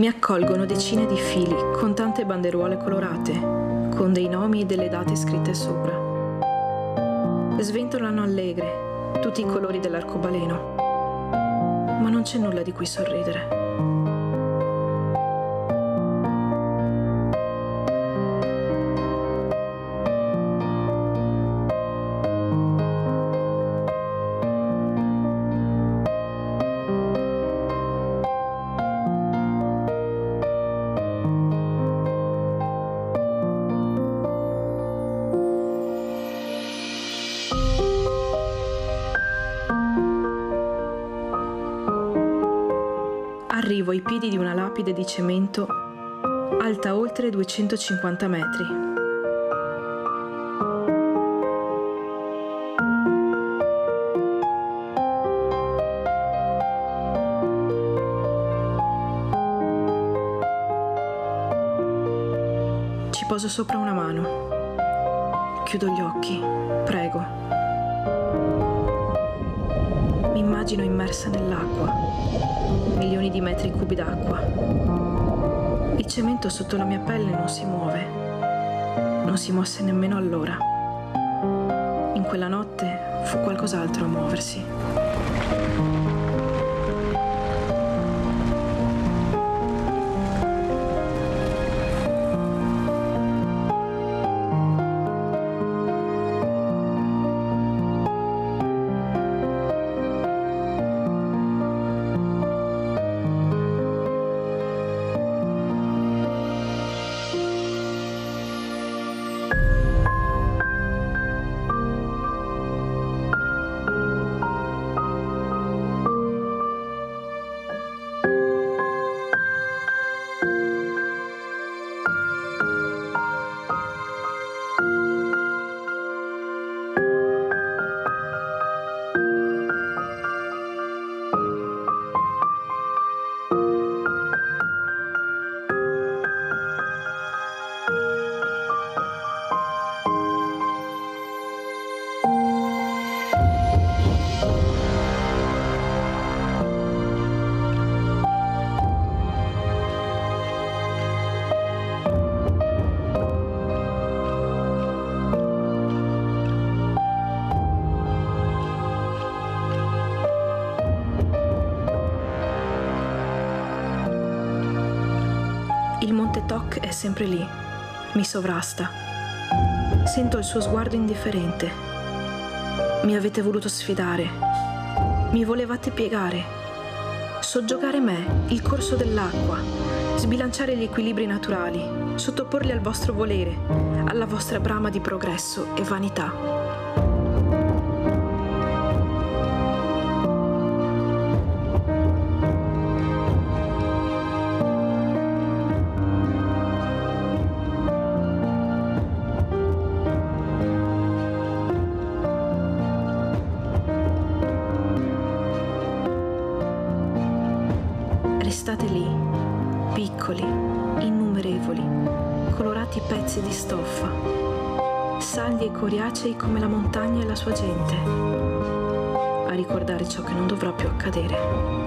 Mi accolgono decine di fili con tante banderuole colorate, con dei nomi e delle date scritte sopra. Sventolano allegre tutti i colori dell'arcobaleno, ma non c'è nulla di cui sorridere. Arrivo ai piedi di una lapide di cemento alta oltre 250 metri. Ci poso sopra una mano. Chiudo gli occhi, prego. Mi immagino immersa nell'acqua. Milioni di metri cubi d'acqua. Il cemento sotto la mia pelle non si muove. Non si mosse nemmeno allora. In quella notte fu qualcos'altro a muoversi. Il monte Toc è sempre lì, mi sovrasta. Sento il suo sguardo indifferente. Mi avete voluto sfidare, mi volevate piegare, soggiogare me, il corso dell'acqua, sbilanciare gli equilibri naturali, sottoporli al vostro volere, alla vostra brama di progresso e vanità. pezzi di stoffa, saldi e coriacei come la montagna e la sua gente, a ricordare ciò che non dovrà più accadere.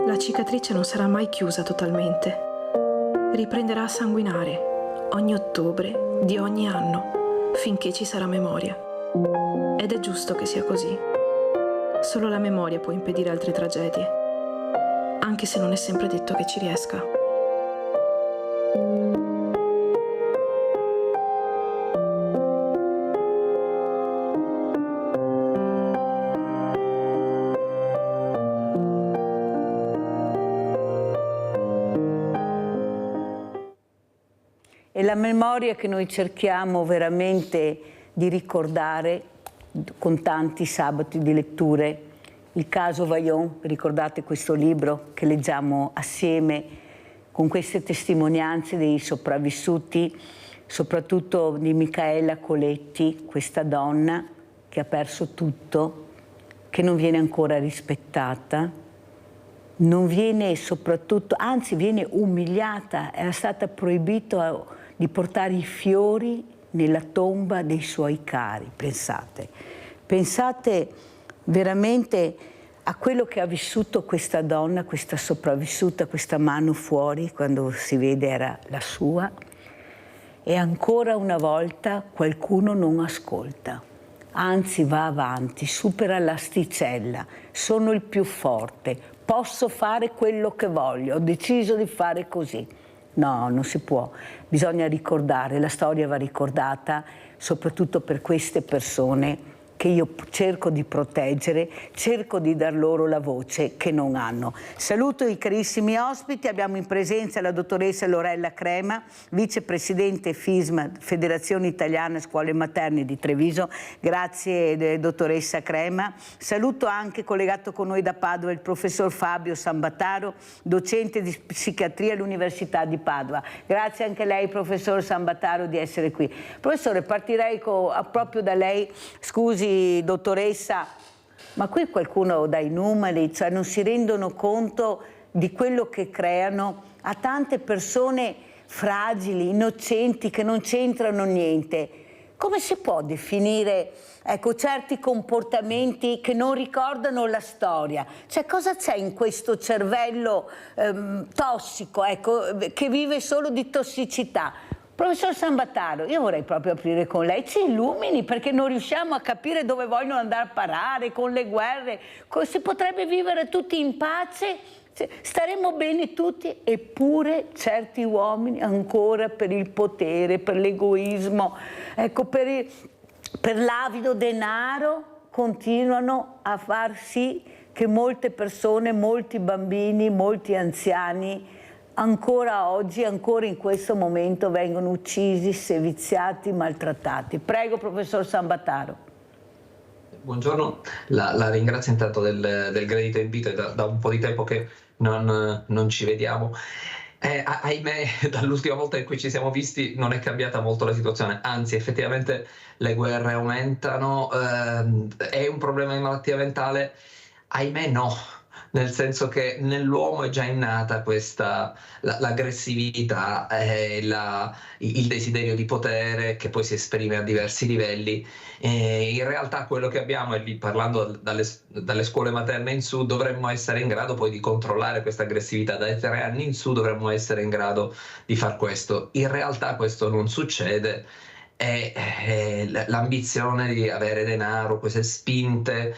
La cicatrice non sarà mai chiusa totalmente. Riprenderà a sanguinare ogni ottobre di ogni anno, finché ci sarà memoria. Ed è giusto che sia così. Solo la memoria può impedire altre tragedie, anche se non è sempre detto che ci riesca. È la memoria che noi cerchiamo veramente di ricordare con tanti sabati di letture. Il caso Vaillant, ricordate questo libro che leggiamo assieme con queste testimonianze dei sopravvissuti, soprattutto di Micaela Coletti, questa donna che ha perso tutto, che non viene ancora rispettata, non viene soprattutto, anzi viene umiliata, era stata proibito di portare i fiori nella tomba dei suoi cari, pensate. Pensate veramente a quello che ha vissuto questa donna, questa sopravvissuta, questa mano fuori, quando si vede era la sua, e ancora una volta qualcuno non ascolta, anzi va avanti, supera l'asticella, sono il più forte, posso fare quello che voglio, ho deciso di fare così. No, non si può, bisogna ricordare, la storia va ricordata soprattutto per queste persone che io cerco di proteggere, cerco di dar loro la voce che non hanno. Saluto i carissimi ospiti, abbiamo in presenza la dottoressa Lorella Crema, vicepresidente FISMA, Federazione Italiana Scuole Materne di Treviso. Grazie dottoressa Crema. Saluto anche collegato con noi da Padova il professor Fabio Sambataro, docente di psichiatria all'Università di Padova. Grazie anche a lei professor Sambataro di essere qui. Professore, partirei proprio da lei. Scusi dottoressa, ma qui qualcuno dà i numeri, cioè non si rendono conto di quello che creano a tante persone fragili, innocenti, che non c'entrano niente. Come si può definire, ecco, certi comportamenti che non ricordano la storia? Cioè, cosa c'è in questo cervello tossico, ecco, che vive solo di tossicità? Professor Sambataro, io vorrei proprio aprire con lei, ci illumini, perché non riusciamo a capire dove vogliono andare a parare con le guerre. Si potrebbe vivere tutti in pace, staremmo bene tutti, eppure certi uomini ancora per il potere, per l'egoismo, ecco, per l'avido denaro continuano a far sì che molte persone, molti bambini, molti anziani ancora oggi, ancora in questo momento vengono uccisi, seviziati, maltrattati. Prego professor Sambataro. Buongiorno, la ringrazio intanto del gradito invito, da un po' di tempo che non ci vediamo. Ahimè, dall'ultima volta in cui ci siamo visti non è cambiata molto la situazione, anzi effettivamente le guerre aumentano, è un problema di malattia mentale? Ahimè no. nel senso che nell'uomo è già innata questa l'aggressività e il desiderio di potere che poi si esprime a diversi livelli. In realtà quello che abbiamo, e lì parlando dalle scuole materne in su, dovremmo essere in grado poi di controllare questa aggressività. Dai 3 anni in su dovremmo essere in grado di far questo. In realtà questo non succede. L'ambizione di avere denaro, queste spinte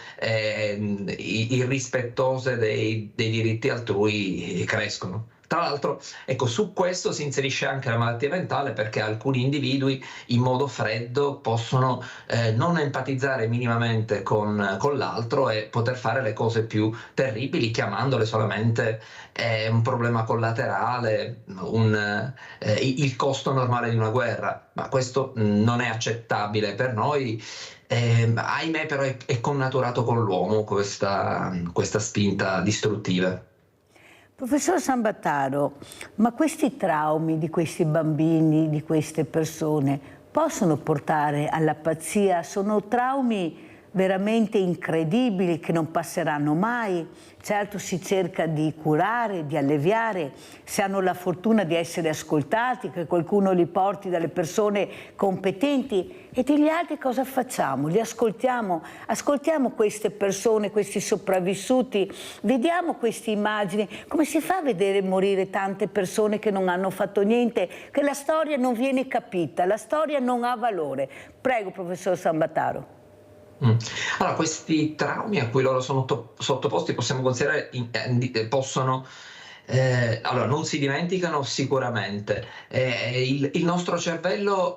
irrispettose dei diritti altrui crescono. Tra l'altro, ecco, su questo si inserisce anche la malattia mentale, perché alcuni individui in modo freddo possono non empatizzare minimamente con l'altro e poter fare le cose più terribili, chiamandole solamente un problema collaterale, il costo normale di una guerra. Ma questo non è accettabile per noi. Ahimè, però è connaturato con l'uomo questa spinta distruttiva. Professor Sambataro, ma questi traumi di questi bambini, di queste persone, possono portare alla pazzia? Sono traumi veramente incredibili che non passeranno mai. Certo, si cerca di curare, di alleviare, se hanno la fortuna di essere ascoltati, che qualcuno li porti dalle persone competenti. E degli altri cosa facciamo? Li ascoltiamo? Ascoltiamo queste persone, questi sopravvissuti, vediamo queste immagini. Come si fa a vedere morire tante persone che non hanno fatto niente, che la storia non viene capita, la storia non ha valore? Prego, professor Sambataro. Allora, questi traumi a cui loro sono sottoposti possiamo considerare, possono, allora, non si dimenticano sicuramente. Il nostro cervello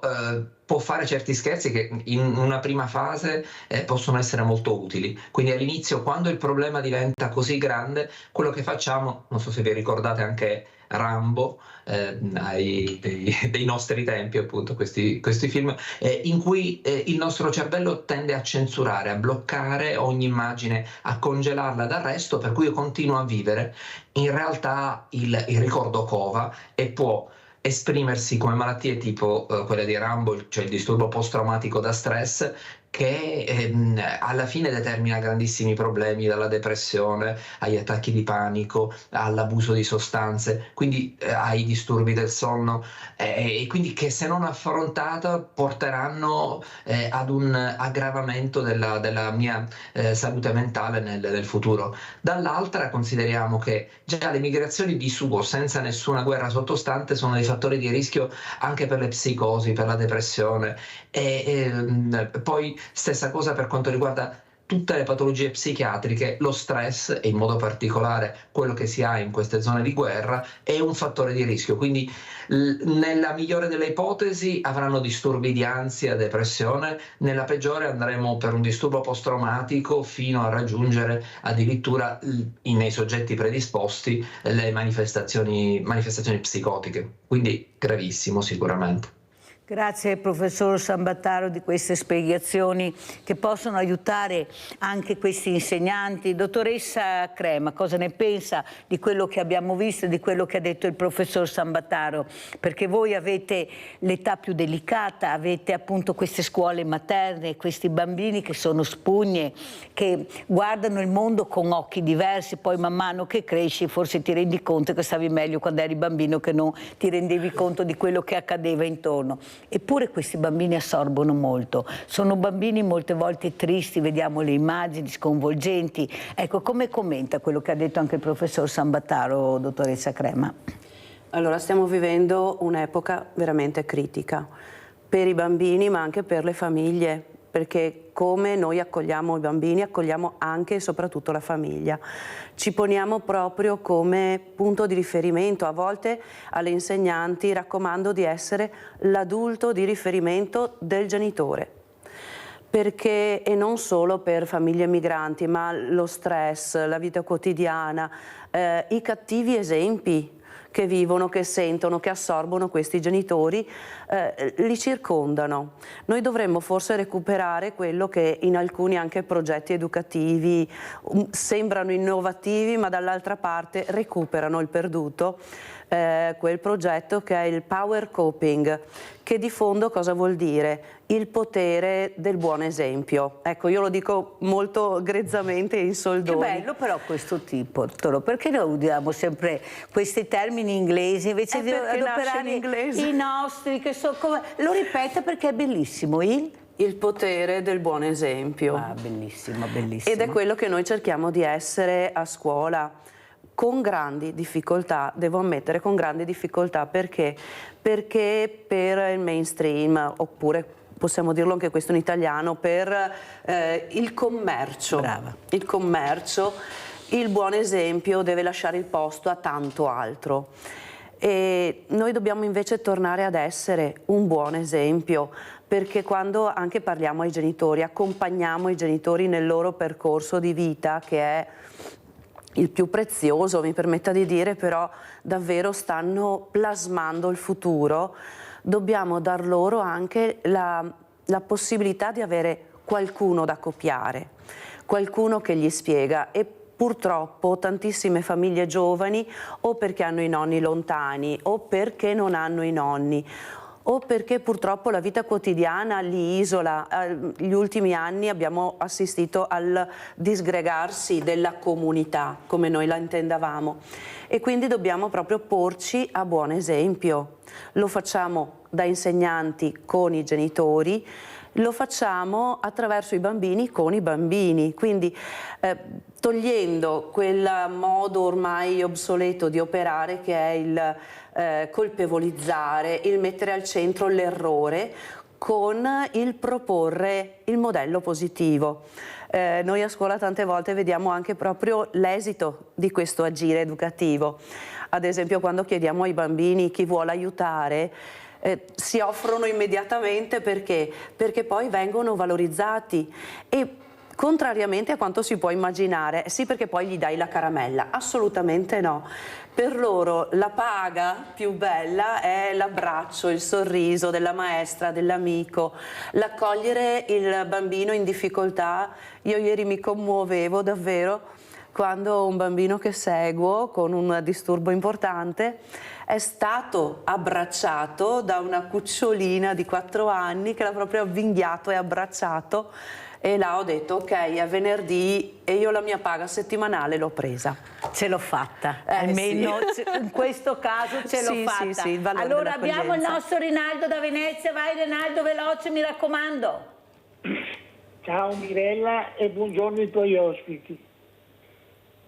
può fare certi scherzi che in una prima fase possono essere molto utili. Quindi all'inizio, quando il problema diventa così grande, quello che facciamo, non so se vi ricordate anche Rambo, dei nostri tempi, appunto, questi film, in cui il nostro cervello tende a censurare, a bloccare ogni immagine, a congelarla d'arresto, per cui io continuo a vivere. In realtà il ricordo cova e può esprimersi come malattie tipo quella di Rambo, cioè il disturbo post-traumatico da stress, che alla fine determina grandissimi problemi, dalla depressione agli attacchi di panico, all'abuso di sostanze, quindi ai disturbi del sonno, e quindi che, se non affrontata, porteranno ad un aggravamento della mia salute mentale nel futuro. Dall'altra consideriamo che già le migrazioni di suo, senza nessuna guerra sottostante, sono dei fattori di rischio anche per le psicosi, per la depressione, poi stessa cosa per quanto riguarda tutte le patologie psichiatriche. Lo stress, e in modo particolare quello che si ha in queste zone di guerra, è un fattore di rischio. Quindi nella migliore delle ipotesi avranno disturbi di ansia, depressione, nella peggiore andremo per un disturbo post-traumatico, fino a raggiungere addirittura nei soggetti predisposti le manifestazioni psicotiche. Quindi gravissimo sicuramente. Grazie professor Sambataro di queste spiegazioni che possono aiutare anche questi insegnanti. Dottoressa Crema, cosa ne pensa di quello che abbiamo visto e di quello che ha detto il professor Sambataro? Perché voi avete l'età più delicata, avete appunto queste scuole materne, questi bambini che sono spugne, che guardano il mondo con occhi diversi, poi man mano che cresci forse ti rendi conto che stavi meglio quando eri bambino, che non ti rendevi conto di quello che accadeva intorno. Eppure questi bambini assorbono molto, sono bambini molte volte tristi, vediamo le immagini sconvolgenti. Ecco, come commenta quello che ha detto anche il professor Sambataro, dottoressa Crema? Allora, stiamo vivendo un'epoca veramente critica per i bambini, ma anche per le famiglie, perché come noi accogliamo i bambini, accogliamo anche e soprattutto la famiglia. Ci poniamo proprio come punto di riferimento. A volte alle insegnanti raccomando di essere l'adulto di riferimento del genitore, perché, e non solo per famiglie migranti, ma lo stress, la vita quotidiana, i cattivi esempi che vivono, che sentono, che assorbono questi genitori, li circondano. Noi dovremmo forse recuperare quello che in alcuni anche progetti educativi sembrano innovativi, ma dall'altra parte recuperano il perduto, quel progetto che è il Power Coping, che di fondo cosa vuol dire? Il potere del buon esempio. Ecco, io lo dico molto grezzamente in soldoni. Che bello però questo tipo, Toro, perché noi usiamo sempre questi termini inglesi invece di adoperare i nostri, che so come... Lo ripete perché è bellissimo, il potere del buon esempio. Ah, bellissimo, bellissimo. Ed è quello che noi cerchiamo di essere a scuola, con grandi difficoltà, devo ammettere, con grandi difficoltà. Perché? Perché per il mainstream, oppure possiamo dirlo anche questo in italiano, per il commercio. Brava. Il commercio, il buon esempio deve lasciare il posto a tanto altro. E noi dobbiamo invece tornare ad essere un buon esempio, perché quando anche parliamo ai genitori, accompagniamo i genitori nel loro percorso di vita, che è il più prezioso, mi permetta di dire, però davvero stanno plasmando il futuro, dobbiamo dar loro anche la possibilità di avere qualcuno da copiare, qualcuno che gli spiega. E purtroppo tantissime famiglie giovani, o perché hanno i nonni lontani, o perché non hanno i nonni, o perché purtroppo la vita quotidiana li isola. Negli ultimi anni abbiamo assistito al disgregarsi della comunità, come noi la intendavamo, e quindi dobbiamo proprio porci a buon esempio. Lo facciamo da insegnanti con i genitori, lo facciamo attraverso i bambini con i bambini, quindi togliendo quel modo ormai obsoleto di operare che è il colpevolizzare, il mettere al centro l'errore, con il proporre il modello positivo. Noi a scuola tante volte vediamo anche proprio l'esito di questo agire educativo. Ad esempio, quando chiediamo ai bambini chi vuole aiutare, si offrono immediatamente. Perché? Perché poi vengono valorizzati, e contrariamente a quanto si può immaginare, sì, perché poi gli dai la caramella, assolutamente no. Per loro la paga più bella è l'abbraccio, il sorriso della maestra, dell'amico, l'accogliere il bambino in difficoltà. Io ieri mi commuovevo davvero quando un bambino che seguo con un disturbo importante è stato abbracciato da una cucciolina di 4 anni che l'ha proprio avvinghiato e abbracciato, e là ho detto ok, è venerdì e io la mia paga settimanale l'ho presa. Ce l'ho fatta, almeno sì. In questo caso ce l'ho fatta. Sì, il valore allora abbiamo il dell'accoglienza. nostro Rinaldo da Venezia, vai Rinaldo, veloce, mi raccomando. Ciao Mirella e buongiorno ai tuoi ospiti.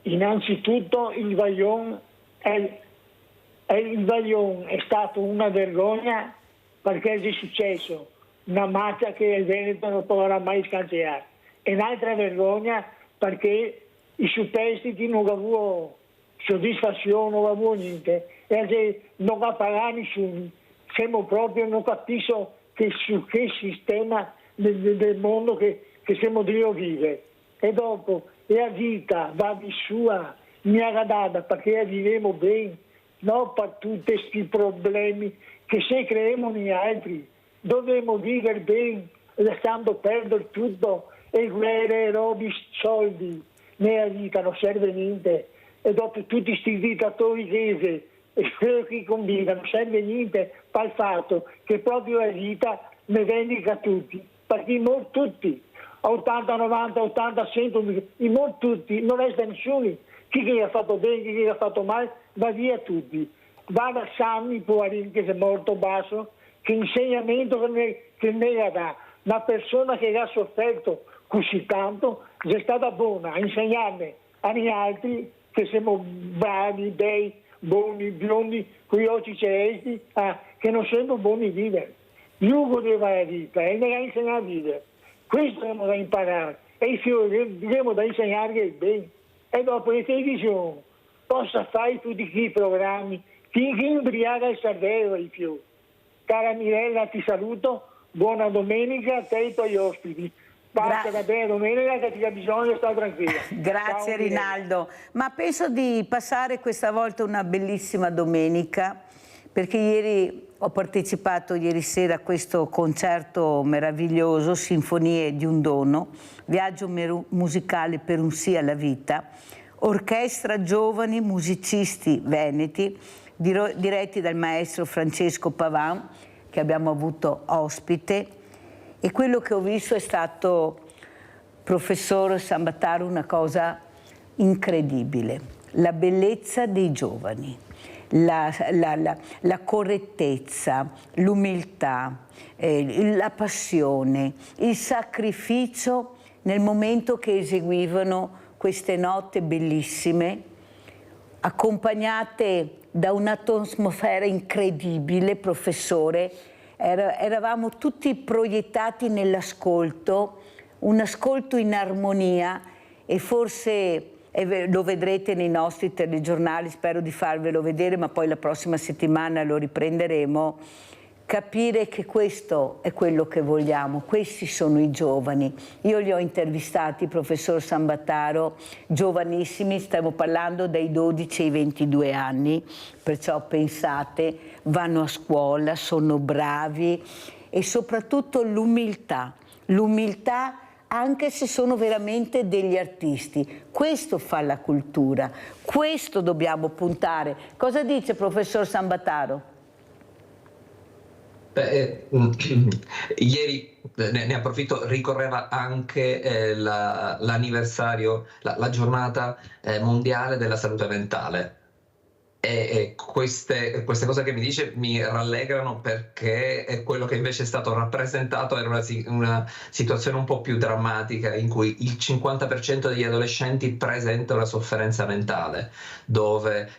Innanzitutto il Vajont è stato una vergogna, perché è successo una macchia che il Veneto non potrà mai scansare, e un'altra vergogna perché i superstiti non hanno soddisfazione, non hanno niente, e non ha pagato nessuno. Siamo proprio, non capisco su che sistema del mondo che siamo di vivere. E dopo la vita va vissuta, mi agradata, perché viviamo bene, non per tutti questi problemi che se creiamo noi altri. Dobbiamo vivere bene, lasciando perdere tutto, e guerre, robi, soldi. Nella vita non serve niente. E dopo tutti questi dittatori chiese e quello che combinano, non serve niente per il fatto che proprio la vita ne vendica tutti, perché muoiono tutti. 80, 90, 80, 100, i muoiono tutti, non resta nessuno. Chi ha fatto bene, chi ha fatto male, va via tutti. Va da Sammy Poirin, che è morto basso, che insegnamento che ne dà. Una persona che ha sofferto così tanto è stata buona a insegnarne agli altri che siamo bravi, bei, buoni, biondi, con gli occhi celesti, che non siamo buoni a vivere. Lugo deve la vita e ne ha insegnato a vivere. Questo dobbiamo da imparare, e i figli dobbiamo da insegnare il bene. E dopo le televisioni possa fare tutti i programmi, chi imbriaca il cervello i più. Cara Mirella, ti saluto, buona domenica a te e ai tuoi ospiti. Basta da bene domenica, che ti ha bisogno, sta tranquilla. Grazie. Ciao, Rinaldo. Ma penso di passare questa volta una bellissima domenica, perché ieri ho partecipato ieri sera a questo concerto meraviglioso, Sinfonie di un dono, viaggio musicale per un sì alla vita, orchestra giovani musicisti veneti, diretti dal maestro Francesco Pavan, che abbiamo avuto ospite, e quello che ho visto è stato, professor Sambataro, una cosa incredibile, la bellezza dei giovani, la correttezza, l'umiltà, la passione, il sacrificio nel momento che eseguivano queste note bellissime, accompagnate da un'atmosfera incredibile, professore. Eravamo tutti proiettati nell'ascolto, un ascolto in armonia, e forse lo vedrete nei nostri telegiornali, spero di farvelo vedere, ma poi la prossima settimana lo riprenderemo. Capire che questo è quello che vogliamo, questi sono i giovani. Io li ho intervistati, professor Sambataro, giovanissimi, stiamo parlando dai 12 ai 22 anni, perciò pensate, vanno a scuola, sono bravi, e soprattutto l'umiltà, anche se sono veramente degli artisti. Questo fa la cultura, questo dobbiamo puntare. Cosa dice professor Sambataro? Ieri ne approfitto, ricorreva anche l'anniversario, la giornata mondiale della salute mentale. E queste cose che mi dice mi rallegrano, perché è quello che invece è stato rappresentato era una situazione un po' più drammatica, in cui il 50% degli adolescenti presenta una sofferenza mentale,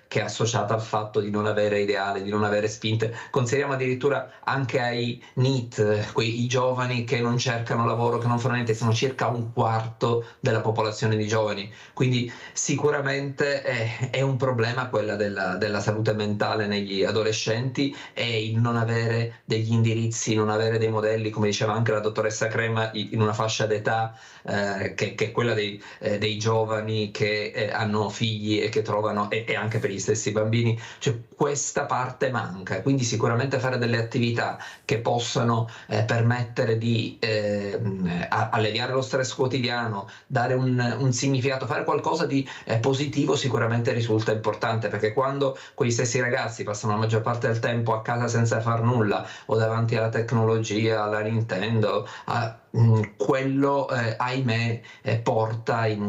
che è associata al fatto di non avere ideali, di non avere spinte. Consideriamo addirittura anche ai NEET, i giovani che non cercano lavoro, che non fanno niente, sono circa un quarto della popolazione di giovani. Quindi sicuramente è un problema quella della salute mentale negli adolescenti, e il non avere degli indirizzi, non avere dei modelli, come diceva anche la dottoressa Crema, in una fascia d'età che è quella dei giovani che hanno figli e che trovano, e anche per gli stessi bambini, cioè questa parte manca. Quindi sicuramente fare delle attività che possano permettere di alleviare lo stress quotidiano, dare un significato, fare qualcosa di positivo, sicuramente risulta importante, perché quando quegli stessi ragazzi passano la maggior parte del tempo a casa senza far nulla, o davanti alla tecnologia, alla Nintendo, quello ahimè porta in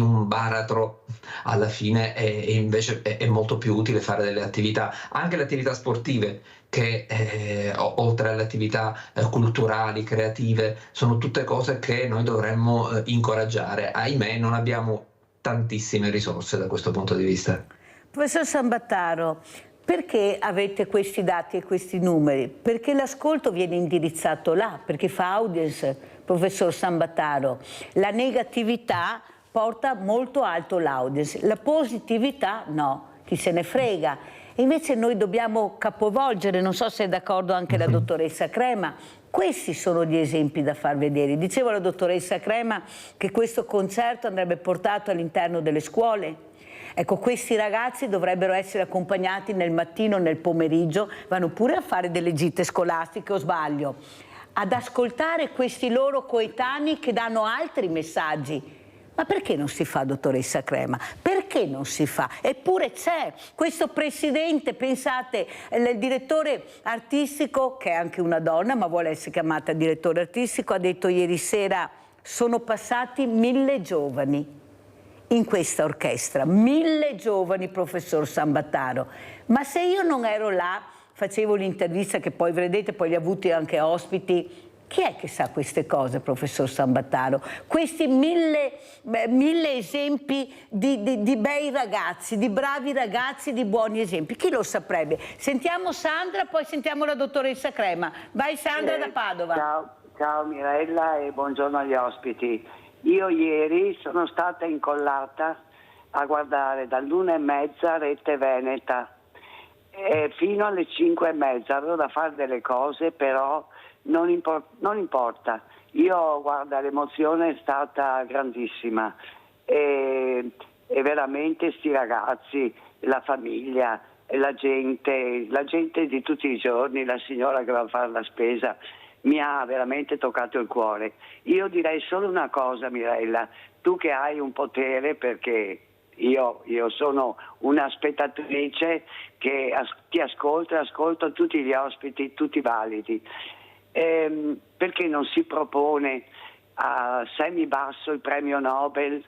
un baratro alla fine, e invece è molto più utile fare delle attività, anche le attività sportive, che oltre alle attività culturali, creative, sono tutte cose che noi dovremmo incoraggiare. Ahimè non abbiamo tantissime risorse da questo punto di vista. Professor Sambataro, perché avete questi dati e questi numeri? Perché l'ascolto viene indirizzato là, perché fa audience, professor Sambataro. La negatività porta molto alto l'audience, la positività no, chi se ne frega. E invece noi dobbiamo capovolgere, non so se è d'accordo anche la dottoressa Crema, questi sono gli esempi da far vedere. Diceva la dottoressa Crema che questo concerto andrebbe portato all'interno delle scuole. Ecco, questi ragazzi dovrebbero essere accompagnati nel mattino, nel pomeriggio, vanno pure a fare delle gite scolastiche, o sbaglio, ad ascoltare questi loro coetanei che danno altri messaggi. Ma perché non si fa, dottoressa Crema? Perché non si fa? Eppure c'è questo presidente, pensate, il direttore artistico, che è anche una donna ma vuole essere chiamata direttore artistico, ha detto ieri sera: sono passati 1000 giovani in questa orchestra, 1000 giovani, professor Sambataro. Ma se io non ero là, facevo l'intervista, che poi vedete, poi li ho avuti anche ospiti, chi è che sa queste cose, professor Sambataro? Questi 1000 esempi di bei ragazzi, di bravi ragazzi, di buoni esempi, chi lo saprebbe? Sentiamo Sandra, poi sentiamo la dottoressa Crema. Vai Sandra da Padova. Ciao Mirella e buongiorno agli ospiti. Io ieri sono stata incollata a guardare dall'1:30 Rete Veneta fino alle 5:30. Avevo da fare delle cose, però non importa. Io, guarda, l'emozione è stata grandissima e veramente sti ragazzi, la famiglia, la gente di tutti i giorni, la signora che va a fare la spesa, mi ha veramente toccato il cuore. Io direi solo una cosa, Mirella, tu che hai un potere, perché io sono una spettatrice che ti ascolto tutti gli ospiti, tutti validi. Perché non si propone a Semi Basso il premio Nobel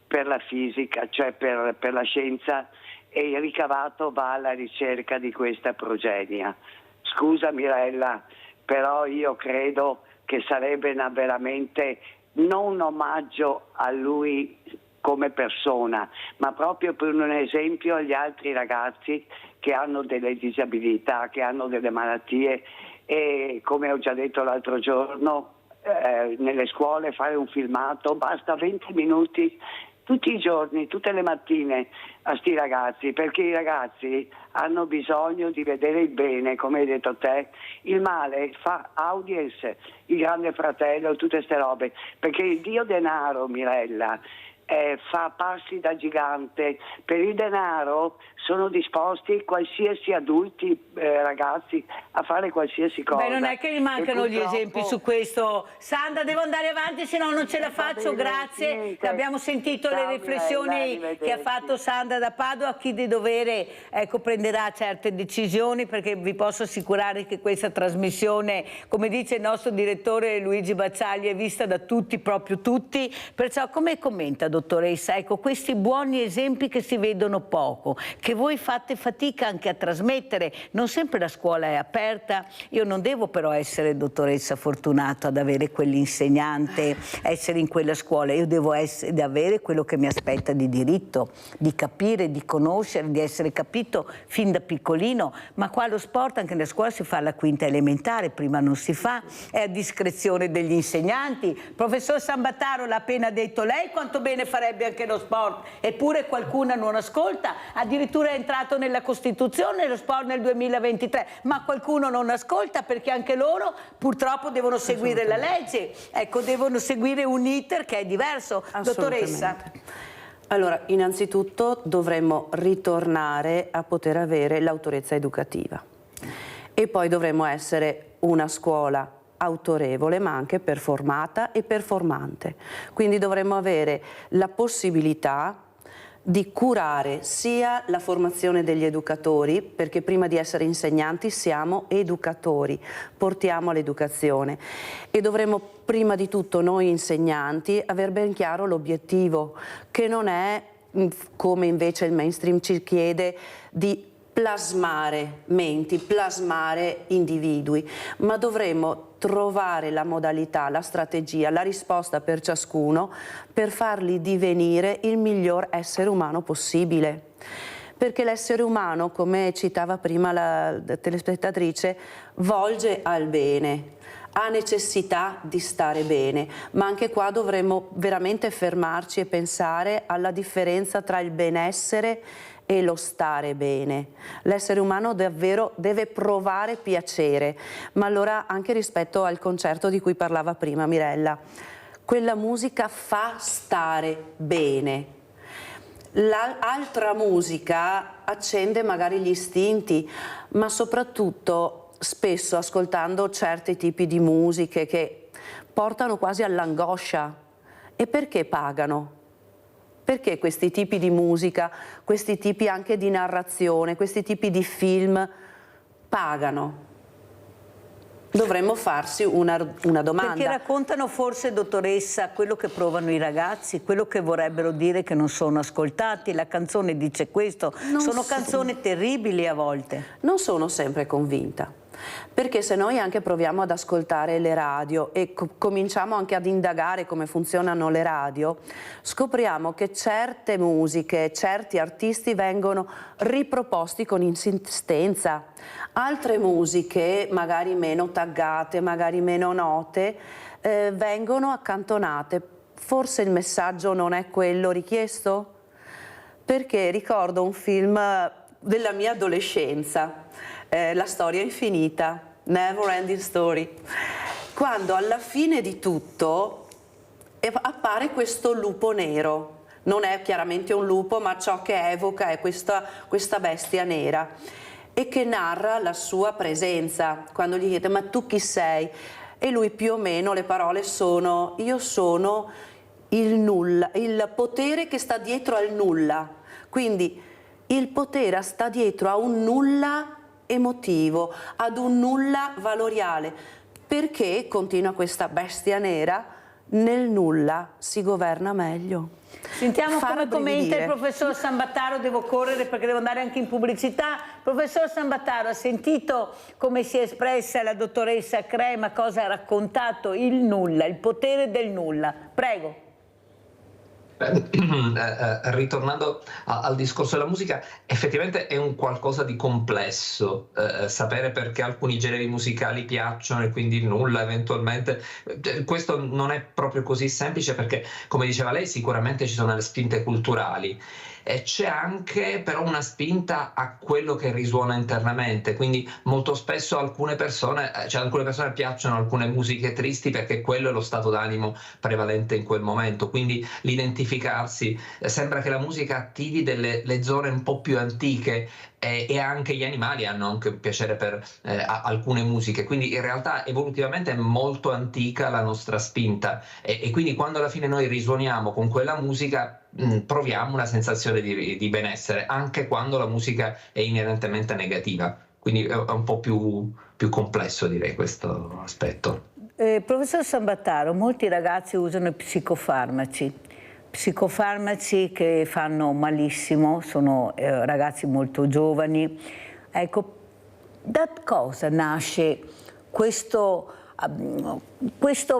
per la fisica, cioè per la scienza, e il ricavato va alla ricerca di questa progenia? Scusa Mirella, però io credo che sarebbe veramente non un omaggio a lui come persona, ma proprio per un esempio agli altri ragazzi che hanno delle disabilità, che hanno delle malattie, e come ho già detto l'altro giorno, nelle scuole fare un filmato, basta 20 minuti tutti i giorni, tutte le mattine a sti ragazzi, perché i ragazzi hanno bisogno di vedere il bene, come hai detto te. Il male fa audience, il Grande Fratello, tutte ste robe, perché il dio denaro, Mirella, fa passi da gigante. Per il denaro sono disposti qualsiasi adulti, ragazzi, a fare qualsiasi cosa. Beh, non è che mi mancano gli esempi su questo. Sandra, devo andare avanti, se no non ce la faccio. Grazie. Niente. Abbiamo sentito Ciao, le riflessioni Mirella, che ha fatto Sandra da Padova. Chi di dovere, ecco, prenderà certe decisioni, perché vi posso assicurare che questa trasmissione, come dice il nostro direttore Luigi Bacciagli, è vista da tutti, proprio tutti. Perciò come commenta, dottoressa, ecco, questi buoni esempi che si vedono poco, che voi fate fatica anche a trasmettere? Non sempre la scuola è aperta. Io non devo però essere, dottoressa, fortunato ad avere quell'insegnante, essere in quella scuola. Io devo avere quello che mi aspetta di diritto, di capire, di conoscere, di essere capito fin da piccolino. Ma qua lo sport anche nella scuola si fa alla quinta elementare, prima non si fa, è a discrezione degli insegnanti. Professor Sambataro l'ha appena detto lei quanto bene farebbe anche lo sport, eppure qualcuno non ascolta. Addirittura è entrato nella Costituzione lo sport nel 2023, ma qualcuno non ascolta, perché anche loro purtroppo devono seguire la legge, ecco, devono seguire un iter che è diverso. Dottoressa? Allora, innanzitutto dovremmo ritornare a poter avere l'autorevolezza educativa, e poi dovremmo essere una scuola autorevole ma anche performata e performante. Quindi dovremmo avere la possibilità di curare sia la formazione degli educatori, perché prima di essere insegnanti siamo educatori, portiamo l'educazione, e dovremmo prima di tutto noi insegnanti aver ben chiaro l'obiettivo, che non è, come invece il mainstream ci chiede, di plasmare menti, plasmare individui, ma dovremmo trovare la modalità, la strategia, la risposta per ciascuno per farli divenire il miglior essere umano possibile. Perché l'essere umano, come citava prima la telespettatrice, volge al bene, ha necessità di stare bene, ma anche qua dovremmo veramente fermarci e pensare alla differenza tra il benessere e lo stare bene. L'essere umano davvero deve provare piacere, ma allora anche rispetto al concerto di cui parlava prima Mirella, quella musica fa stare bene. L'altra musica accende magari gli istinti, ma soprattutto spesso ascoltando certi tipi di musiche che portano quasi all'angoscia. E perché pagano? Perché questi tipi di musica, questi tipi anche di narrazione, questi tipi di film pagano? Dovremmo farsi una domanda. Perché raccontano forse, dottoressa, quello che provano i ragazzi, quello che vorrebbero dire che non sono ascoltati. La canzone dice questo. Sono canzoni terribili a volte. Non sono sempre convinta. Perché se noi anche proviamo ad ascoltare le radio e cominciamo anche ad indagare come funzionano le radio, scopriamo che certe musiche, certi artisti vengono riproposti con insistenza. Altre musiche, magari meno taggate, magari meno note, vengono accantonate. Forse il messaggio non è quello richiesto? Perché ricordo un film della mia adolescenza, La storia infinita, Never Ending Story, quando alla fine di tutto appare questo lupo nero. Non è chiaramente un lupo, ma ciò che evoca è questa bestia nera, e che narra la sua presenza. Quando gli chiede ma tu chi sei? E lui più o meno le parole sono: io sono il nulla, il potere che sta dietro al nulla. Quindi il potere sta dietro a un nulla emotivo, ad un nulla valoriale. Perché, continua questa bestia nera, nel nulla si governa meglio. Sentiamo Fa come commenta il rabbrividire. professor Sambataro. Devo correre perché devo andare anche in pubblicità. Professor Sambataro, ha sentito come si è espressa la dottoressa Crema, cosa ha raccontato? Il nulla, il potere del nulla. Prego. Ritornando al discorso della musica, effettivamente è un qualcosa di complesso, sapere perché alcuni generi musicali piacciono e quindi il nulla eventualmente, questo non è proprio così semplice, perché come diceva lei sicuramente ci sono le spinte culturali e c'è anche però una spinta a quello che risuona internamente, quindi molto spesso alcune persone piacciono alcune musiche tristi perché quello è lo stato d'animo prevalente in quel momento, quindi l'identificarsi, sembra che la musica attivi le zone un po' più antiche, e anche gli animali hanno anche un piacere per alcune musiche, quindi in realtà evolutivamente è molto antica la nostra spinta, e quindi quando alla fine noi risuoniamo con quella musica proviamo una sensazione di benessere, anche quando la musica è inerentemente negativa, quindi è un po' più complesso, direi, questo aspetto. Professor Sambataro, molti ragazzi usano i psicofarmaci che fanno malissimo, sono ragazzi molto giovani. Ecco, da cosa nasce questo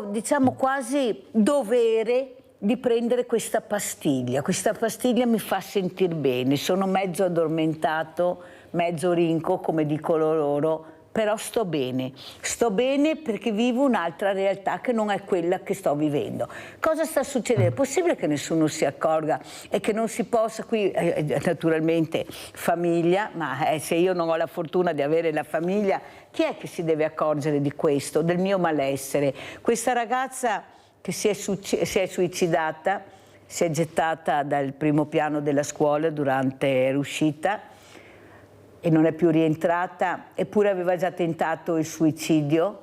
diciamo quasi dovere di prendere questa pastiglia? Questa pastiglia mi fa sentire bene, sono mezzo addormentato, mezzo rinco, come dicono loro, però sto bene perché vivo un'altra realtà che non è quella che sto vivendo. Cosa sta succedendo? È possibile che nessuno si accorga e che non si possa, qui naturalmente famiglia, ma se io non ho la fortuna di avere la famiglia, chi è che si deve accorgere di questo, del mio malessere? Questa ragazza che si è suicidata, si è gettata dal primo piano della scuola durante l'uscita e non è più rientrata, eppure aveva già tentato il suicidio.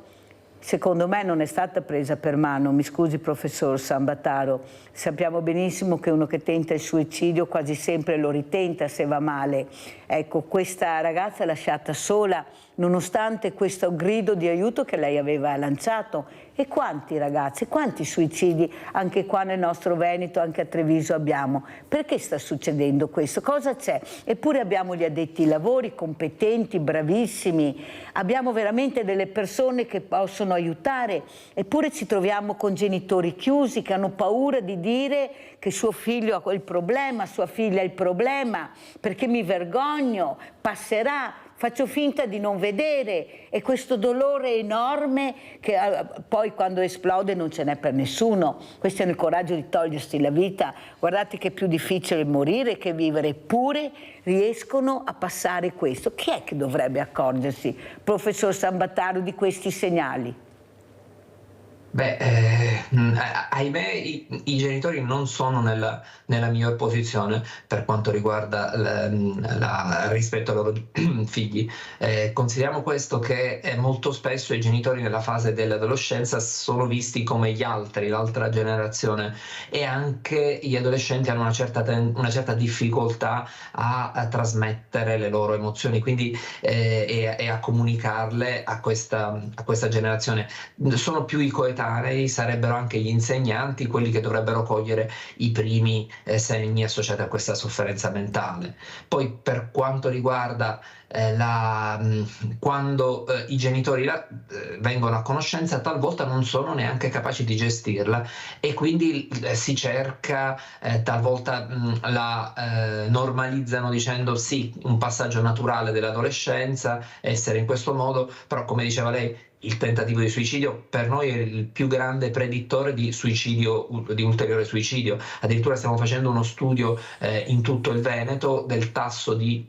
Secondo me non è stata presa per mano, mi scusi professor Sambataro, sappiamo benissimo che uno che tenta il suicidio quasi sempre lo ritenta se va male. Ecco, questa ragazza è lasciata sola nonostante questo grido di aiuto che lei aveva lanciato. E quanti ragazzi, quanti suicidi anche qua nel nostro Veneto, anche a Treviso abbiamo? Perché sta succedendo questo? Cosa c'è? Eppure abbiamo gli addetti ai lavori competenti, bravissimi, abbiamo veramente delle persone che possono aiutare, eppure ci troviamo con genitori chiusi che hanno paura di dire che suo figlio ha il problema, sua figlia ha il problema, perché mi vergogno, passerà. Faccio finta di non vedere, e questo dolore enorme che poi quando esplode non ce n'è per nessuno. Questi hanno il coraggio di togliersi la vita. Guardate che è più difficile morire che vivere, eppure riescono a passare questo. Chi è che dovrebbe accorgersi, professor Sambataro, di questi segnali? Beh, ahimè i genitori non sono nella miglior posizione per quanto riguarda rispetto ai loro figli. Consideriamo questo, che molto spesso i genitori nella fase dell'adolescenza sono visti come gli altri, l'altra generazione, e anche gli adolescenti hanno una certa difficoltà a trasmettere le loro emozioni, quindi e a comunicarle a questa generazione. Sono più i coetanei, sarebbero anche gli insegnanti quelli che dovrebbero cogliere i primi segni associati a questa sofferenza mentale. Poi per quanto riguarda quando i genitori vengono a conoscenza, talvolta non sono neanche capaci di gestirla, e quindi si cerca, talvolta la normalizzano dicendo sì, un passaggio naturale dell'adolescenza, essere in questo modo, però come diceva lei, il tentativo di suicidio per noi è il più grande predittore di suicidio, di ulteriore suicidio. Addirittura stiamo facendo uno studio in tutto il Veneto del tasso di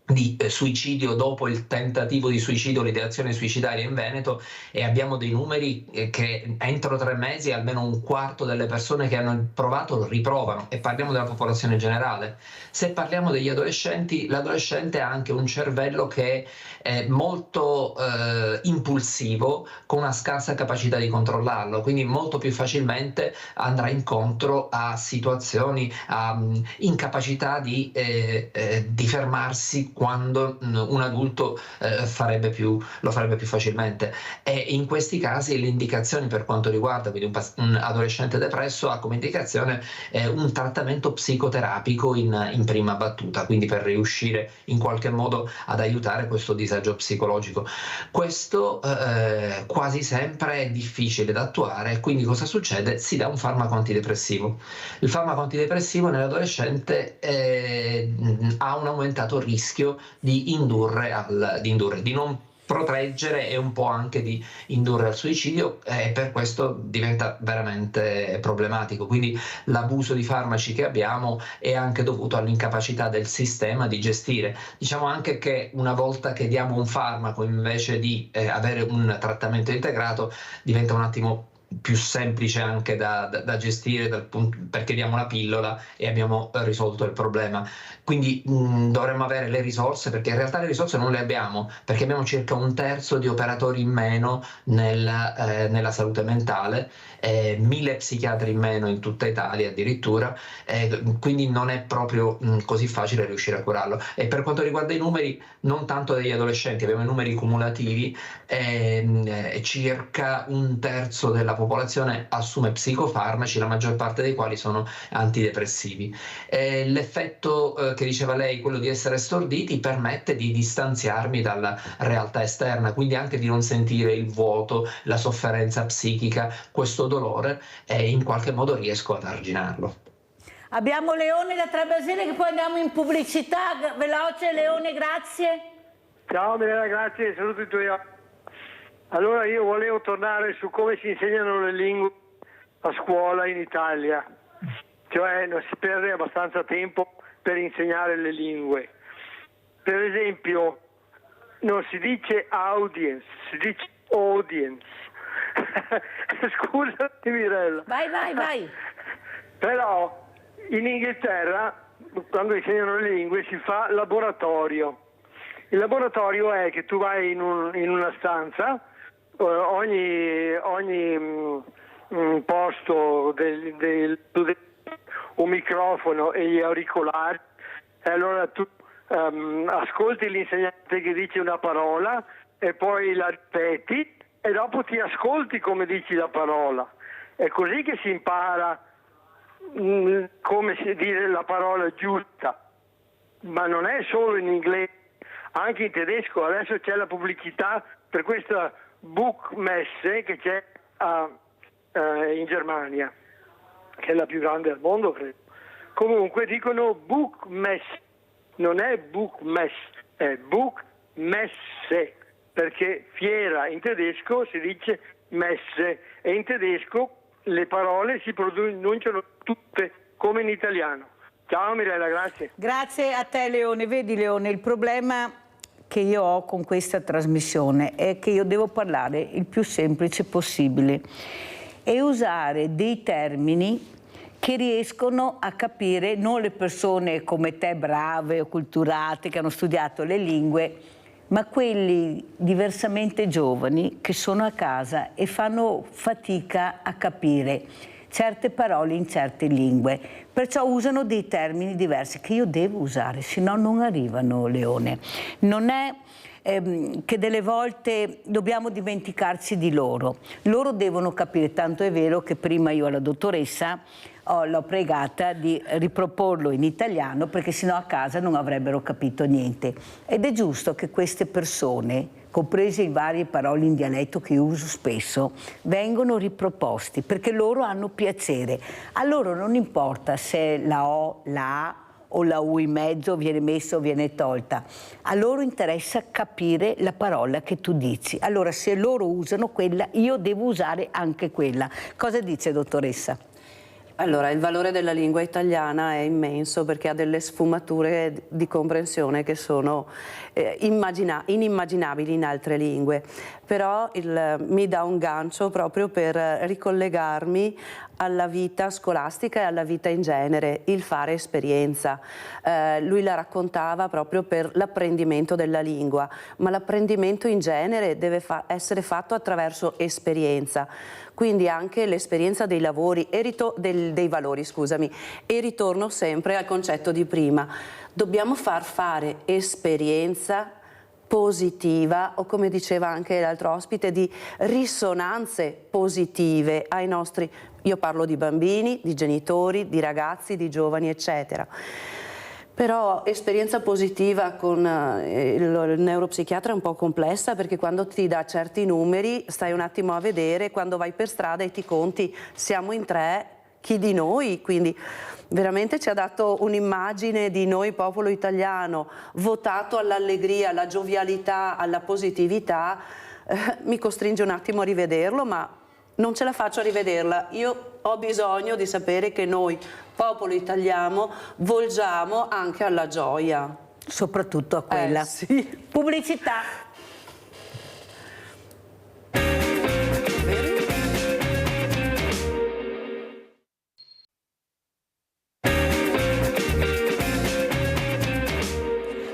di suicidio dopo il tentativo di suicidio, l'ideazione suicidaria in Veneto, e abbiamo dei numeri che entro 3 mesi almeno un quarto delle persone che hanno provato lo riprovano, e parliamo della popolazione generale. Se parliamo degli adolescenti, l'adolescente ha anche un cervello che è molto impulsivo, con una scarsa capacità di controllarlo, quindi molto più facilmente andrà incontro a situazioni, a incapacità di fermarsi quando un adulto lo farebbe più facilmente, e in questi casi le indicazioni per quanto riguarda quindi un adolescente depresso ha come indicazione un trattamento psicoterapico in prima battuta, quindi per riuscire in qualche modo ad aiutare questo disagio psicologico. Questo quasi sempre è difficile da attuare, quindi cosa succede? Si dà un farmaco antidepressivo. Il farmaco antidepressivo nell'adolescente ha un aumentato rischio di non proteggere e un po' anche di indurre al suicidio, e per questo diventa veramente problematico. Quindi l'abuso di farmaci che abbiamo è anche dovuto all'incapacità del sistema di gestire. Diciamo anche che una volta che diamo un farmaco invece di avere un trattamento integrato, diventa un attimo più semplice anche da gestire, perché diamo una pillola e abbiamo risolto il problema. Quindi dovremmo avere le risorse, perché in realtà le risorse non le abbiamo, perché abbiamo circa 1/3 di operatori in meno nella salute mentale, 1000 psichiatri in meno in tutta Italia addirittura, quindi non è proprio così facile riuscire a curarlo. E per quanto riguarda i numeri, non tanto degli adolescenti, abbiamo i numeri cumulativi, circa 1/3 della popolazione assume psicofarmaci, la maggior parte dei quali sono antidepressivi. L'effetto che diceva lei, quello di essere storditi, permette di distanziarmi dalla realtà esterna, quindi anche di non sentire il vuoto, la sofferenza psichica, questo dolore, e in qualche modo riesco ad arginarlo. Abbiamo Leone da Trebasile, che poi andiamo in pubblicità. Veloce Leone, grazie. Ciao Milena, grazie, saluto i tuoi. Allora io volevo tornare su come si insegnano le lingue a scuola in Italia, cioè non si perde abbastanza tempo per insegnare le lingue. Per esempio non si dice audience, si dice audience. Scusami Mirella. Vai. Però in Inghilterra, quando insegnano le lingue, si fa laboratorio. Il laboratorio è che tu vai in una stanza, ogni posto un microfono e gli auricolari, e allora tu ascolti l'insegnante che dice una parola e poi la ripeti e dopo ti ascolti come dici la parola. È così che si impara come si dire la parola giusta, ma non è solo in inglese, anche in tedesco. Adesso c'è la pubblicità per questa Buchmesse che c'è in Germania, che è la più grande al mondo, credo. Comunque dicono Buchmesse, non è Buchmesse, è Buchmesse, perché fiera in tedesco si dice messe, e in tedesco le parole si pronunciano tutte come in italiano. Ciao Mirella, grazie. Grazie a te Leone. Vedi Leone, il problema che io ho con questa trasmissione è che io devo parlare il più semplice possibile e usare dei termini che riescono a capire non le persone come te brave o culturate che hanno studiato le lingue, ma quelli diversamente giovani che sono a casa e fanno fatica a capire certe parole in certe lingue, perciò usano dei termini diversi che io devo usare, se no non arrivano Leone. Non è che delle volte dobbiamo dimenticarci di loro. Loro devono capire, tanto è vero che prima io alla dottoressa l'ho pregata di riproporlo in italiano, perché sennò a casa non avrebbero capito niente. Ed è giusto che queste persone, comprese le varie parole in dialetto che uso spesso, vengono riproposti, perché loro hanno piacere. A loro non importa se la O, la A o la U in mezzo viene messa o viene tolta. A loro interessa capire la parola che tu dici. Allora se loro usano quella, io devo usare anche quella. Cosa dice dottoressa? Allora, il valore della lingua italiana è immenso perché ha delle sfumature di comprensione che sono inimmaginabili in altre lingue, però mi dà un gancio proprio per ricollegarmi alla vita scolastica e alla vita in genere, il fare esperienza. Lui la raccontava proprio per l'apprendimento della lingua, ma l'apprendimento in genere deve essere fatto attraverso esperienza. Quindi anche l'esperienza dei lavori dei valori, scusami, e ritorno sempre al concetto di prima. Dobbiamo far fare esperienza positiva, o come diceva anche l'altro ospite, di risonanze positive ai nostri, io parlo di bambini, di genitori, di ragazzi, di giovani, eccetera. Però esperienza positiva con il neuropsichiatra è un po' complessa, perché quando ti dà certi numeri stai un attimo a vedere, quando vai per strada e ti conti siamo in 3, chi di noi, quindi veramente ci ha dato un'immagine di noi popolo italiano votato all'allegria, alla giovialità, alla positività. Mi costringe un attimo a rivederlo, ma non ce la faccio a rivederla. Io ho bisogno di sapere che noi, popolo italiano, volgiamo anche alla gioia. Soprattutto a quella. Sì. Pubblicità.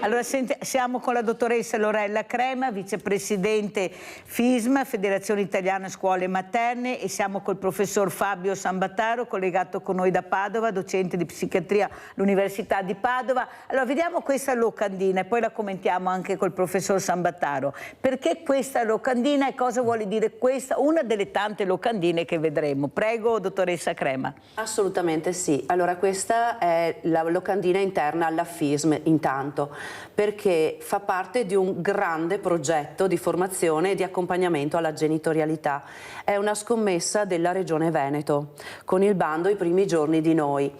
Allora, siamo con la dottoressa Lorella Crema, vicepresidente FISM, Federazione Italiana Scuole Materne, e siamo col professor Fabio Sambataro, collegato con noi da Padova, docente di psichiatria all'Università di Padova. Allora, vediamo questa locandina e poi la commentiamo anche col professor Sambataro. Perché questa locandina e cosa vuole dire questa? Una delle tante locandine che vedremo. Prego, dottoressa Crema. Assolutamente sì. Allora, questa è la locandina interna alla FISM, intanto, perché fa parte di un grande progetto di formazione e di accompagnamento alla genitorialità. È una scommessa della Regione Veneto, con il bando I primi giorni di noi.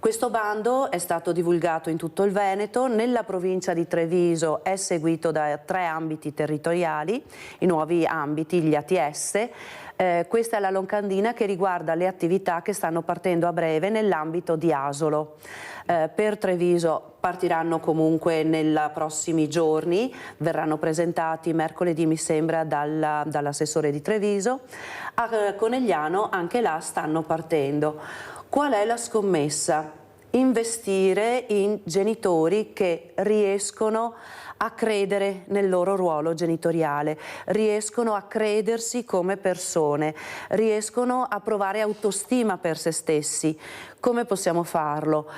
Questo bando è stato divulgato in tutto il Veneto, nella provincia di Treviso è seguito da 3 ambiti territoriali, i nuovi ambiti, gli ATS. Questa è la locandina che riguarda le attività che stanno partendo a breve nell'ambito di Asolo. Per Treviso partiranno comunque nei prossimi giorni, verranno presentati mercoledì mi sembra dall'assessore di Treviso. A Conegliano anche là stanno partendo. Qual è la scommessa? Investire in genitori che riescono a credere nel loro ruolo genitoriale, riescono a credersi come persone, riescono a provare autostima per se stessi. Come possiamo farlo?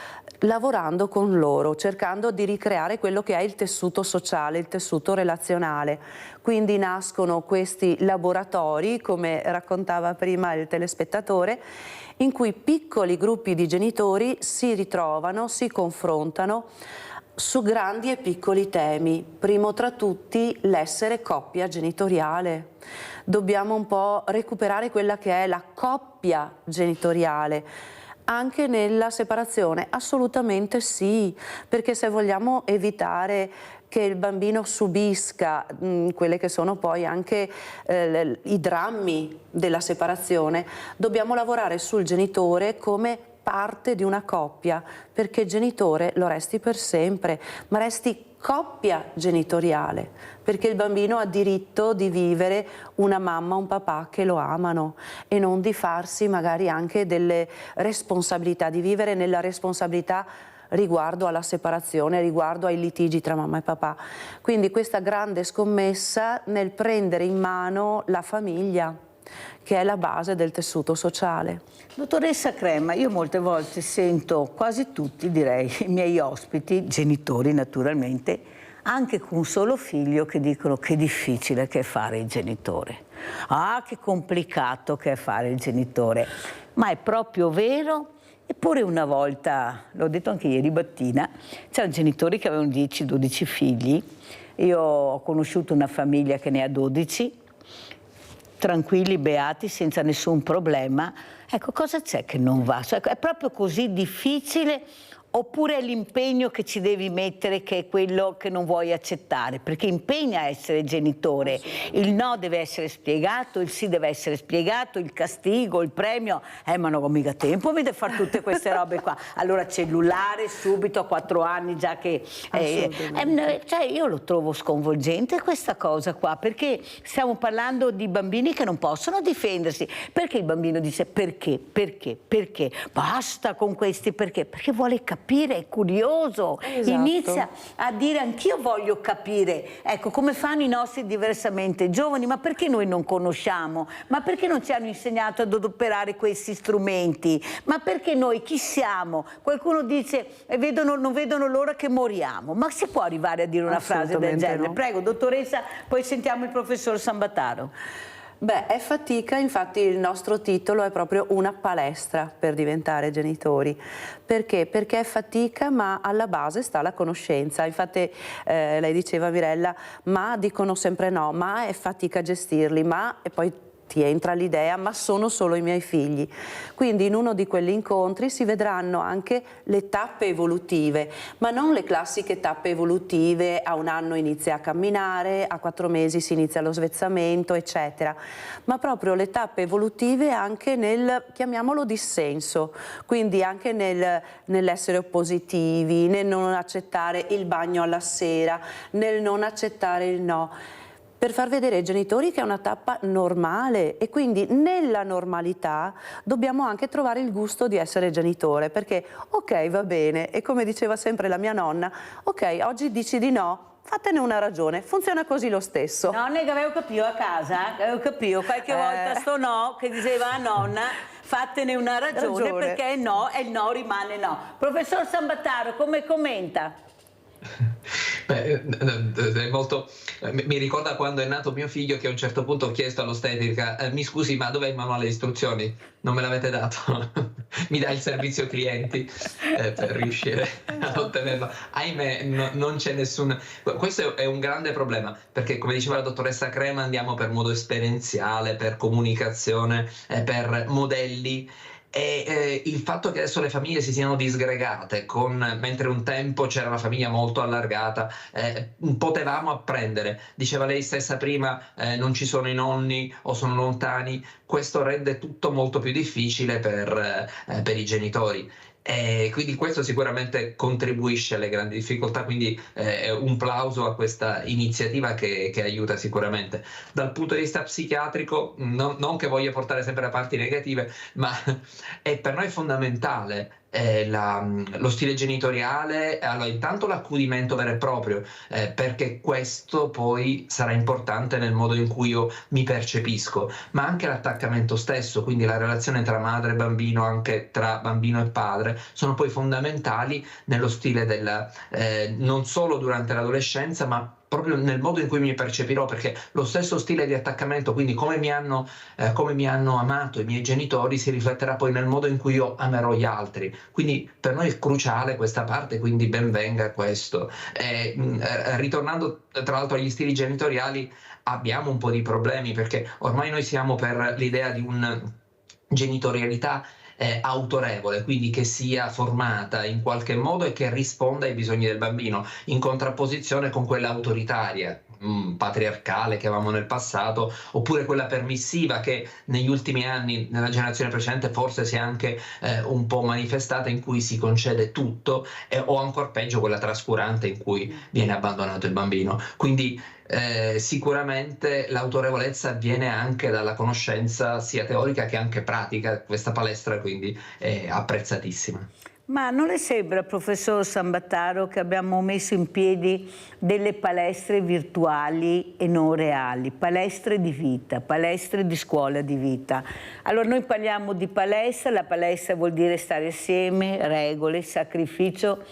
Lavorando con loro, cercando di ricreare quello che è il tessuto sociale, il tessuto relazionale. Quindi nascono questi laboratori, come raccontava prima il telespettatore, in cui piccoli gruppi di genitori si ritrovano, si confrontano su grandi e piccoli temi, primo tra tutti l'essere coppia genitoriale. Dobbiamo un po' recuperare quella che è la coppia genitoriale. Anche nella separazione? Assolutamente sì, perché se vogliamo evitare che il bambino subisca quelle che sono poi anche i drammi della separazione, dobbiamo lavorare sul genitore come parte di una coppia, perché genitore lo resti per sempre, ma resti coppia genitoriale, perché il bambino ha diritto di vivere una mamma, un papà che lo amano e non di farsi magari anche delle responsabilità, di vivere nella responsabilità riguardo alla separazione, riguardo ai litigi tra mamma e papà. Quindi questa grande scommessa nel prendere in mano la famiglia, che è la base del tessuto sociale. Dottoressa Crema, io molte volte sento, quasi tutti direi, i miei ospiti, genitori naturalmente, anche con un solo figlio, che dicono che difficile che è fare il genitore. Ah, che complicato che è fare il genitore. Ma è proprio vero? Eppure una volta, l'ho detto anche ieri mattina, c'erano genitori che avevano 10-12 figli. Io ho conosciuto una famiglia che ne ha 12, tranquilli, beati, senza nessun problema. Ecco, cosa c'è che non va? Cioè, è proprio così difficile oppure è l'impegno che ci devi mettere che è quello che non vuoi accettare? Perché impegna a essere genitore, il no deve essere spiegato, il sì deve essere spiegato, il castigo, il premio, ma non ho mica tempo di fare tutte queste robe qua. Allora cellulare subito a 4 anni già che... cioè io lo trovo sconvolgente questa cosa qua, perché stiamo parlando di bambini che non possono difendersi. Perché il bambino dice perché? Basta con questi perché? Perché vuole capire, è curioso, inizia a dire anch'io voglio capire. Ecco, come fanno i nostri diversamente giovani, ma perché noi non conosciamo? Ma perché non ci hanno insegnato ad adoperare questi strumenti? Ma perché noi chi siamo? Qualcuno dice non vedono l'ora che moriamo. Ma si può arrivare a dire una frase del genere? No. Prego, dottoressa, poi sentiamo il professor Sambataro. Beh, è fatica, infatti il nostro titolo è proprio una palestra per diventare genitori. Perché? Perché è fatica, ma alla base sta la conoscenza. Infatti lei diceva, Mirella, ma dicono sempre no, ma è fatica a gestirli, ma e poi ti entra l'idea, ma sono solo i miei figli. Quindi in uno di quegli incontri si vedranno anche le tappe evolutive, ma non le classiche tappe evolutive, a 1 anno inizia a camminare, a 4 mesi si inizia lo svezzamento, eccetera, ma proprio le tappe evolutive anche nel, chiamiamolo dissenso, quindi anche nell'essere oppositivi, nel non accettare il bagno alla sera, nel non accettare il no, per far vedere ai genitori che è una tappa normale, e quindi nella normalità dobbiamo anche trovare il gusto di essere genitore, perché ok, va bene, e come diceva sempre la mia nonna, ok, oggi dici di no, fatene una ragione, funziona così lo stesso. No, che avevo capito a casa, avevo capito qualche volta sto no che diceva la nonna, fatene una ragione. Perché il no rimane no. Professor Sambataro, come commenta? Beh, è molto, mi ricorda quando è nato mio figlio, che a un certo punto ho chiesto all'ostetrica, mi scusi, ma dov'è il manuale di istruzioni? Non me l'avete dato? Mi dà il servizio clienti per riuscire ad ottenerlo. Ahimè, non c'è nessun... Questo è un grande problema, perché come diceva la dottoressa Crema, andiamo per modo esperienziale, per comunicazione, per modelli. E il fatto che adesso le famiglie si siano disgregate, mentre un tempo c'era una famiglia molto allargata, potevamo apprendere. Diceva lei stessa prima, non ci sono i nonni o sono lontani, questo rende tutto molto più difficile per i genitori. E quindi questo sicuramente contribuisce alle grandi difficoltà, quindi un plauso a questa iniziativa che aiuta sicuramente. Dal punto di vista psichiatrico, non che voglia portare sempre le parti negative, ma per noi è fondamentale lo stile genitoriale, allora intanto l'accudimento vero e proprio, perché questo poi sarà importante nel modo in cui io mi percepisco, ma anche l'attaccamento stesso, quindi la relazione tra madre e bambino, anche tra bambino e padre, sono poi fondamentali nello stile non solo durante l'adolescenza, ma proprio nel modo in cui mi percepirò, perché lo stesso stile di attaccamento, quindi come mi hanno amato i miei genitori, si rifletterà poi nel modo in cui io amerò gli altri. Quindi per noi è cruciale questa parte, quindi ben venga questo. Ritornando tra l'altro agli stili genitoriali, abbiamo un po' di problemi, perché ormai noi siamo per l'idea di un genitorialità autorevole, quindi che sia formata in qualche modo e che risponda ai bisogni del bambino, in contrapposizione con quella autoritaria, patriarcale che avevamo nel passato, oppure quella permissiva che negli ultimi anni, nella generazione precedente, forse si è anche un po' manifestata, in cui si concede tutto, o ancora peggio quella trascurante in cui viene abbandonato il bambino. Quindi sicuramente l'autorevolezza viene anche dalla conoscenza sia teorica che anche pratica. Questa palestra quindi è apprezzatissima. Ma non le sembra, professor Sambataro, che abbiamo messo in piedi delle palestre virtuali e non reali, palestre di vita, palestre di scuola di vita? Allora noi parliamo di palestra, la palestra vuol dire stare assieme, regole, sacrificio,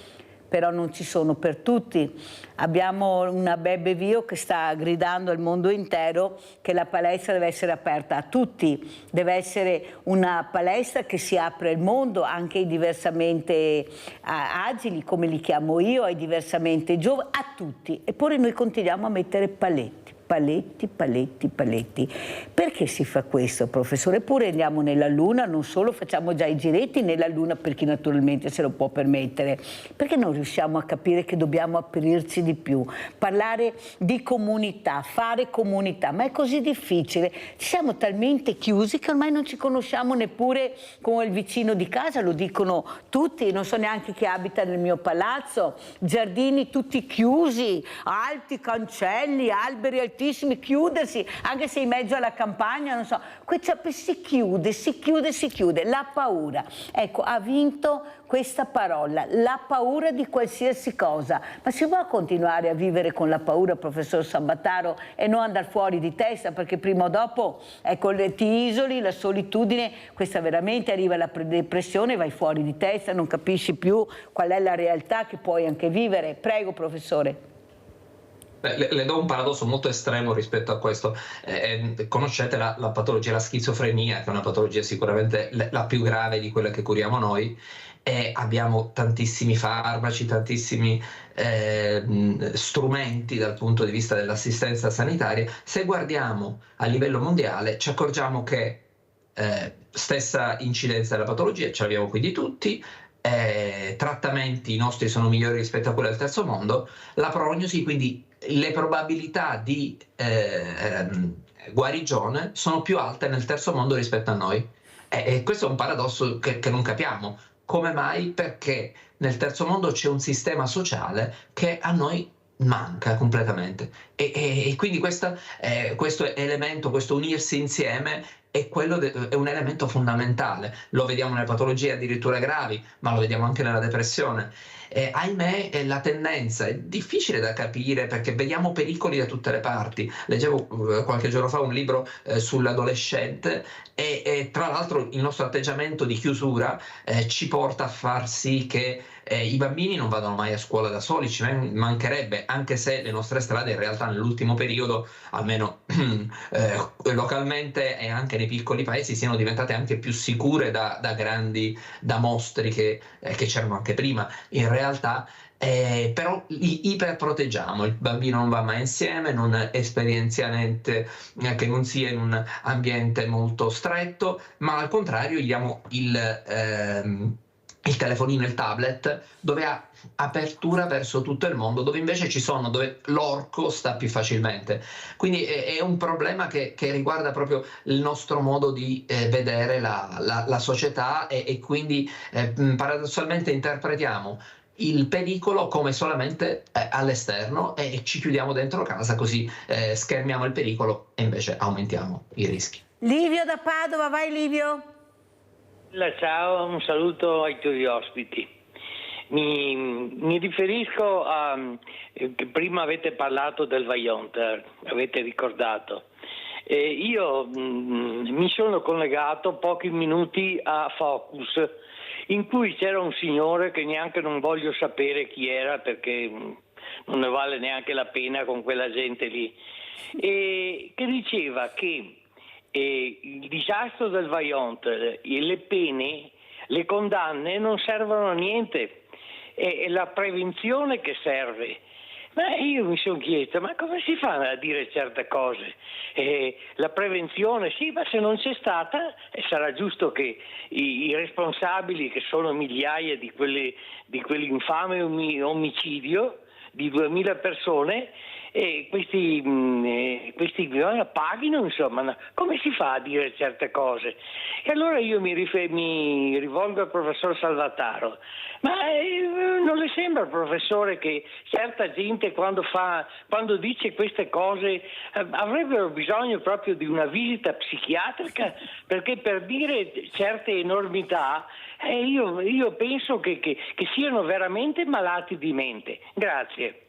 però non ci sono per tutti. Abbiamo una Bebe Vio che sta gridando al mondo intero che la palestra deve essere aperta a tutti, deve essere una palestra che si apre al mondo, anche ai diversamente agili, come li chiamo io, ai diversamente giovani, a tutti. Eppure noi continuiamo a mettere paletti. paletti, paletti, paletti. Perché si fa questo, professore? Eppure andiamo nella Luna, non solo, facciamo già i giretti nella Luna per chi naturalmente se lo può permettere. Perché non riusciamo a capire che dobbiamo aprirci di più, parlare di comunità, fare comunità, ma è così difficile. Siamo talmente chiusi che ormai non ci conosciamo neppure con il vicino di casa, lo dicono tutti, non so neanche chi abita nel mio palazzo, giardini tutti chiusi, alti cancelli, alberi altissimi, chiudersi, anche se in mezzo alla campagna, non so, si chiude, si chiude, si chiude, la paura. Ecco, ha vinto questa parola, la paura di qualsiasi cosa. Ma si può continuare a vivere con la paura, professor Sabataro, e non andare fuori di testa, perché prima o dopo, ecco, ti isoli, la solitudine, questa veramente arriva la depressione, vai fuori di testa, non capisci più qual è la realtà che puoi anche vivere. Prego, professore. Le do un paradosso molto estremo rispetto a questo. Conoscete la patologia, la schizofrenia, che è una patologia sicuramente la più grave di quella che curiamo noi, e abbiamo tantissimi farmaci, tantissimi strumenti dal punto di vista dell'assistenza sanitaria. Se guardiamo a livello mondiale ci accorgiamo che stessa incidenza della patologia, ce l'abbiamo quindi tutti, trattamenti nostri sono migliori rispetto a quelli del terzo mondo, la prognosi, quindi le probabilità di guarigione sono più alte nel terzo mondo rispetto a noi, e questo è un paradosso che non capiamo. Come mai? Perché nel terzo mondo c'è un sistema sociale che a noi manca completamente, e quindi questo elemento, questo unirsi insieme è un elemento fondamentale. Lo vediamo nelle patologie addirittura gravi, ma lo vediamo anche nella depressione. Ahimè, la tendenza è difficile da capire, perché vediamo pericoli da tutte le parti. Leggevo qualche giorno fa un libro sull'adolescente, e tra l'altro il nostro atteggiamento di chiusura ci porta a far sì che i bambini non vadano mai a scuola da soli. Ci mancherebbe, anche se le nostre strade in realtà nell'ultimo periodo, almeno localmente e anche nei piccoli paesi, siano diventate anche più sicure da mostri che c'erano anche prima. In realtà però iperproteggiamo, il bambino non va mai insieme, non esperienzialmente, che non sia in un ambiente molto stretto, ma al contrario gli diamo il telefonino, il tablet, dove ha apertura verso tutto il mondo, dove invece dove l'orco sta più facilmente. Quindi è un problema che riguarda proprio il nostro modo di vedere la società, e quindi paradossalmente interpretiamo il pericolo come solamente all'esterno, e ci chiudiamo dentro casa, così schermiamo il pericolo e invece aumentiamo i rischi. Livio da Padova, vai Livio. Ciao, un saluto ai tuoi ospiti. Mi riferisco prima avete parlato del Vaillant, avete ricordato. Io mi sono collegato pochi minuti a Focus, in cui c'era un signore che neanche non voglio sapere chi era, perché non ne vale neanche la pena con quella gente lì, e che diceva che il disastro del Vaillant, le pene, le condanne non servono a niente, è la prevenzione che serve. Ma io mi sono chiesto, ma come si fa a dire certe cose? La prevenzione, sì, ma se non c'è stata, sarà giusto che i responsabili, che sono migliaia di quell'infame omicidio di 2000 persone, e questi paghino, insomma. Come si fa a dire certe cose? E allora io mi rivolgo al professor Salvataro, ma non le sembra, professore, che certa gente quando dice queste cose avrebbero bisogno proprio di una visita psichiatrica? Perché per dire certe enormità io penso che siano veramente malati di mente. Grazie.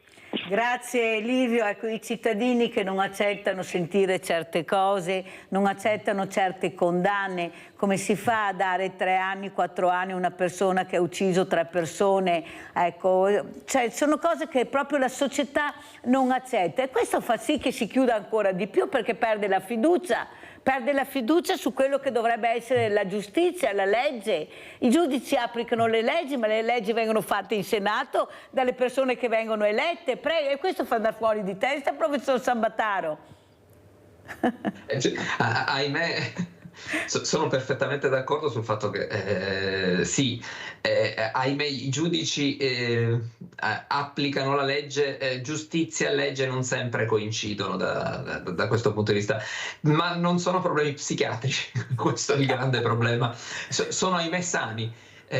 Grazie Livio. Ecco, i cittadini che non accettano sentire certe cose, non accettano certe condanne. Come si fa a dare 3 anni, 4 anni a una persona che ha ucciso 3 persone? Ecco, cioè, sono cose che proprio la società non accetta, e questo fa sì che si chiuda ancora di più, perché perde la fiducia. perde la fiducia su quello che dovrebbe essere la giustizia, la legge. I giudici applicano le leggi, ma le leggi vengono fatte in Senato dalle persone che vengono elette. Prego, e questo fa andare fuori di testa, professor Sambataro. Ahimè, sono perfettamente d'accordo sul fatto che sì, ahimè i giudici applicano la legge, giustizia e legge non sempre coincidono da questo punto di vista, ma non sono problemi psichiatrici, questo è il grande problema, sono ahimè sani.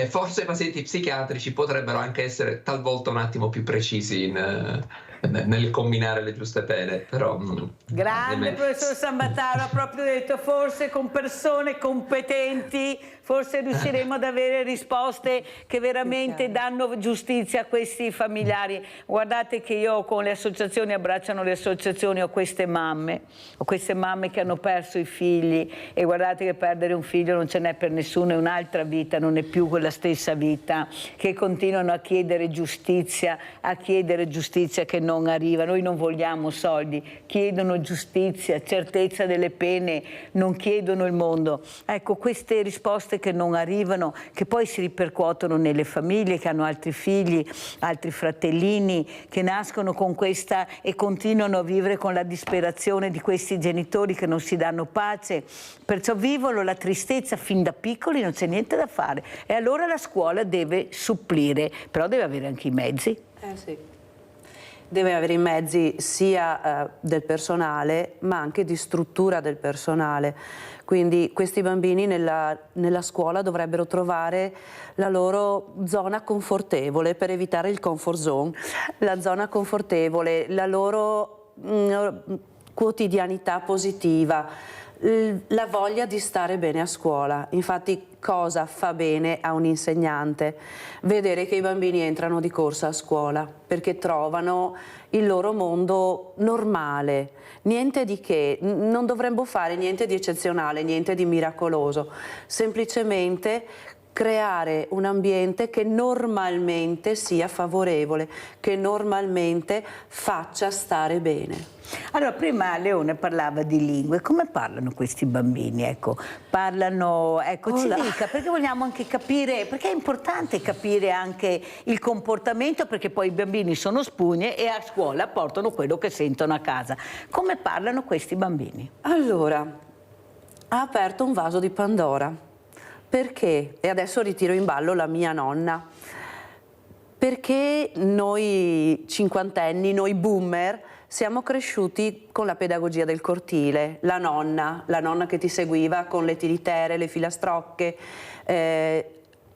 Forse i pazienti psichiatrici potrebbero anche essere talvolta un attimo più precisi nel combinare le giuste pene, però grande professor Sambataro ha proprio detto, forse con persone competenti forse riusciremo ad avere risposte che veramente danno giustizia a questi familiari. Guardate che io con le associazioni, abbracciano le associazioni, ho queste mamme che hanno perso i figli, e guardate che perdere un figlio non ce n'è per nessuno, è un'altra vita, non è più quella stessa vita, che continuano a chiedere giustizia che non arriva. Noi non vogliamo soldi, chiedono giustizia, certezza delle pene, non chiedono il mondo. Ecco, queste risposte che non arrivano, che poi si ripercuotono nelle famiglie che hanno altri figli, altri fratellini, che nascono con questa e continuano a vivere con la disperazione di questi genitori che non si danno pace, perciò vivono la tristezza fin da piccoli, non c'è niente da fare, e allora la scuola deve supplire, però deve avere anche i mezzi. Sì. Deve avere i mezzi sia del personale, ma anche di struttura del personale. Quindi questi bambini nella scuola dovrebbero trovare la loro zona confortevole, per evitare il comfort zone, la zona confortevole, la loro quotidianità positiva, la voglia di stare bene a scuola. Infatti cosa fa bene a un insegnante? Vedere che i bambini entrano di corsa a scuola perché trovano il loro mondo normale, niente di che, non dovremmo fare niente di eccezionale, niente di miracoloso, semplicemente creare un ambiente che normalmente sia favorevole, che normalmente faccia stare bene. Allora, prima Leone parlava di lingue. Come parlano questi bambini? Ecco, parlano, ci dica, perché vogliamo anche capire, perché è importante capire anche il comportamento, perché poi i bambini sono spugne e a scuola portano quello che sentono a casa. Come parlano questi bambini? Allora, ha aperto un vaso di Pandora. Perché? E adesso ritiro in ballo la mia nonna. Perché noi cinquantenni, noi boomer, siamo cresciuti con la pedagogia del cortile, la nonna che ti seguiva con le tiritere, le filastrocche,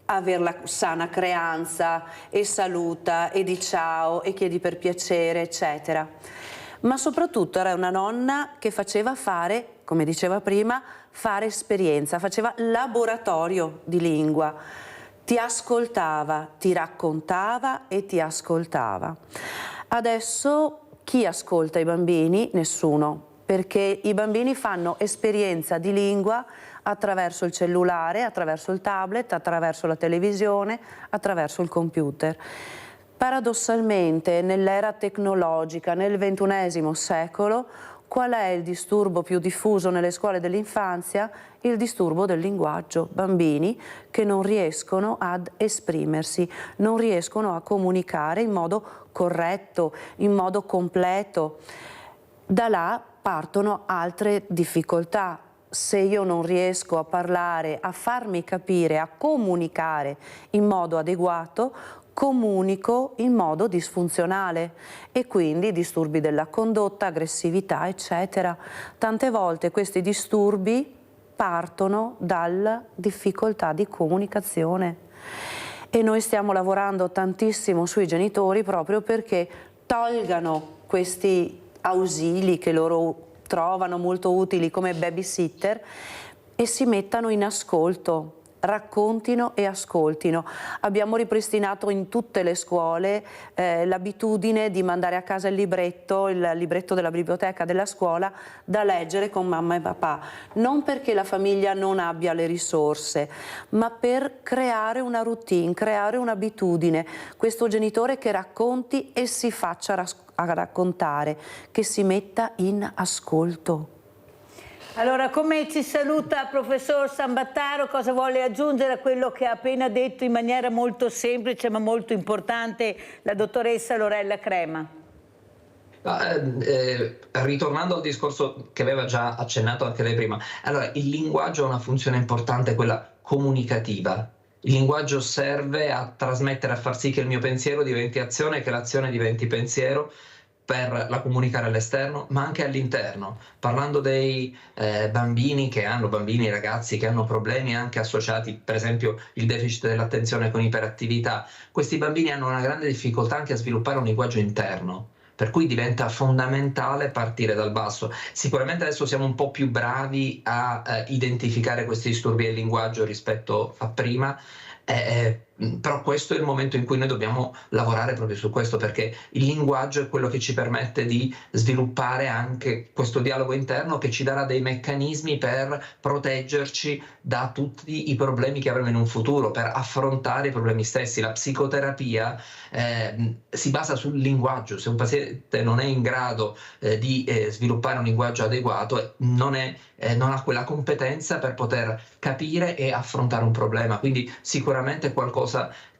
aver la sana creanza e saluta e di ciao e chiedi per piacere, eccetera. Ma soprattutto era una nonna che faceva fare, come diceva prima, fare esperienza, faceva laboratorio di lingua. Ti ascoltava, ti raccontava e ti ascoltava. Adesso chi ascolta i bambini? Nessuno, perché i bambini fanno esperienza di lingua attraverso il cellulare, attraverso il tablet, attraverso la televisione, attraverso il computer. Paradossalmente, nell'era tecnologica, nel XXI secolo, qual è il disturbo più diffuso nelle scuole dell'infanzia? Il disturbo del linguaggio. Bambini che non riescono ad esprimersi, non riescono a comunicare in modo corretto, in modo completo. Da là partono altre difficoltà. Se io non riesco a parlare, a farmi capire, a comunicare in modo adeguato, comunico in modo disfunzionale e quindi disturbi della condotta, aggressività, eccetera. Tante volte questi disturbi partono dalla difficoltà di comunicazione e noi stiamo lavorando tantissimo sui genitori proprio perché tolgano questi ausili che loro trovano molto utili come babysitter e si mettano in ascolto. Raccontino e ascoltino. Abbiamo ripristinato in tutte le scuole l'abitudine di mandare a casa il libretto della biblioteca della scuola da leggere con mamma e papà, non perché la famiglia non abbia le risorse, ma per creare una routine, creare un'abitudine. Questo genitore che racconti e si faccia a raccontare, che si metta in ascolto. Allora, come ci saluta il professor Sambataro, cosa vuole aggiungere a quello che ha appena detto in maniera molto semplice ma molto importante la dottoressa Lorella Crema? Ritornando al discorso che aveva già accennato anche lei prima, allora il linguaggio ha una funzione importante, quella comunicativa. Il linguaggio serve a trasmettere, a far sì che il mio pensiero diventi azione, che l'azione diventi pensiero, per la comunicare all'esterno ma anche all'interno. Parlando dei bambini e ragazzi che hanno problemi anche associati, per esempio il deficit dell'attenzione con iperattività, questi bambini hanno una grande difficoltà anche a sviluppare un linguaggio interno, per cui diventa fondamentale partire dal basso. Sicuramente adesso siamo un po' più bravi a identificare questi disturbi del linguaggio rispetto a prima, però questo è il momento in cui noi dobbiamo lavorare proprio su questo, perché il linguaggio è quello che ci permette di sviluppare anche questo dialogo interno, che ci darà dei meccanismi per proteggerci da tutti i problemi che avremo in un futuro, per affrontare i problemi stessi. La psicoterapia si basa sul linguaggio. Se un paziente non è in grado di sviluppare un linguaggio adeguato, non ha quella competenza per poter capire e affrontare un problema, quindi sicuramente è qualcosa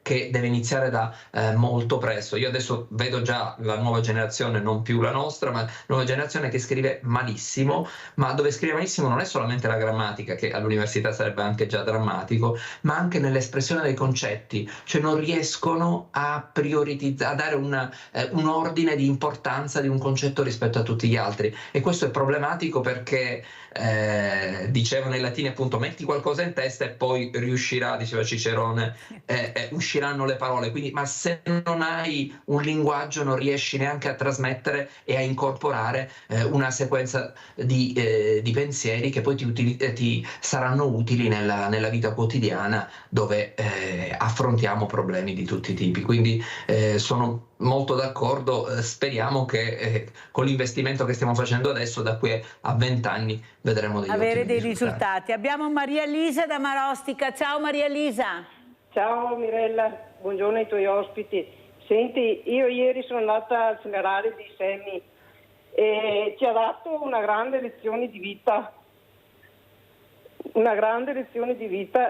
che deve iniziare da molto presto. Io adesso vedo già la nuova generazione, non più la nostra, ma la nuova generazione che scrive malissimo, ma dove scrive malissimo non è solamente la grammatica, che all'università sarebbe anche già drammatico, ma anche nell'espressione dei concetti, cioè non riescono a prioritizzare, a dare un ordine di importanza di un concetto rispetto a tutti gli altri, e questo è problematico perché dicevano i latini appunto metti qualcosa in testa e poi riuscirà, diceva Cicerone, usciranno le parole. Quindi, ma se non hai un linguaggio non riesci neanche a trasmettere e a incorporare una sequenza di pensieri che poi ti saranno utili nella vita quotidiana, dove affrontiamo problemi di tutti i tipi. Quindi sono molto d'accordo, speriamo che con l'investimento che stiamo facendo adesso, da qui a 20 anni vedremo dei risultati. Abbiamo Maria Elisa da Marostica. Ciao Maria Elisa. Ciao Mirella, buongiorno ai tuoi ospiti. Senti, io ieri sono andata al funerale di Sammy e ci ha dato una grande lezione di vita.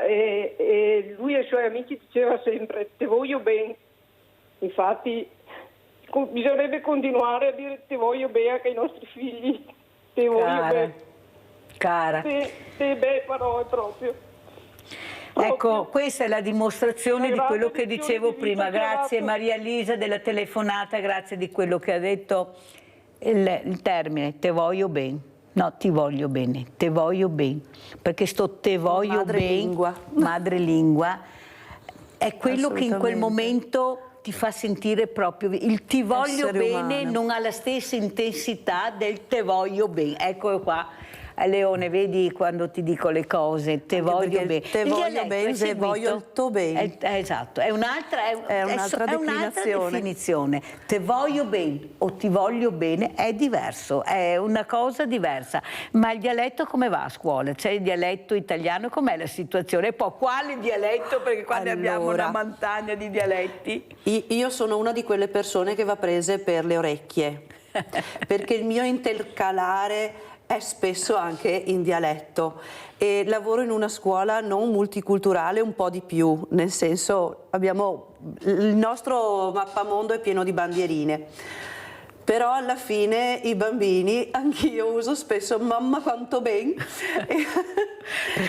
E lui e i suoi amici diceva sempre te voglio bene. Infatti bisognerebbe continuare a dire te voglio bene anche ai nostri figli. Te voglio bene. Cara. Te belle parole proprio. Ecco, questa è la dimostrazione di quello che dicevo prima. Grazie Maria Elisa della telefonata, grazie di quello che ha detto il termine te voglio bene. No, ti voglio bene, te voglio bene, perché sto te voglio bene, madrelingua, è quello che in quel momento ti fa sentire proprio il ti voglio bene, non ha la stessa intensità del te voglio bene. Eccolo qua. Leone, vedi quando ti dico le cose, te voglio bene. Te voglio bene, se voglio il tuo bene. Esatto, è un'altra definizione. Te voglio bene o ti voglio bene è diverso, è una cosa diversa. Ma il dialetto come va a scuola? C'è il dialetto italiano, com'è la situazione? E poi quale dialetto? Perché qua ne abbiamo una montagna di dialetti. Io sono una di quelle persone che va prese per le orecchie, perché il mio intercalare è spesso anche in dialetto e lavoro in una scuola non multiculturale, un po' di più, nel senso il nostro mappamondo è pieno di bandierine, però alla fine i bambini, anch'io uso spesso mamma quanto ben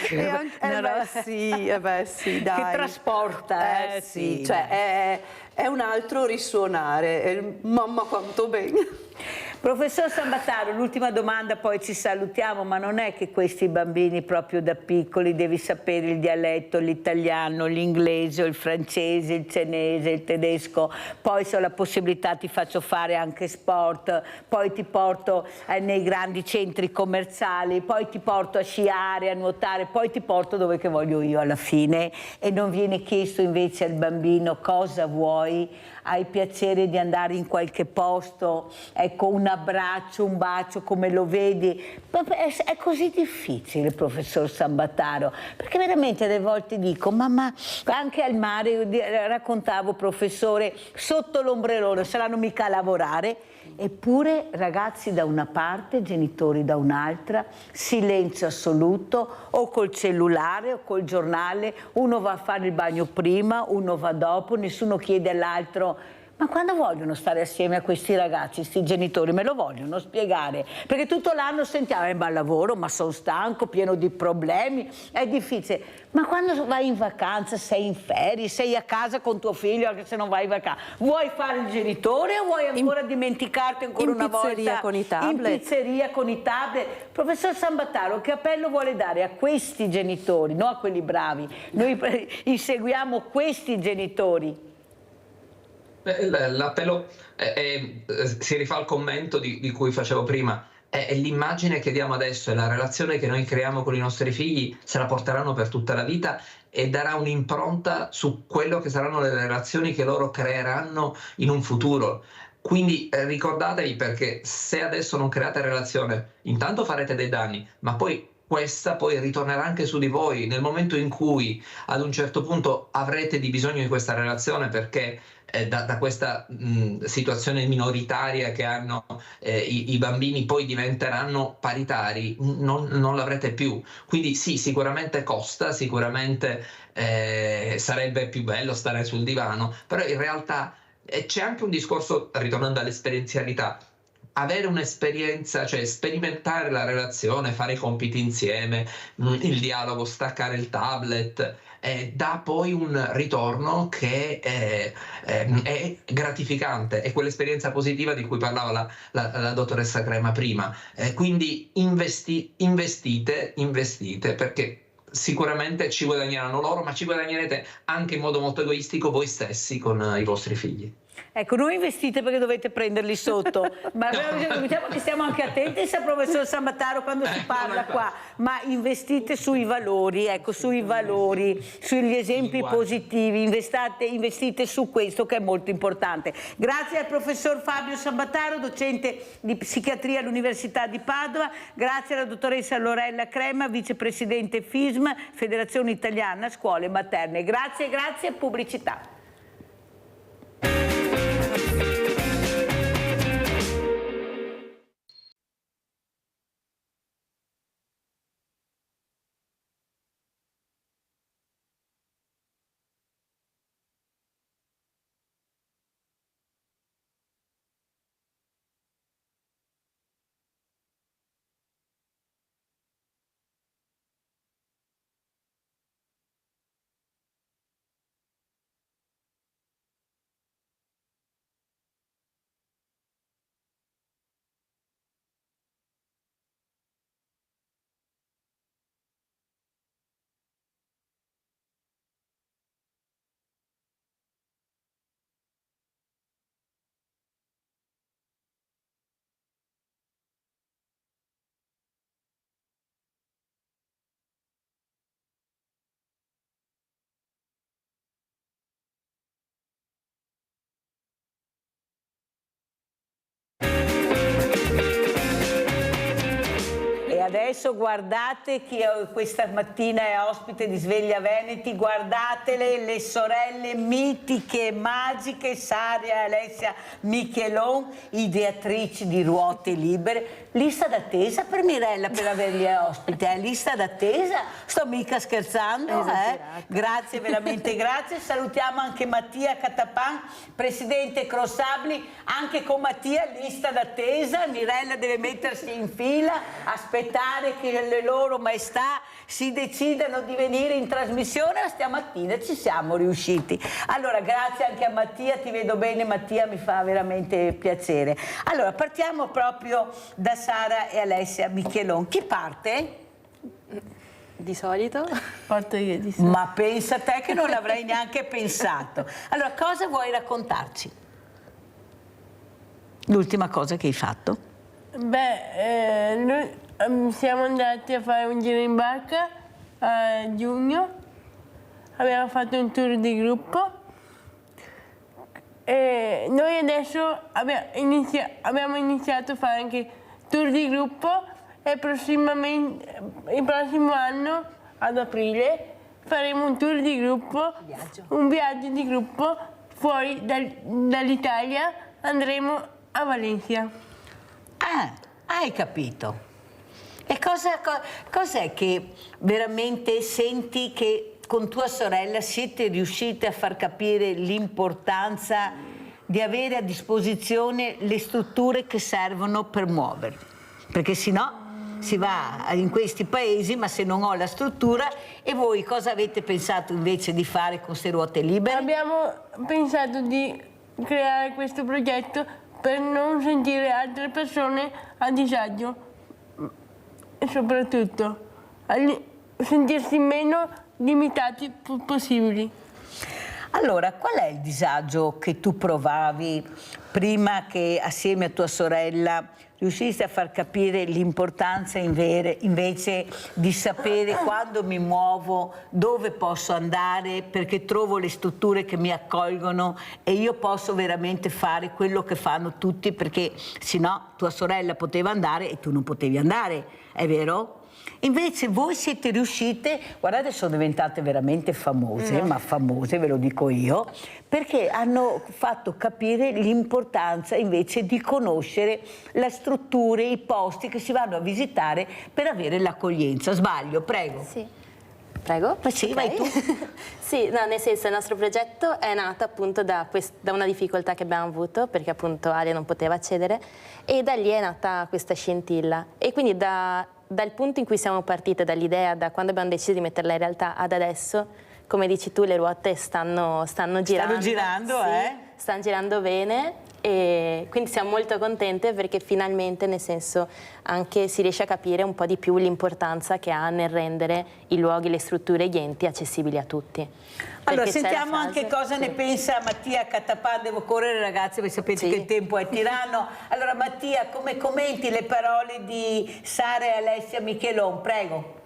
sì, dai. Che trasporta, sì, cioè è un altro risuonare, mamma quanto ben. Professor Sambataro, l'ultima domanda, poi ci salutiamo, ma non è che questi bambini proprio da piccoli devi sapere il dialetto, l'italiano, l'inglese, il francese, il cinese, il tedesco, poi se ho la possibilità ti faccio fare anche sport, poi ti porto nei grandi centri commerciali, poi ti porto a sciare, a nuotare, poi ti porto dove che voglio io alla fine, e non viene chiesto invece al bambino cosa vuoi, hai piacere di andare in qualche posto, ecco, una abbraccio, un bacio, come lo vedi. È così difficile, professor Sambataro, perché veramente delle volte dico, ma anche al mare, raccontavo, professore, sotto l'ombrellone, saranno mica a lavorare. Eppure ragazzi da una parte, genitori da un'altra, silenzio assoluto, o col cellulare o col giornale, uno va a fare il bagno prima, uno va dopo, nessuno chiede all'altro. Ma quando vogliono stare assieme a questi ragazzi, questi genitori, me lo vogliono spiegare? Perché tutto l'anno sentiamo, ma lavoro, ma sono stanco, pieno di problemi, è difficile. Ma quando vai in vacanza, sei in ferie, sei a casa con tuo figlio, anche se non vai in vacanza, vuoi fare il genitore o vuoi ancora dimenticarti ancora una volta? In pizzeria con i tablet. In pizzeria con i tablet. Professor Sambataro, che appello vuole dare a questi genitori, non a quelli bravi? Noi inseguiamo questi genitori. L'appello si rifà al commento di cui facevo prima. È l'immagine che diamo adesso e la relazione che noi creiamo con i nostri figli se la porteranno per tutta la vita e darà un'impronta su quello che saranno le relazioni che loro creeranno in un futuro. Quindi ricordatevi, perché se adesso non create relazione, intanto farete dei danni, ma poi questa poi ritornerà anche su di voi nel momento in cui ad un certo punto avrete bisogno di questa relazione, perché da questa situazione minoritaria che hanno i bambini poi diventeranno paritari, non l'avrete più. Quindi sì, sicuramente costa, sicuramente sarebbe più bello stare sul divano, però in realtà c'è anche un discorso, ritornando all'esperienzialità, avere un'esperienza, cioè sperimentare la relazione, fare i compiti insieme, il dialogo, staccare il tablet, dà poi un ritorno che è gratificante, è quell'esperienza positiva di cui parlava la dottoressa Crema prima. Quindi investite, perché sicuramente ci guadagneranno loro, ma ci guadagnerete anche in modo molto egoistico voi stessi con i vostri figli. Ecco, non investite perché dovete prenderli sotto, ma diciamo che stiamo anche attenti, sa professor Sambataro, quando si parla qua, ma investite sui valori, ecco, sui valori, sugli esempi positivi, investite su questo che è molto importante. Grazie al professor Fabio Sambataro, docente di psichiatria all'Università di Padova, grazie alla dottoressa Lorella Crema, vicepresidente FISM, Federazione Italiana Scuole Materne. Grazie, pubblicità. Adesso guardate chi questa mattina è ospite di Sveglia Veneti, guardatele, le sorelle mitiche, magiche, Sara e Alessia Michelon, ideatrici di Ruote Libere. Lista d'attesa per Mirella per averli ospite, lista d'attesa, sto mica scherzando, Grazie, veramente grazie. Salutiamo anche Mattia Catapan, presidente Crossabli, anche con Mattia lista d'attesa, Mirella deve mettersi in fila, aspettare che le loro maestà si decidano di venire in trasmissione, stamattina ci siamo riusciti. Allora, grazie anche a Mattia, ti vedo bene Mattia, mi fa veramente piacere. Allora, partiamo proprio da Sara e Alessia Michelon. Chi parte? Di solito? Parto io di solito. Ma pensa te che non l'avrei neanche pensato. Allora, cosa vuoi raccontarci? L'ultima cosa che hai fatto? Beh, noi siamo andati a fare un giro in barca a giugno, abbiamo fatto un tour di gruppo e noi adesso abbiamo iniziato a fare anche tour di gruppo e prossimamente, il prossimo anno, ad aprile, faremo un tour di gruppo, un viaggio di gruppo fuori dall'Italia, andremo a Valencia. Ah, hai capito. E cos'è che veramente senti che con tua sorella siete riuscite a far capire l'importanza di avere a disposizione le strutture che servono per muoverli? Perché sennò si va in questi paesi, ma se non ho la struttura. E voi cosa avete pensato invece di fare con queste ruote libere? Abbiamo pensato di creare questo progetto per non sentire altre persone a disagio e soprattutto sentirsi meno limitati possibili. Allora, qual è il disagio che tu provavi prima che assieme a tua sorella riusciste a far capire l'importanza invece di sapere quando mi muovo, dove posso andare, perché trovo le strutture che mi accolgono e io posso veramente fare quello che fanno tutti, perché sennò tua sorella poteva andare e tu non potevi andare, è vero? Invece voi siete riuscite, guardate, sono diventate veramente famose, ma famose, ve lo dico io, perché hanno fatto capire l'importanza invece di conoscere le strutture, i posti che si vanno a visitare per avere l'accoglienza. Sbaglio? Prego. Sì. Prego? Sì, okay. vai tu. Sì, no, nel senso il nostro progetto è nato appunto da una difficoltà che abbiamo avuto, perché appunto Ale non poteva accedere, e da lì è nata questa scintilla. E quindi dal punto in cui siamo partite, dall'idea, da quando abbiamo deciso di metterla in realtà ad adesso, come dici tu, le ruote stanno girando. Stanno girando, sì, stanno girando bene, e quindi siamo molto contente perché finalmente, nel senso, anche si riesce a capire un po' di più l'importanza che ha nel rendere i luoghi, le strutture e gli enti accessibili a tutti. Allora, Perché sentiamo anche cosa ne pensa Mattia Catapan. Devo correre, ragazzi, perché sapete che il tempo è tiranno. Allora, Mattia, come commenti le parole di Sara e Alessia Michelon? Prego.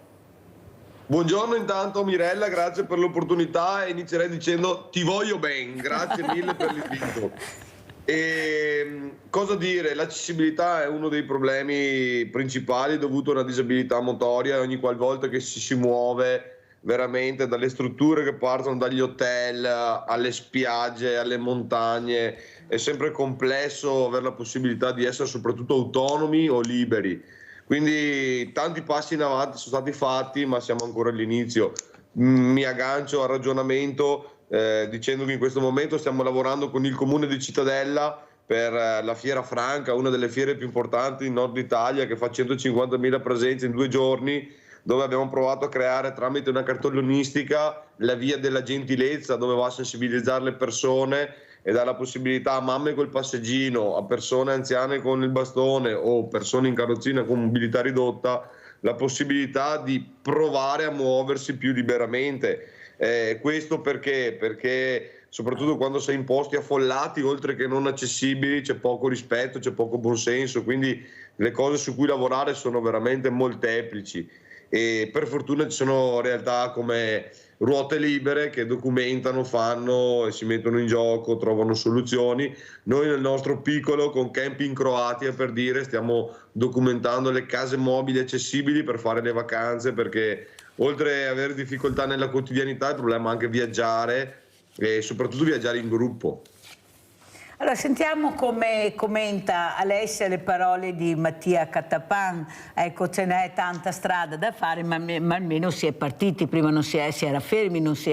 Buongiorno intanto Mirella, grazie per l'opportunità, e inizierei dicendo ti voglio ben, grazie mille per l'invito. E cosa dire? L'accessibilità è uno dei problemi principali dovuto a una disabilità motoria, e ogni qualvolta che si muove veramente dalle strutture che partono dagli hotel alle spiagge, alle montagne, è sempre complesso avere la possibilità di essere soprattutto autonomi o liberi. Quindi tanti passi in avanti sono stati fatti, ma siamo ancora all'inizio. Mi aggancio al ragionamento dicendo che in questo momento stiamo lavorando con il comune di Cittadella per la Fiera Franca, una delle fiere più importanti in Nord Italia, che fa 150.000 presenze in 2 giorni, dove abbiamo provato a creare tramite una cartellonistica la via della gentilezza, dove va a sensibilizzare le persone e dà la possibilità a mamme col passeggino, a persone anziane con il bastone o persone in carrozzina con mobilità ridotta, la possibilità di provare a muoversi più liberamente. Questo perché? Perché soprattutto quando sei in posti affollati, oltre che non accessibili, c'è poco rispetto, c'è poco buonsenso, quindi le cose su cui lavorare sono veramente molteplici. E per fortuna ci sono realtà come Ruote Libere che documentano, fanno e si mettono in gioco, trovano soluzioni. Noi nel nostro piccolo, con Camping Croatia, per dire, stiamo documentando le case mobili accessibili per fare le vacanze, perché oltre ad avere difficoltà nella quotidianità, il problema è anche viaggiare, e soprattutto viaggiare in gruppo. Allora, sentiamo come commenta Alessia le parole di Mattia Catapan. Ecco, ce n'è tanta strada da fare, ma almeno si è partiti. Prima si era fermi, non si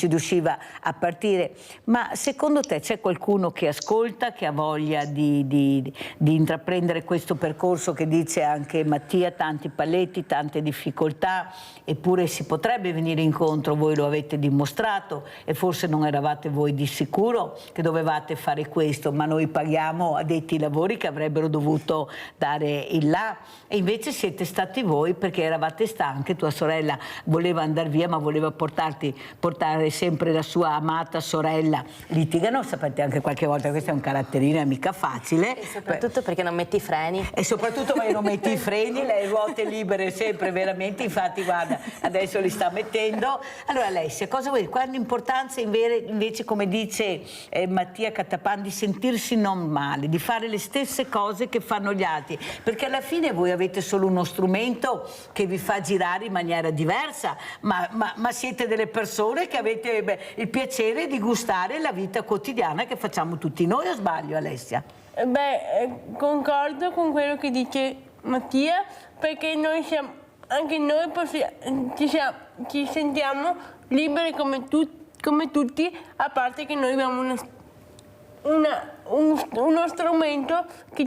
riusciva a partire. Ma secondo te c'è qualcuno che ascolta, che ha voglia di intraprendere questo percorso che dice anche Mattia, tanti paletti, tante difficoltà, eppure si potrebbe venire incontro, voi lo avete dimostrato, e forse non eravate voi di sicuro che dovevate fare questo, ma noi paghiamo addetti ai lavori che avrebbero dovuto dare il là, e invece siete stati voi perché eravate stanche. Tua sorella voleva andare via, ma voleva portare sempre la sua amata sorella. Litigano, sapete, anche qualche volta, questo è un caratterino, è mica facile. E soprattutto perché non metti i freni. E soprattutto perché non metti i freni, le ruote libere sempre, veramente, infatti guarda, adesso li sta mettendo. Allora Alessia, cosa vuoi dire? Quanta importanza invece, come dice Mattia Catapan di sentirsi non male, di fare le stesse cose che fanno gli altri, perché alla fine voi avete solo uno strumento che vi fa girare in maniera diversa, ma siete delle persone che avete il piacere di gustare la vita quotidiana che facciamo tutti noi, o sbaglio, Alessia? Concordo con quello che dice Mattia, perché noi siamo, anche noi ci sentiamo liberi come tutti, a parte che noi abbiamo uno strumento che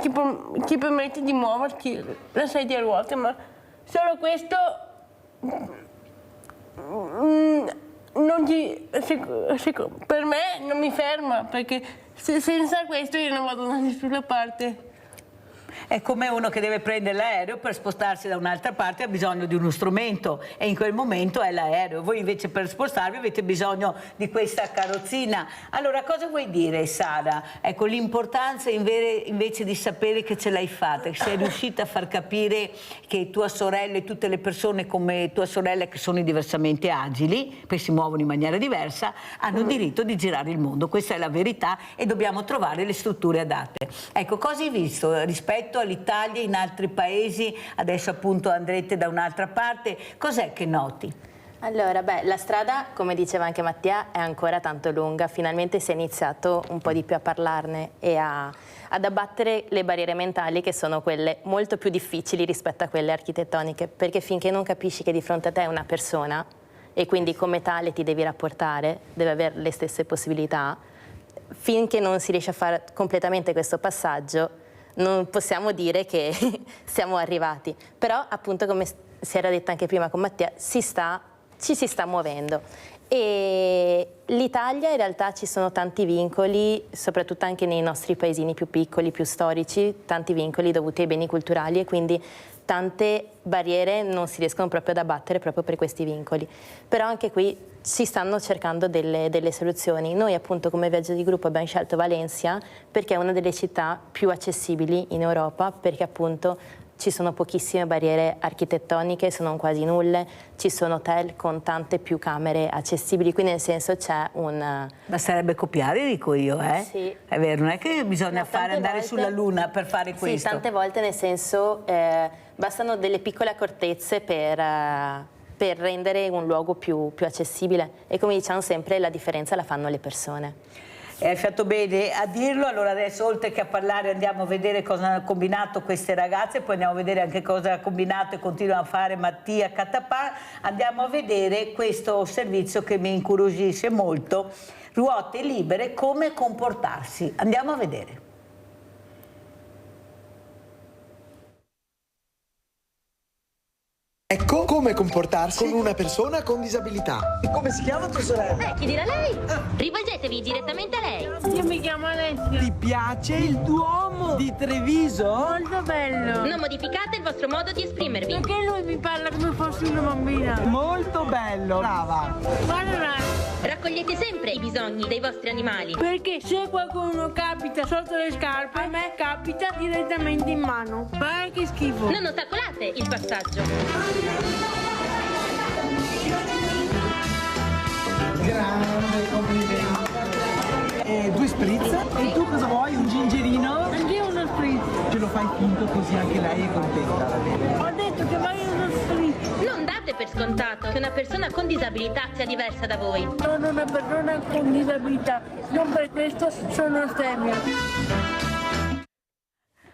ci permette di muoverci, la sedia a ruote, ma solo questo per me non mi ferma, perché senza questo io non vado da nessuna parte. È come uno che deve prendere l'aereo per spostarsi da un'altra parte, ha bisogno di uno strumento e in quel momento è l'aereo. Voi invece per spostarvi avete bisogno di questa carrozzina. Allora cosa vuoi dire, Sara? Ecco, l'importanza invece di sapere che ce l'hai fatta, che sei riuscita a far capire che tua sorella e tutte le persone come tua sorella che sono diversamente agili, poi si muovono in maniera diversa, hanno diritto di girare il mondo. Questa è la verità e dobbiamo trovare le strutture adatte. Ecco, cosa hai visto rispetto all'Italia in altri paesi? Adesso appunto andrete da un'altra parte, cos'è che noti? Allora, la strada, come diceva anche Mattia, è ancora tanto lunga. Finalmente si è iniziato un po' di più a parlarne e ad abbattere le barriere mentali, che sono quelle molto più difficili rispetto a quelle architettoniche, perché finché non capisci che di fronte a te è una persona e quindi come tale ti devi rapportare, deve avere le stesse possibilità, finché non si riesce a fare completamente questo passaggio non possiamo dire che siamo arrivati, però appunto come si era detto anche prima con Mattia ci si sta muovendo e l'Italia in realtà ci sono tanti vincoli, soprattutto anche nei nostri paesini più piccoli, più storici, tanti vincoli dovuti ai beni culturali e quindi tante barriere non si riescono proprio ad abbattere proprio per questi vincoli, però anche qui si stanno cercando delle soluzioni. Noi appunto come viaggio di gruppo abbiamo scelto Valencia perché è una delle città più accessibili in Europa, perché appunto ci sono pochissime barriere architettoniche, se non quasi nulle, ci sono hotel con tante più camere accessibili, quindi nel senso c'è un... Basterebbe copiare, dico io, eh? Sì. È vero, non è che bisogna andare sulla Luna per fare questo. Sì, tante volte nel senso bastano delle piccole accortezze per rendere un luogo più accessibile e come diciamo sempre la differenza la fanno le persone. Hai fatto bene a dirlo, allora adesso oltre che a parlare andiamo a vedere cosa hanno combinato queste ragazze, poi andiamo a vedere anche cosa ha combinato e continua a fare Mattia Catapan, andiamo a vedere questo servizio che mi incuriosisce molto, ruote libere, come comportarsi, andiamo a vedere. Ecco come comportarsi con una persona con disabilità. E come si chiama tua sorella? Chi dirà lei? Rivolgetevi direttamente a lei. Io mi chiamo Alessia. Ti piace il Duomo di Treviso? Molto bello. Non modificate il vostro modo di esprimervi. Perché lui mi parla come fossi una bambina? Molto bello, brava. Guarda là. Raccogliete sempre i bisogni dei vostri animali. Perché se qualcuno capita sotto le scarpe, a me capita direttamente in mano. Ma che schifo. Non ostacolate il passaggio. Grande complimento. Due spritz. E tu cosa vuoi? Un gingerino? Anche uno spritz. Ce lo fai finto così anche lei è contenta, va bene? Ho detto che voglio uno spritz. Non date per scontato che una persona con disabilità sia diversa da voi. Sono una persona con disabilità, non per questo sono femmina.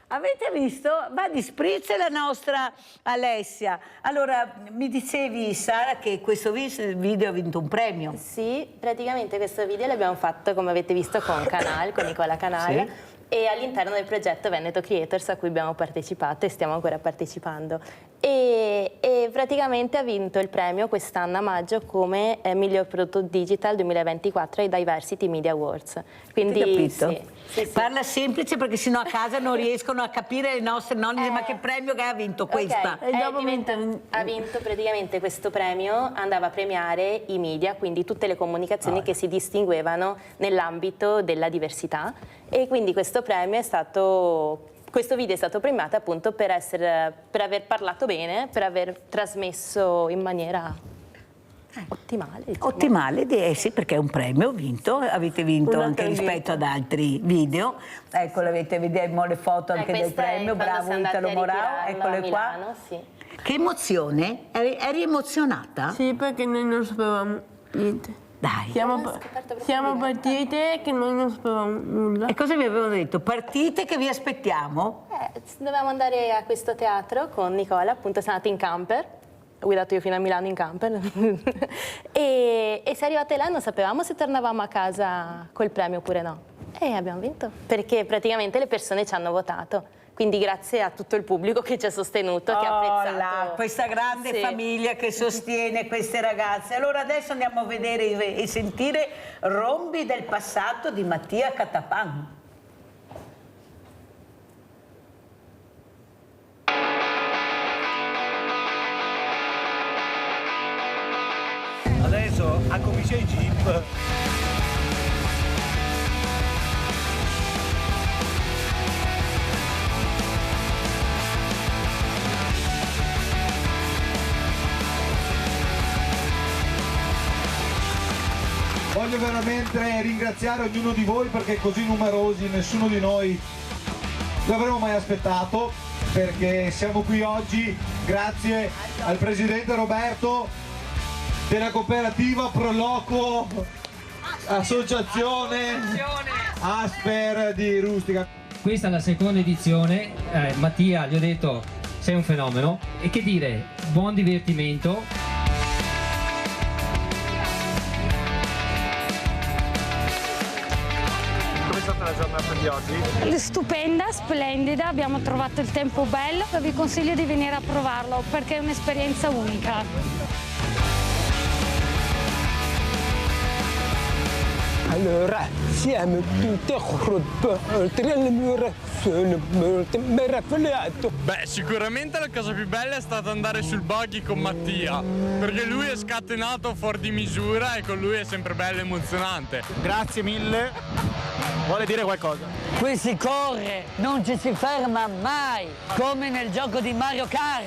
Avete visto? Va di spritz la nostra Alessia. Allora, mi dicevi, Sara, che questo video ha vinto un premio. Sì, praticamente questo video l'abbiamo fatto, come avete visto, con Canal, con Nicola Canal. Sì. E all'interno del progetto Veneto Creators a cui abbiamo partecipato e stiamo ancora partecipando. E praticamente ha vinto il premio quest'anno a maggio come miglior prodotto digital 2024 ai Diversity Media Awards. Quindi, capito? Sì. Parla semplice perché sennò a casa non riescono a capire le nostre nonne, ma che premio che ha vinto questa? Ha vinto praticamente questo premio, andava a premiare i media, quindi tutte le comunicazioni che si distinguevano nell'ambito della diversità e quindi questo premio è stato... Questo video è stato premiato appunto per aver parlato bene, per aver trasmesso in maniera Ottimale. Diciamo. Ottimale, sì, perché è un premio vinto, avete vinto anche rispetto ad altri video. Ecco, vediamo le foto anche del premio, bravo Italo Morao, eccole qua. Milano, sì. Che emozione, eri emozionata? Sì, perché noi non sapevamo niente. Dai. Siamo partite che noi non sapevamo nulla. E cosa vi avevano detto? Partite che vi aspettiamo? Dovevamo andare a questo teatro con Nicola, appunto siamo andati in camper, ho guidato io fino a Milano in camper, e se arrivate là non sapevamo se tornavamo a casa col premio oppure no. E abbiamo vinto, perché praticamente le persone ci hanno votato. Quindi grazie a tutto il pubblico che ci ha sostenuto, che ha apprezzato. Questa grande famiglia che sostiene queste ragazze. Allora adesso andiamo a vedere e sentire Rombi del passato di Mattia Catapan. Adesso a Commissione Jeep. Voglio veramente ringraziare ognuno di voi perché così numerosi nessuno di noi l'avremmo mai aspettato, perché siamo qui oggi grazie al presidente Roberto della cooperativa Proloquo, associazione Asper di Rustica. Questa è la seconda edizione, Mattia gli ho detto sei un fenomeno e che dire, buon divertimento. La giornata di oggi? Stupenda, splendida, abbiamo trovato il tempo bello e vi consiglio di venire a provarlo perché è un'esperienza unica. Allora, siamo tutti gruppo, oltre alle mura, sono molto meravigliato. Beh, sicuramente la cosa più bella è stata andare sul buggy con Mattia, perché lui è scatenato fuori di misura e con lui è sempre bello e emozionante. Grazie mille. Vuole dire qualcosa? Qui si corre, non ci si ferma mai, come nel gioco di Mario Kart.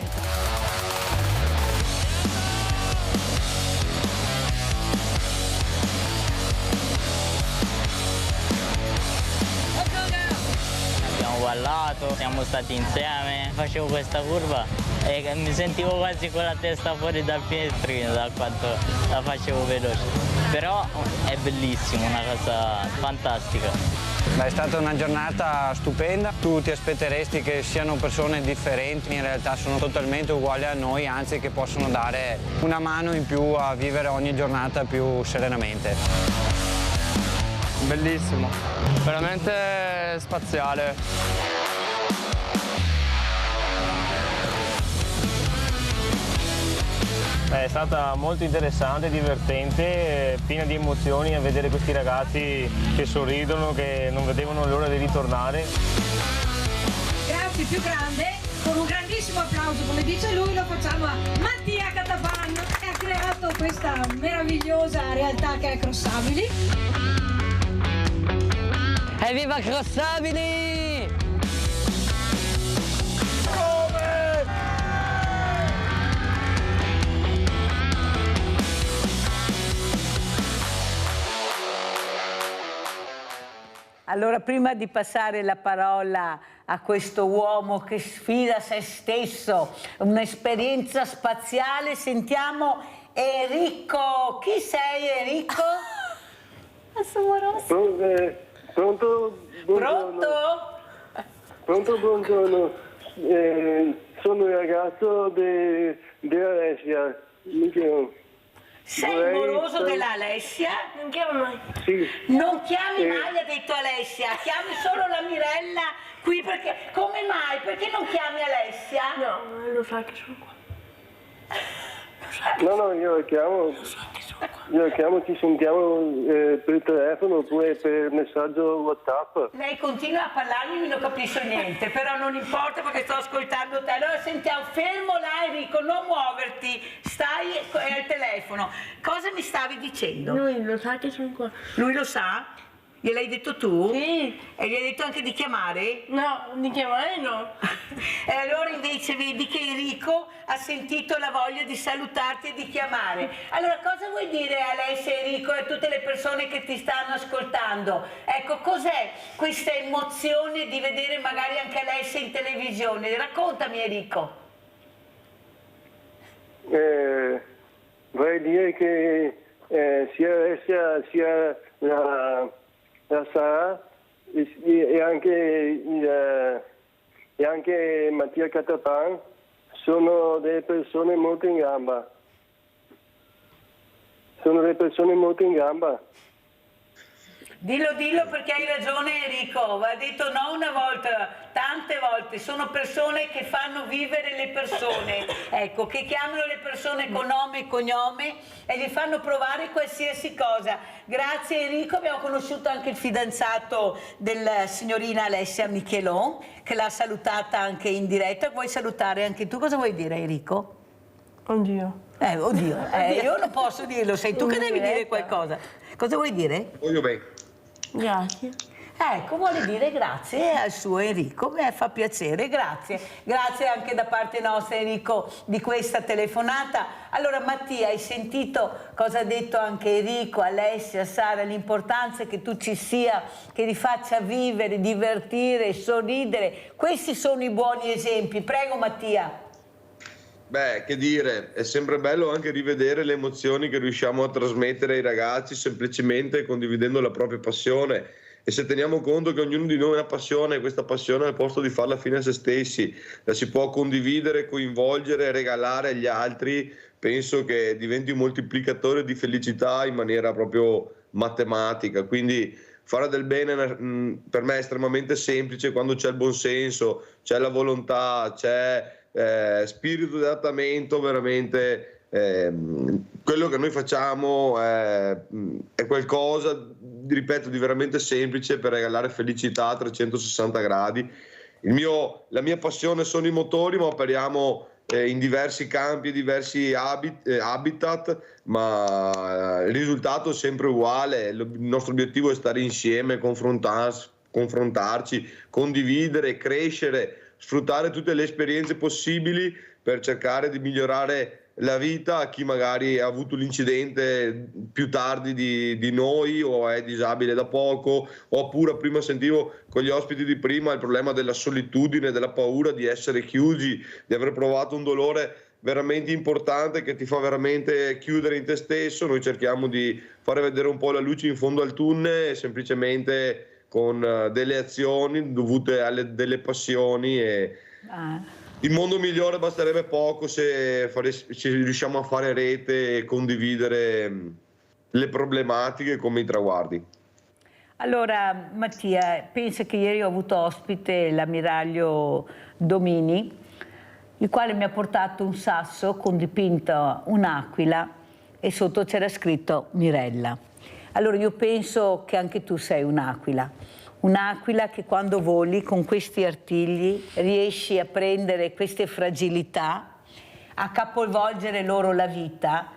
Abbiamo ballato, siamo stati insieme, facevo questa curva e mi sentivo quasi con la testa fuori dal finestrino da quanto la facevo veloce. Però è bellissimo, una cosa fantastica. È stata una giornata stupenda, tu ti aspetteresti che siano persone differenti, in realtà sono totalmente uguali a noi, anzi che possono dare una mano in più a vivere ogni giornata più serenamente. Bellissimo, veramente spaziale. È stata molto interessante, divertente, piena di emozioni a vedere questi ragazzi che sorridono, che non vedevano l'ora di ritornare. Grazie più grande, con un grandissimo applauso, come dice lui, lo facciamo a Mattia Catapan, che ha creato questa meravigliosa realtà che è Crossabili. Evviva Crossabili! Allora, prima di passare la parola a questo uomo che sfida se stesso, un'esperienza spaziale, sentiamo Enrico. Chi sei, Enrico? Pronto? Buongiorno. Pronto, buongiorno. Sono il ragazzo di Alessia. Sei moroso dell'Alessia? Non chiamo mai. Sì. Non chiami mai, ha detto Alessia, chiami solo la Mirella qui perché... Come mai? Perché non chiami Alessia? No, lo sa che sono qua. No, io la chiamo, ci sentiamo per il telefono oppure per messaggio WhatsApp. Lei continua a parlarmi e non capisco niente, però non importa perché sto ascoltando te. Allora sentiamo, fermo là Enrico, non muoverti, stai al telefono. Cosa mi stavi dicendo? Lui lo sa che sono qua. Lui lo sa? Gliel'hai detto tu? Sì. E gli hai detto anche di chiamare? No, di chiamare no. E allora invece vedi che Enrico ha sentito la voglia di salutarti e di chiamare. Allora cosa vuoi dire a Alessia, Enrico e a tutte le persone che ti stanno ascoltando? Ecco, cos'è questa emozione di vedere magari anche Alessia in televisione? Raccontami Enrico. Vorrei dire che sia Alessia sia la Sara e anche Mattia Catapan sono delle persone molto in gamba. Sono delle persone molto in gamba. Dillo perché hai ragione Enrico, va detto no una volta, tante volte, sono persone che fanno vivere le persone, ecco, che chiamano le persone con nome e cognome e gli fanno provare qualsiasi cosa. Grazie Enrico, abbiamo conosciuto anche il fidanzato della signorina Alessia Michelon, che l'ha salutata anche in diretta. Vuoi salutare anche tu? Cosa vuoi dire Enrico? Oddio. Io non posso dirlo, sei tu che devi dire qualcosa. Cosa vuoi dire? Voglio bene. Grazie. Ecco, vuole dire grazie al suo Enrico, fa piacere, grazie. Grazie anche da parte nostra Enrico di questa telefonata. Allora Mattia, hai sentito cosa ha detto anche Enrico, Alessia, Sara, l'importanza che tu ci sia, che li faccia vivere, divertire, sorridere. Questi sono i buoni esempi. Prego Mattia. Beh, che dire, è sempre bello anche rivedere le emozioni che riusciamo a trasmettere ai ragazzi semplicemente condividendo la propria passione. E se teniamo conto che ognuno di noi ha una passione e questa passione al posto di farla fine a se stessi la si può condividere, coinvolgere, regalare agli altri, penso che diventi un moltiplicatore di felicità in maniera proprio matematica. Quindi fare del bene per me è estremamente semplice quando c'è il buonsenso, c'è la volontà, c'è spirito di adattamento. Veramente quello che noi facciamo è qualcosa, ripeto, di veramente semplice per regalare felicità a 360 gradi. La mia passione sono i motori, ma operiamo in diversi campi, diversi habitat, ma il risultato è sempre uguale. Il nostro obiettivo è stare insieme, confrontarci, condividere, crescere, sfruttare tutte le esperienze possibili per cercare di migliorare la vita a chi magari ha avuto l'incidente più tardi di noi o è disabile da poco, oppure prima sentivo con gli ospiti di prima il problema della solitudine, della paura di essere chiusi, di aver provato un dolore veramente importante che ti fa veramente chiudere in te stesso. Noi cerchiamo di fare vedere un po' la luce in fondo al tunnel, semplicemente con delle azioni dovute alle delle passioni, e il mondo migliore basterebbe poco se riusciamo a fare rete e condividere le problematiche come i traguardi. Allora Mattia, pensa che ieri ho avuto ospite l'ammiraglio Domini, il quale mi ha portato un sasso con dipinto un'aquila e sotto c'era scritto Mirella. Allora io penso che anche tu sei un'aquila che quando voli con questi artigli riesci a prendere queste fragilità, a capovolgere loro la vita,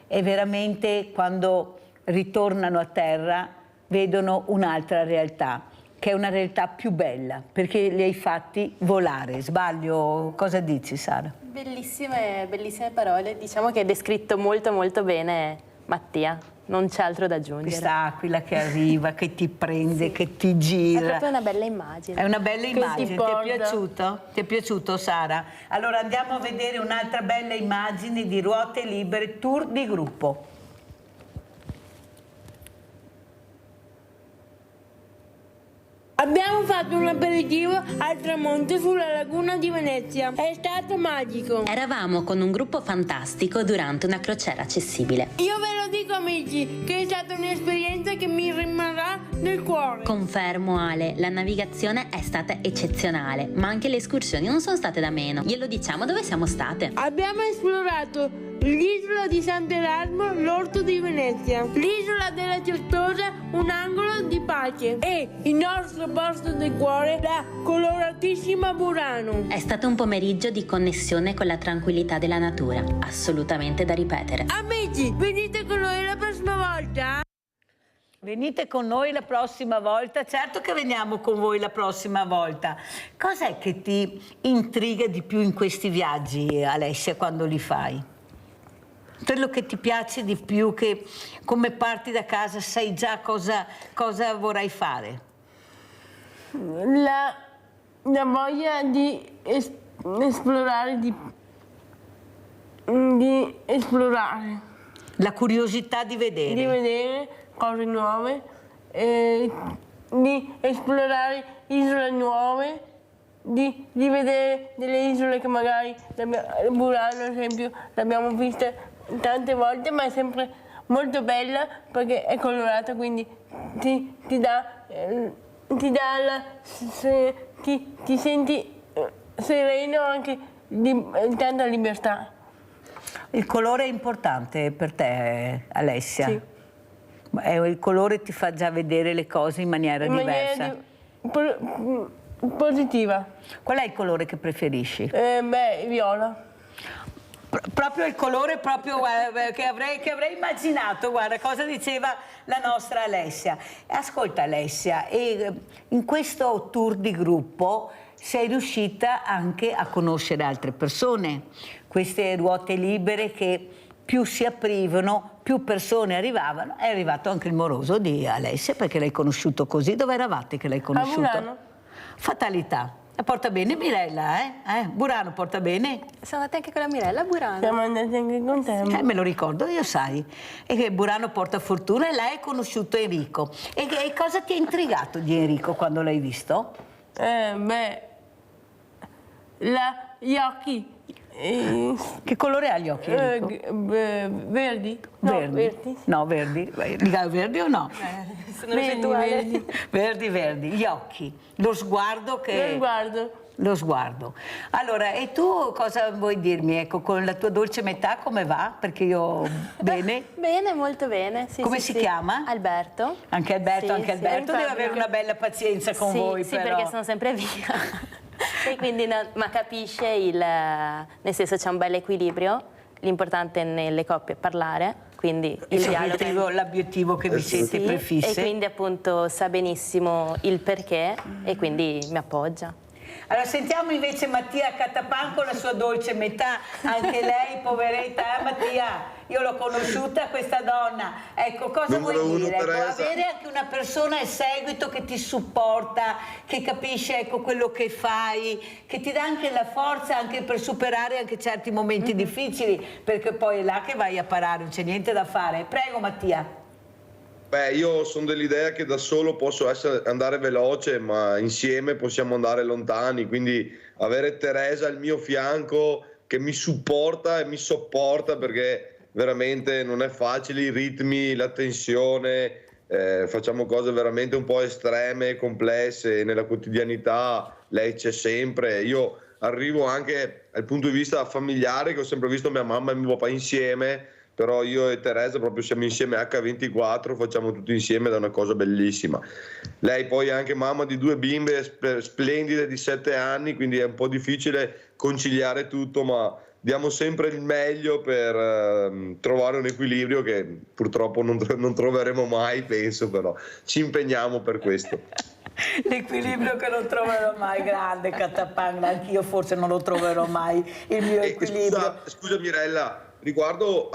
e veramente quando ritornano a terra vedono un'altra realtà, che è una realtà più bella, perché li hai fatti volare. Sbaglio? Cosa dici Sara? Bellissime parole, diciamo che hai descritto molto bene Mattia. Non c'è altro da aggiungere. Quest'aquila che arriva, che ti prende, sì, che ti gira. È proprio una bella immagine. È una bella immagine. Ti è piaciuto? Ti è piaciuto Sara? Allora andiamo a vedere un'altra bella immagine di Ruote Libere, tour di gruppo. Abbiamo fatto un aperitivo al tramonto sulla laguna di Venezia. È stato magico. Eravamo con un gruppo fantastico durante una crociera accessibile. Io ve lo dico amici, che è stata un'esperienza che mi rimarrà nel cuore. Confermo Ale, la navigazione è stata eccezionale, ma anche le escursioni non sono state da meno. Glielo diciamo dove siamo state. Abbiamo esplorato l'isola di Sant'Erasmo, l'orto di Venezia, l'isola della Certosa, un angolo di pace, e il nostro posto del cuore, la coloratissima Burano. È stato un pomeriggio di connessione con la tranquillità della natura, assolutamente da ripetere. Amici, venite con noi la prossima volta. Venite con noi la prossima volta, certo che veniamo con voi la prossima volta. Cos'è che ti intriga di più in questi viaggi, Alessia, quando li fai? Quello che ti piace di più, che come parti da casa sai già cosa vorrai fare? La voglia di esplorare, di esplorare. La curiosità di vedere. Di vedere cose nuove, di esplorare isole nuove, di vedere delle isole che magari, Burano ad esempio, l'abbiamo vista tante volte, ma è sempre molto bella perché è colorata, quindi ti senti sereno anche di tanta libertà. Il colore è importante per te, Alessia? Sì. Il colore ti fa già vedere le cose in maniera diversa? Positiva. Qual è il colore che preferisci? Viola. Proprio il colore che avrei immaginato, guarda cosa diceva la nostra Alessia. Ascolta Alessia, in questo tour di gruppo sei riuscita anche a conoscere altre persone, queste ruote libere che più si aprivano, più persone arrivavano. È arrivato anche il moroso di Alessia, perché l'hai conosciuto così. Dove eravate che l'hai conosciuto? A Burano. Fatalità. Porta bene Mirella, Burano porta bene? Siamo andati anche con la Mirella a Burano. Siamo andati anche con te. Me lo ricordo io, sai. E che Burano porta fortuna, e lei ha conosciuto Enrico. E cosa ti ha intrigato di Enrico quando l'hai visto? Gli occhi. Che colore ha gli occhi Enrico? Verdi. Verdi? No, verdi. Verdi o no? Sono residuali. Verdi, gli occhi, lo sguardo che... Lo sguardo. Allora, e tu cosa vuoi dirmi? Ecco, con la tua dolce metà come va? Perché io... Bene? Bene, molto bene. Sì, come si chiama? Alberto. Anche Alberto, deve avere una bella pazienza con voi, sì, però. Sì, perché sono sempre via. E quindi, ma capisce nel senso c'è un bel equilibrio, l'importante nelle coppie è parlare, quindi il dialogo. L'obiettivo che vi siete prefisse. E quindi appunto sa benissimo il perché e quindi mi appoggia. Allora sentiamo invece Mattia Catapan con la sua dolce metà, anche lei poveretta, Mattia, io l'ho conosciuta questa donna, ecco cosa vuoi dire? Avere anche una persona al seguito che ti supporta, che capisce quello che fai, che ti dà anche la forza anche per superare anche certi momenti difficili, perché poi è là che vai a parare, non c'è niente da fare. Prego Mattia. Io sono dell'idea che da solo posso andare veloce, ma insieme possiamo andare lontani, quindi avere Teresa al mio fianco che mi supporta e mi sopporta, perché veramente non è facile, i ritmi, la tensione, facciamo cose veramente un po' estreme, complesse, nella quotidianità lei c'è sempre. Io arrivo anche dal punto di vista familiare, che ho sempre visto mia mamma e mio papà insieme, però io e Teresa proprio siamo insieme H24, facciamo tutto insieme, ed è una cosa bellissima. Lei poi è anche mamma di 2 bimbe splendide di 7 anni, quindi è un po' difficile conciliare tutto, ma diamo sempre il meglio per trovare un equilibrio che purtroppo non troveremo mai, penso, però ci impegniamo per questo. L'equilibrio che non troverò mai, grande Catapan, anch'io forse non lo troverò mai, il mio equilibrio. Scusa Mirella, riguardo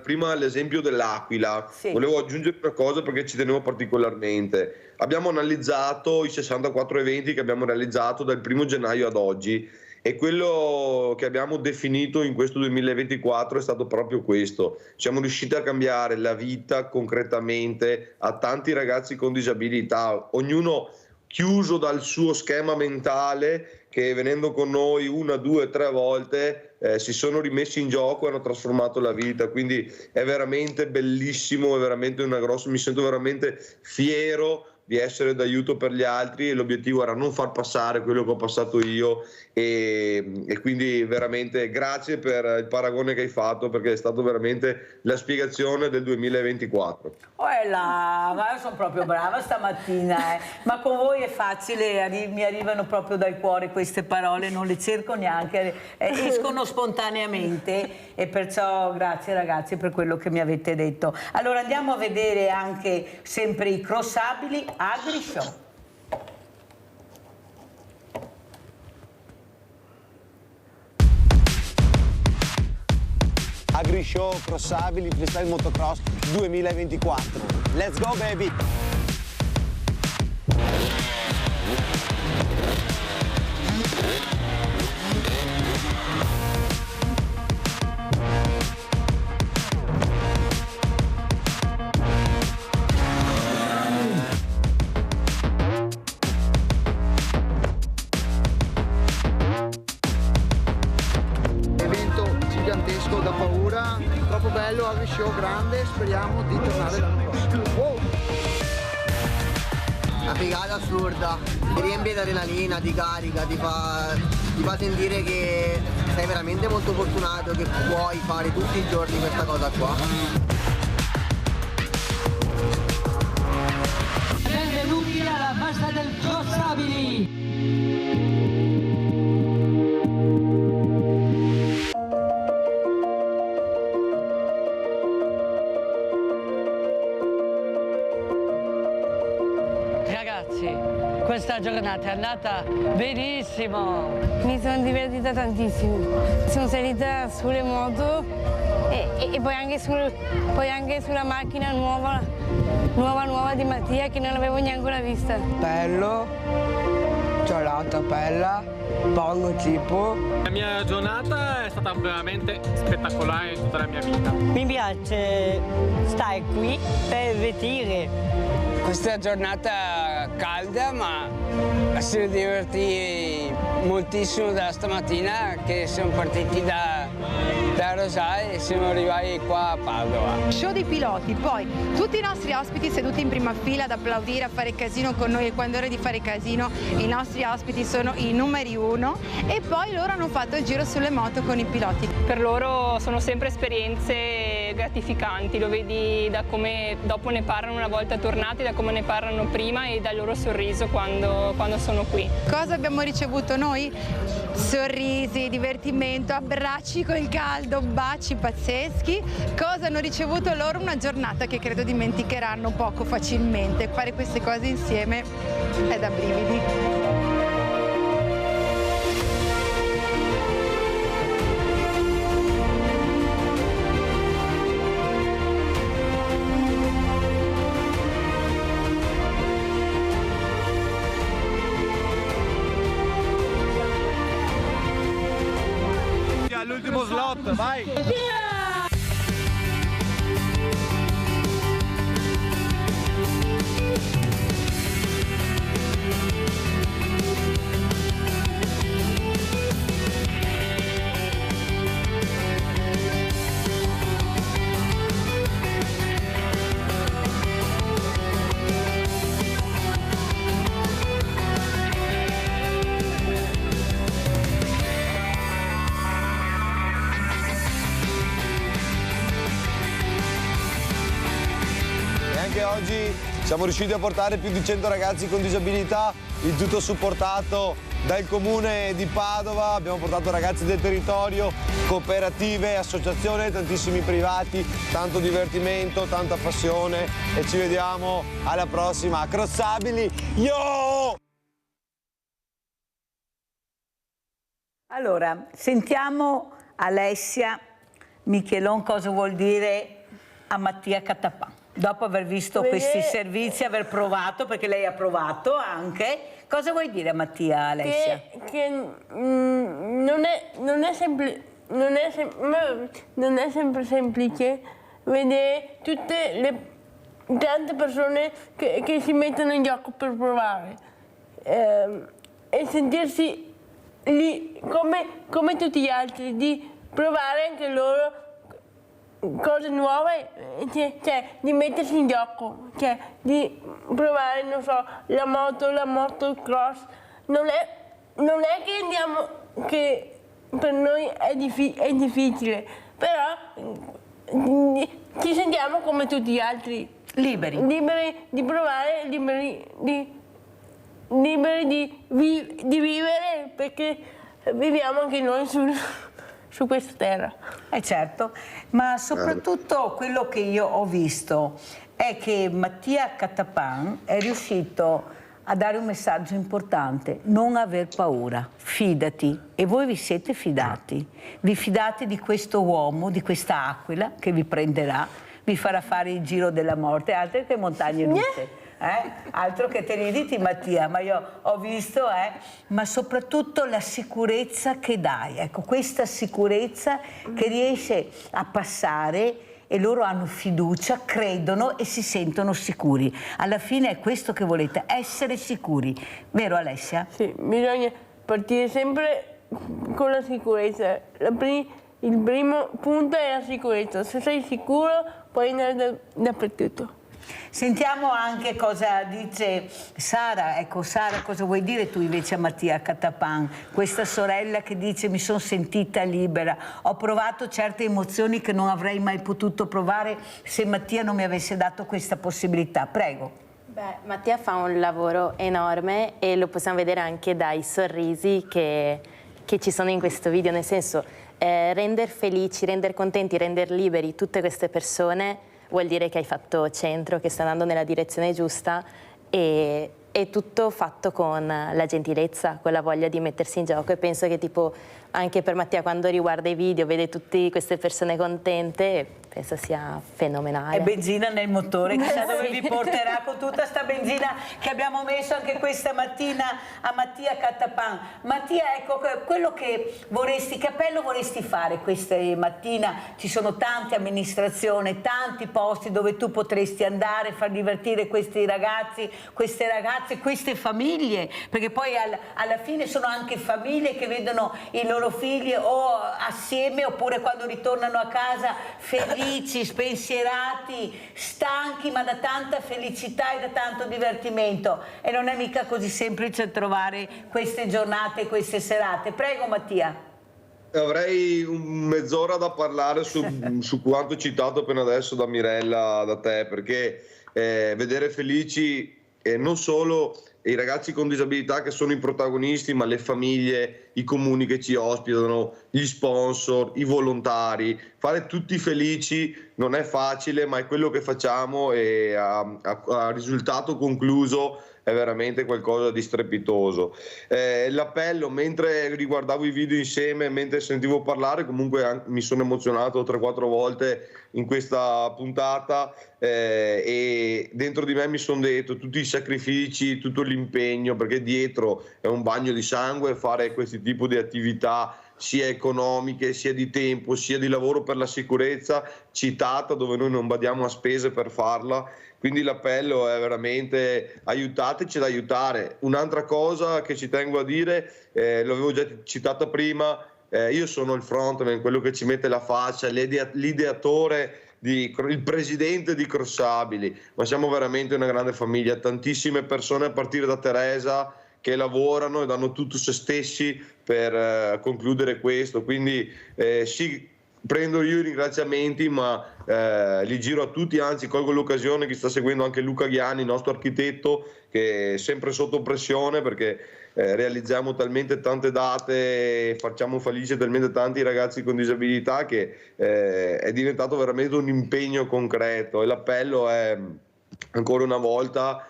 prima all'esempio dell'Aquila, volevo aggiungere una cosa perché ci tenevo particolarmente. Abbiamo analizzato i 64 eventi che abbiamo realizzato dal 1° gennaio ad oggi, e quello che abbiamo definito in questo 2024 è stato proprio questo. Siamo riusciti a cambiare la vita concretamente a tanti ragazzi con disabilità, ognuno chiuso dal suo schema mentale, che venendo con noi 1, 2, 3 volte si sono rimessi in gioco e hanno trasformato la vita. Quindi è veramente bellissimo, è veramente mi sento veramente fiero di essere d'aiuto per gli altri, e l'obiettivo era non far passare quello che ho passato io, e quindi veramente grazie per il paragone che hai fatto, perché è stato veramente la spiegazione del 2024. Ma io sono proprio brava stamattina, ma con voi è facile, mi arrivano proprio dal cuore queste parole, non le cerco neanche, escono spontaneamente, e perciò grazie ragazzi per quello che mi avete detto. Allora andiamo a vedere anche sempre i crossabili AgriShow. AgriShow Crossabili Freestyle Motocross 2024. Let's go baby! Gigantesco da paura, troppo bello, AgriShow grande, speriamo di tornare l'anno prossimo. Wow. Una figata assurda, ti riempie di adrenalina, ti carica, ti fa sentire che sei veramente molto fortunato, che puoi fare tutti i giorni questa cosa qua. Benvenuti alla festa del Crossabili! Questa giornata è andata benissimo. Mi sono divertita tantissimo. Sono salita sulle moto e poi anche sulla macchina nuova di Mattia, che non avevo neanche vista. Bello, c'ho l'auto bella, buono tipo. La mia giornata è stata veramente spettacolare in tutta la mia vita. Mi piace stare qui per vedere. Questa giornata calda, ma si divertì moltissimo da stamattina, che siamo partiti da Rosario e siamo arrivati qua a Padova. Show dei piloti, poi tutti i nostri ospiti seduti in prima fila ad applaudire, a fare casino con noi, e quando è ora di fare casino i nostri ospiti sono i numeri 1, e poi loro hanno fatto il giro sulle moto con i piloti. Per loro sono sempre esperienze gratificanti, lo vedi da come dopo ne parlano una volta tornati, da come ne parlano prima e dal loro sorriso quando sono qui. Cosa abbiamo ricevuto noi? Sorrisi, divertimento, abbracci col caldo, baci pazzeschi. Cosa hanno ricevuto loro? Una giornata che credo dimenticheranno poco facilmente. Fare queste cose insieme è da brividi. All'ultimo slot, vai! Oggi siamo riusciti a portare più di 100 ragazzi con disabilità, il tutto supportato dal comune di Padova. Abbiamo portato ragazzi del territorio, cooperative, associazioni, tantissimi privati, tanto divertimento, tanta passione, e ci vediamo alla prossima a Crossabili. Yo! Allora, sentiamo Alessia Michelon cosa vuol dire a Mattia Catapà. Dopo aver visto questi servizi, aver provato, perché lei ha provato anche, cosa vuoi dire a Mattia, Alessia? Che non è sempre semplice vedere tutte le tante persone che si mettono in gioco per provare, e sentirsi lì come tutti gli altri, di provare anche loro cose nuove, cioè di mettersi in gioco, cioè di provare, non so, la motocross. Non è che andiamo, che per noi è difficile, però ci sentiamo come tutti gli altri. Liberi di provare, liberi di vivere, perché viviamo anche noi su questa terra. Certo, ma soprattutto quello che io ho visto è che Mattia Catapan è riuscito a dare un messaggio importante: non aver paura, fidati. E voi vi siete fidati, vi fidate di questo uomo, di questa aquila che vi prenderà, vi farà fare il giro della morte, altre che montagne russe. Altro che teniditi, Mattia, ma io ho visto, ma soprattutto la sicurezza che dai, ecco, questa sicurezza che riesce a passare, e loro hanno fiducia, credono e si sentono sicuri. Alla fine è questo che volete, essere sicuri, vero Alessia? Sì, bisogna partire sempre con la sicurezza. Il primo punto è la sicurezza, se sei sicuro puoi andare dappertutto. Sentiamo anche cosa dice Sara. Ecco, Sara, cosa vuoi dire tu invece a Mattia Catapan? Questa sorella che dice: mi sono sentita libera, ho provato certe emozioni che non avrei mai potuto provare se Mattia non mi avesse dato questa possibilità. Prego. Mattia fa un lavoro enorme e lo possiamo vedere anche dai sorrisi che ci sono in questo video, nel senso rendere felici, rendere contenti, rendere liberi tutte queste persone vuol dire che hai fatto centro, che stai andando nella direzione giusta, e è tutto fatto con la gentilezza, con la voglia di mettersi in gioco, e penso che tipo anche per Mattia, quando riguarda i video, vede tutte queste persone contente, penso sia fenomenale. È benzina nel motore, chissà dove vi porterà con tutta sta benzina che abbiamo messo anche questa mattina a Mattia Catapan. Mattia, ecco, quello che vorresti, che appello vorresti fare questa mattina? Ci sono tante amministrazioni, tanti posti dove tu potresti andare, far divertire questi ragazzi, queste ragazze, queste famiglie, perché poi alla fine sono anche famiglie che vedono i loro figli o assieme, oppure quando ritornano a casa felici, spensierati, stanchi, ma da tanta felicità e da tanto divertimento. E non è mica così semplice trovare queste giornate, queste serate. Prego Mattia. Avrei mezz'ora da parlare su quanto citato appena adesso da Mirella, da te, perché vedere felici non solo i ragazzi con disabilità che sono i protagonisti, ma le famiglie, i comuni che ci ospitano, gli sponsor, i volontari. Fare tutti felici non è facile, ma è quello che facciamo, e a risultato concluso è veramente qualcosa di strepitoso. L'appello, mentre riguardavo i video insieme, mentre sentivo parlare, comunque mi sono emozionato 3-4 volte in questa puntata, e dentro di me mi sono detto tutti i sacrifici, tutto l'impegno, perché dietro è un bagno di sangue fare questi tipi di attività, sia economiche, sia di tempo, sia di lavoro per la sicurezza citata, dove noi non badiamo a spese per farla. Quindi l'appello è veramente: aiutateci ad aiutare. Un'altra cosa che ci tengo a dire, l'avevo già citata prima, io sono il frontman, quello che ci mette la faccia, l'ideatore, il presidente di Crossabili, ma siamo veramente una grande famiglia, tantissime persone a partire da Teresa che lavorano e danno tutto se stessi per concludere questo. Quindi sì, prendo io i ringraziamenti, ma li giro a tutti, anzi colgo l'occasione, che sta seguendo anche Luca Ghiani, il nostro architetto, che è sempre sotto pressione, perché realizziamo talmente tante date e facciamo felice talmente tanti ragazzi con disabilità che è diventato veramente un impegno concreto. E l'appello è, ancora una volta,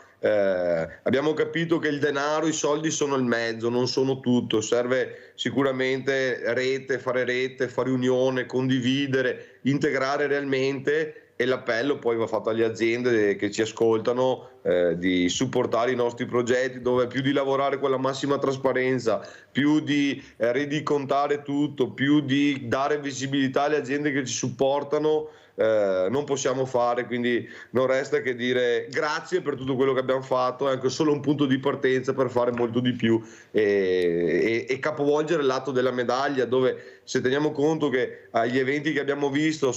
abbiamo capito che il denaro, i soldi sono il mezzo, non sono tutto. Serve sicuramente rete, fare unione, condividere, integrare realmente, e l'appello poi va fatto alle aziende che ci ascoltano, di supportare i nostri progetti, dove più di lavorare con la massima trasparenza, più di rendicontare tutto, più di dare visibilità alle aziende che ci supportano, non possiamo fare, quindi non resta che dire grazie per tutto quello che abbiamo fatto, è anche solo un punto di partenza per fare molto di più e capovolgere il lato della medaglia, dove se teniamo conto che agli eventi che abbiamo visto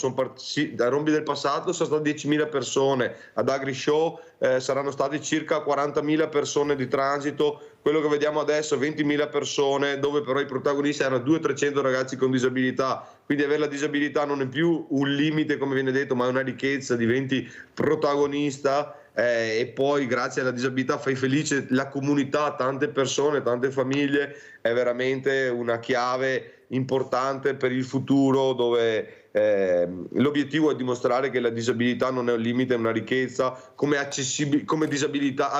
da Rombi del passato sono state 10.000 persone, ad Agrishow saranno state circa 40.000 persone di transito, quello che vediamo adesso 20.000 persone, dove però i protagonisti erano 200-300 ragazzi con disabilità, quindi avere la disabilità non è più un limite come viene detto, ma è una ricchezza, diventi protagonista e poi grazie alla disabilità fai felice la comunità, tante persone, tante famiglie, è veramente una chiave importante per il futuro, dove l'obiettivo è dimostrare che la disabilità non è un limite, è una ricchezza, come accessibilità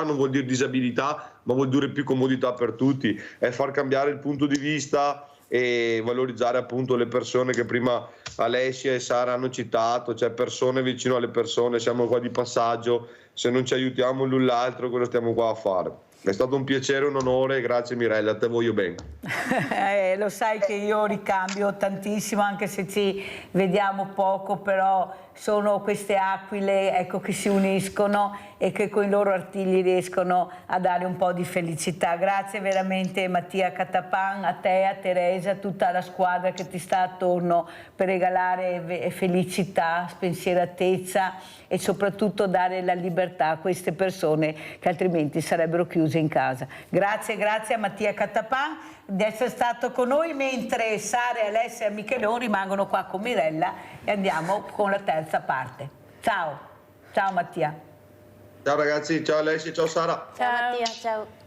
non vuol dire disabilità, ma vuol dire più comodità per tutti, è far cambiare il punto di vista e valorizzare appunto le persone che prima Alessia e Sara hanno citato, cioè persone vicino alle persone, siamo qua di passaggio, se non ci aiutiamo l'un l'altro cosa stiamo qua a fare? È stato un piacere, un onore, grazie Mirella, a te voglio bene. Lo sai che io ricambio tantissimo, anche se ci vediamo poco, però sono queste aquile, ecco, che si uniscono e che con i loro artigli riescono a dare un po' di felicità. Grazie veramente Mattia Catapan, a te, a Teresa, a tutta la squadra che ti sta attorno per regalare felicità, spensieratezza e soprattutto dare la libertà a queste persone che altrimenti sarebbero chiuse in casa. Grazie, grazie a Mattia Catapan di essere stato con noi, mentre Sara, Alessia e Michelon rimangono qua con Mirella e andiamo con la terza parte. Ciao, ciao Mattia. Ciao ragazzi, ciao Alessia, ciao Sara. Ciao Mattia, ciao.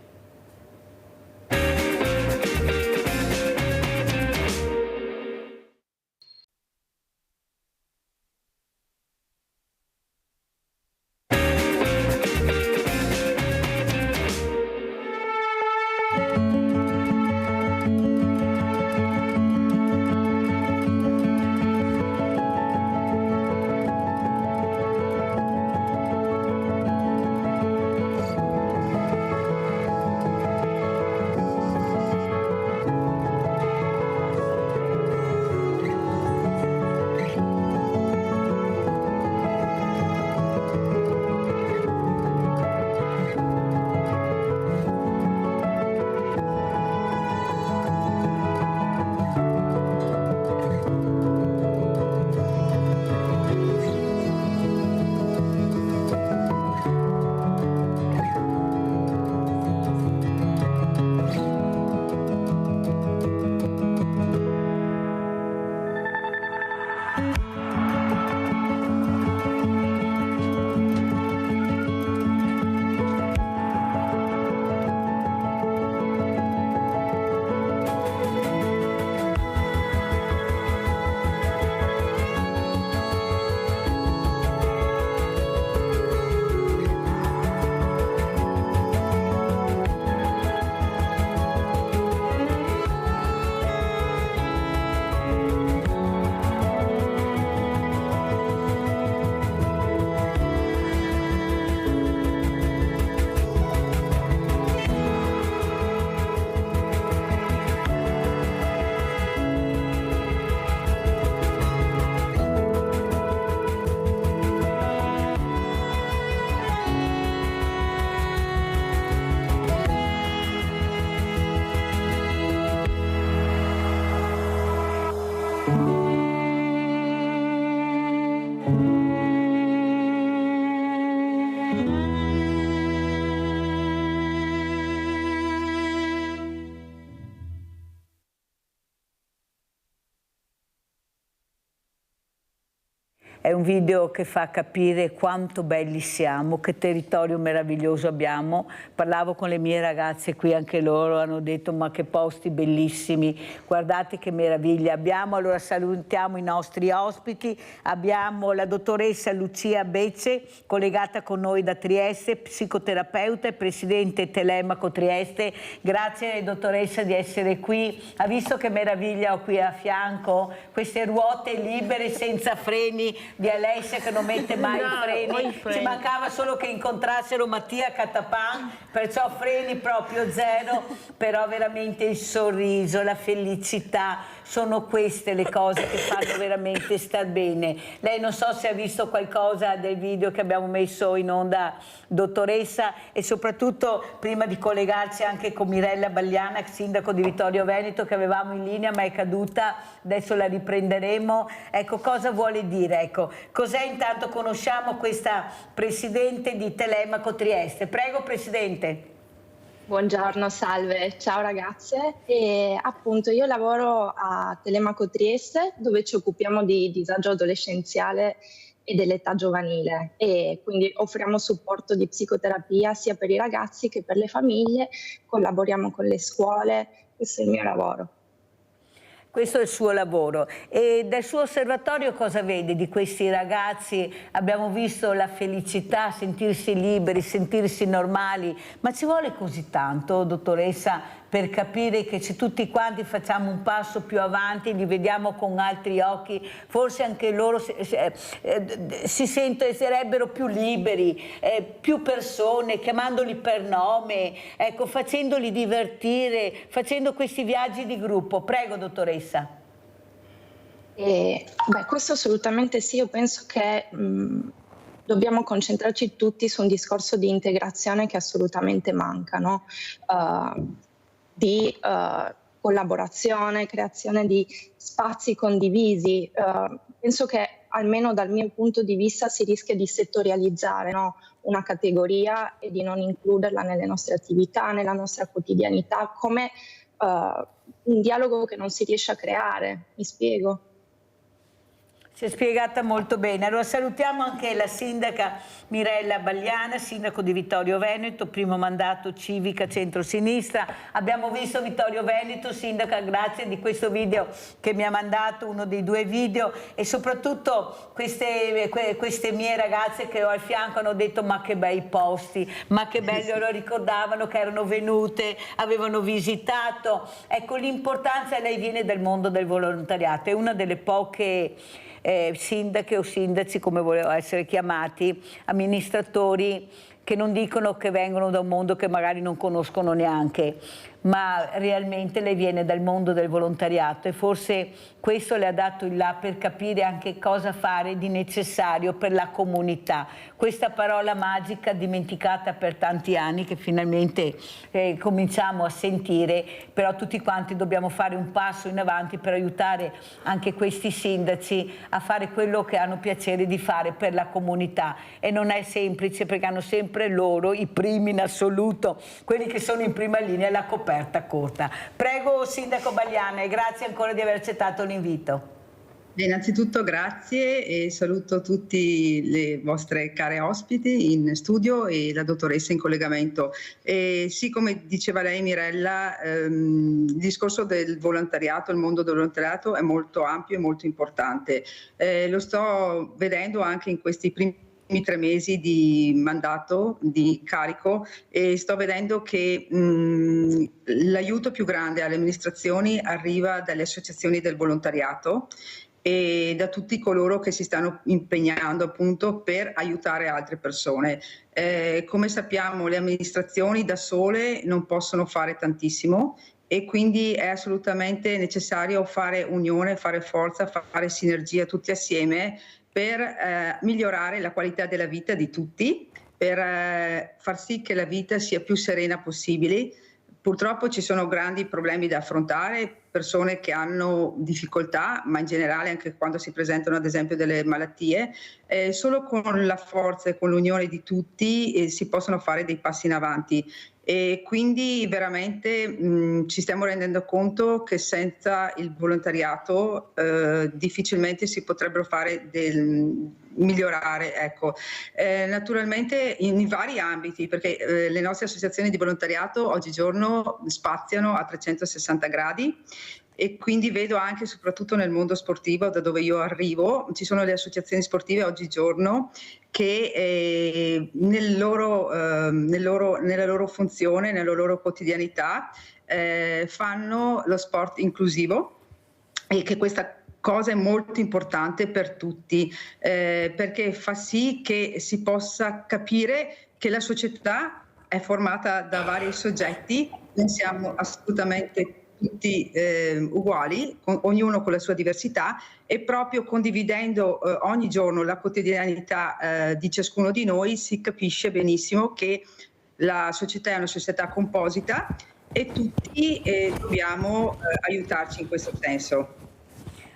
È un video che fa capire quanto belli siamo, che territorio meraviglioso abbiamo. Parlavo con le mie ragazze qui, anche loro hanno detto ma che posti bellissimi, guardate che meraviglia abbiamo. Allora salutiamo i nostri ospiti, abbiamo la dottoressa Lucia Becce, collegata con noi da Trieste, psicoterapeuta e presidente Telemaco Trieste. Grazie dottoressa di essere qui. Ha visto che meraviglia ho qui a fianco? Queste ruote libere senza freni di Alessia che non mette mai i freni. Ci mancava solo che incontrassero Mattia Catapan, perciò freni proprio zero, però veramente il sorriso, la felicità, sono queste le cose che fanno veramente star bene. Lei non so se ha visto qualcosa del video che abbiamo messo in onda, dottoressa, e soprattutto prima di collegarci anche con Mirella Bagliana, sindaco di Vittorio Veneto, che avevamo in linea ma è caduta, adesso la riprenderemo. Ecco, cosa vuole dire? Ecco, cos'è intanto, conosciamo questa presidente di Telemaco Trieste. Prego Presidente. Buongiorno, salve, ciao ragazze. E appunto io lavoro a Telemaco Trieste, dove ci occupiamo di disagio adolescenziale e dell'età giovanile, e quindi offriamo supporto di psicoterapia sia per i ragazzi che per le famiglie, collaboriamo con le scuole, questo è il mio lavoro. Questo è il suo lavoro. E dal suo osservatorio cosa vede di questi ragazzi? Abbiamo visto la felicità, sentirsi liberi, sentirsi normali, ma ci vuole così tanto, dottoressa, per capire che se tutti quanti facciamo un passo più avanti, li vediamo con altri occhi, forse anche loro si sentirebbero più liberi, più persone, chiamandoli per nome, ecco, facendoli divertire, facendo questi viaggi di gruppo. Prego, dottoressa. Questo assolutamente sì, io penso che dobbiamo concentrarci tutti su un discorso di integrazione che assolutamente manca, no? Di collaborazione, creazione di spazi condivisi. Penso che almeno dal mio punto di vista si rischia di settorializzare, no? Una categoria e di non includerla nelle nostre attività, nella nostra quotidianità, come un dialogo che non si riesce a creare. Mi spiego? Si è spiegata molto bene. Allora salutiamo anche la sindaca Mirella Bagliana, sindaco di Vittorio Veneto, primo mandato civica centro-sinistra. Abbiamo visto Vittorio Veneto, sindaca, grazie di questo video che mi ha mandato, uno dei 2 video, e soprattutto queste mie ragazze che ho al fianco hanno detto ma che bei posti, ma che bello, lo ricordavano che erano venute, avevano visitato. Ecco, l'importanza, lei viene dal mondo del volontariato, è una delle poche sindache o sindaci, come volevo essere chiamati, amministratori che non dicono che vengono da un mondo che magari non conoscono neanche, ma realmente lei viene dal mondo del volontariato e forse questo le ha dato il là per capire anche cosa fare di necessario per la comunità. Questa parola magica dimenticata per tanti anni che finalmente cominciamo a sentire, però tutti quanti dobbiamo fare un passo in avanti per aiutare anche questi sindaci a fare quello che hanno piacere di fare per la comunità, e non è semplice perché hanno sempre loro i primi in assoluto, quelli che sono in prima linea, la coperta corta. Prego sindaco Bagliana, e grazie ancora di aver accettato l'invito. Innanzitutto grazie e saluto tutti le vostre care ospiti in studio e la dottoressa in collegamento. Sì, come diceva lei Mirella, il discorso del volontariato, il mondo del volontariato è molto ampio e molto importante. Lo sto vedendo anche in questi primi 3 mesi di mandato, di carico, e sto vedendo che l'aiuto più grande alle amministrazioni arriva dalle associazioni del volontariato e da tutti coloro che si stanno impegnando appunto per aiutare altre persone. Come sappiamo, le amministrazioni da sole non possono fare tantissimo e quindi è assolutamente necessario fare unione, fare forza, fare sinergia tutti assieme per migliorare la qualità della vita di tutti, per far sì che la vita sia più serena possibile. Purtroppo ci sono grandi problemi da affrontare, persone che hanno difficoltà, ma in generale anche quando si presentano ad esempio delle malattie. Solo con la forza e con l'unione di tutti si possono fare dei passi in avanti. E quindi veramente ci stiamo rendendo conto che senza il volontariato difficilmente si potrebbero fare migliorare, ecco. Naturalmente in vari ambiti, perché le nostre associazioni di volontariato oggigiorno spaziano a 360 gradi. E quindi vedo anche soprattutto nel mondo sportivo, da dove io arrivo, ci sono le associazioni sportive oggigiorno che nella loro funzione, nella loro quotidianità fanno lo sport inclusivo, e che questa cosa molto importante per tutti, perché fa sì che si possa capire che la società è formata da vari soggetti, non siamo assolutamente tutti uguali, ognuno con la sua diversità, e proprio condividendo ogni giorno la quotidianità di ciascuno di noi si capisce benissimo che la società è una società composita e tutti dobbiamo aiutarci in questo senso.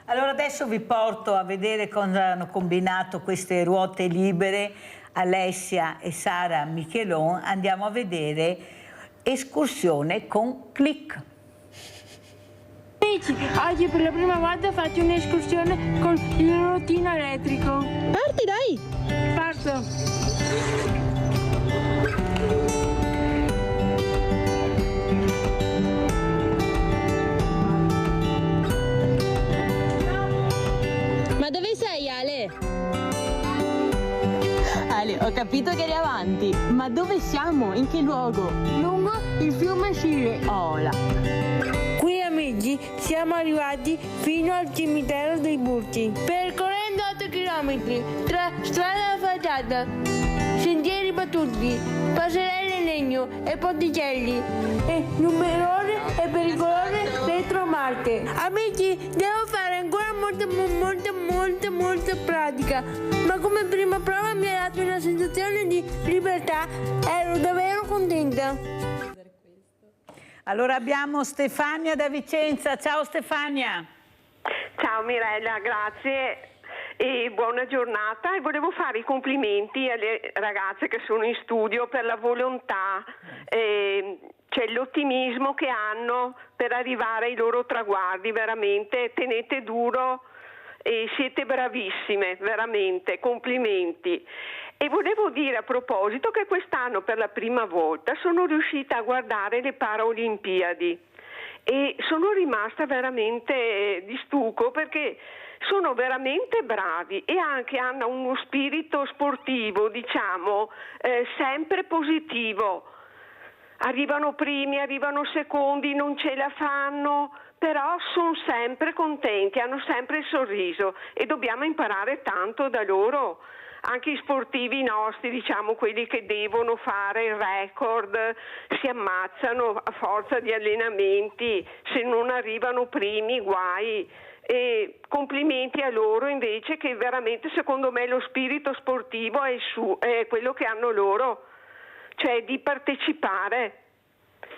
Allora adesso vi porto a vedere cosa hanno combinato queste ruote libere Alessia e Sara Michelon. Andiamo a vedere escursione con Click. Amici, oggi per la prima volta faccio un'escursione con il rottino elettrico. Parti, dai! Parto! Ma dove sei, Ale? Ale, ho capito che eri avanti, ma dove siamo? In che luogo? Lungo il fiume Sile. Oh, là. Qui, amici, siamo arrivati fino al cimitero dei Burti. Percorrendo 8 km tra strada asfaltata, sentieri battuti, passerelle in legno e ponticelli e numerose e pericolose retromarche. Amici, devo fare ancora molta pratica, ma come prima prova mi ha dato una sensazione di libertà, ero davvero contenta. Allora abbiamo Stefania da Vicenza. Ciao Stefania. Ciao Mirella, grazie e buona giornata, e volevo fare i complimenti alle ragazze che sono in studio per la volontà, cioè l'ottimismo che hanno per arrivare ai loro traguardi, veramente tenete duro e siete bravissime, veramente, complimenti. E volevo dire a proposito che quest'anno per la prima volta sono riuscita a guardare le Paralimpiadi e sono rimasta veramente di stucco, perché sono veramente bravi e anche hanno uno spirito sportivo, diciamo, sempre positivo. Arrivano primi, arrivano secondi, non ce la fanno, però sono sempre contenti, hanno sempre il sorriso e dobbiamo imparare tanto da loro. Anche i sportivi nostri, diciamo quelli che devono fare il record, si ammazzano a forza di allenamenti, se non arrivano primi guai. E complimenti a loro invece, che veramente secondo me lo spirito sportivo è quello che hanno loro, cioè di partecipare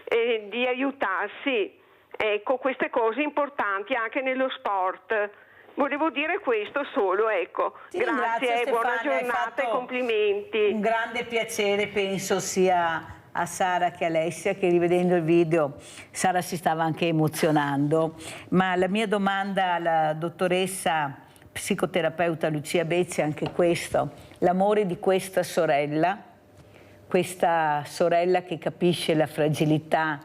e di aiutarsi. Ecco, queste cose importanti anche nello sport. Volevo dire questo solo, ecco. Sì, grazie, buona giornata e complimenti. Un grande piacere, penso sia a Sara che a Alessia, che rivedendo il video Sara si stava anche emozionando. Ma la mia domanda alla dottoressa psicoterapeuta Lucia Bezzi è anche questo: l'amore di questa sorella che capisce la fragilità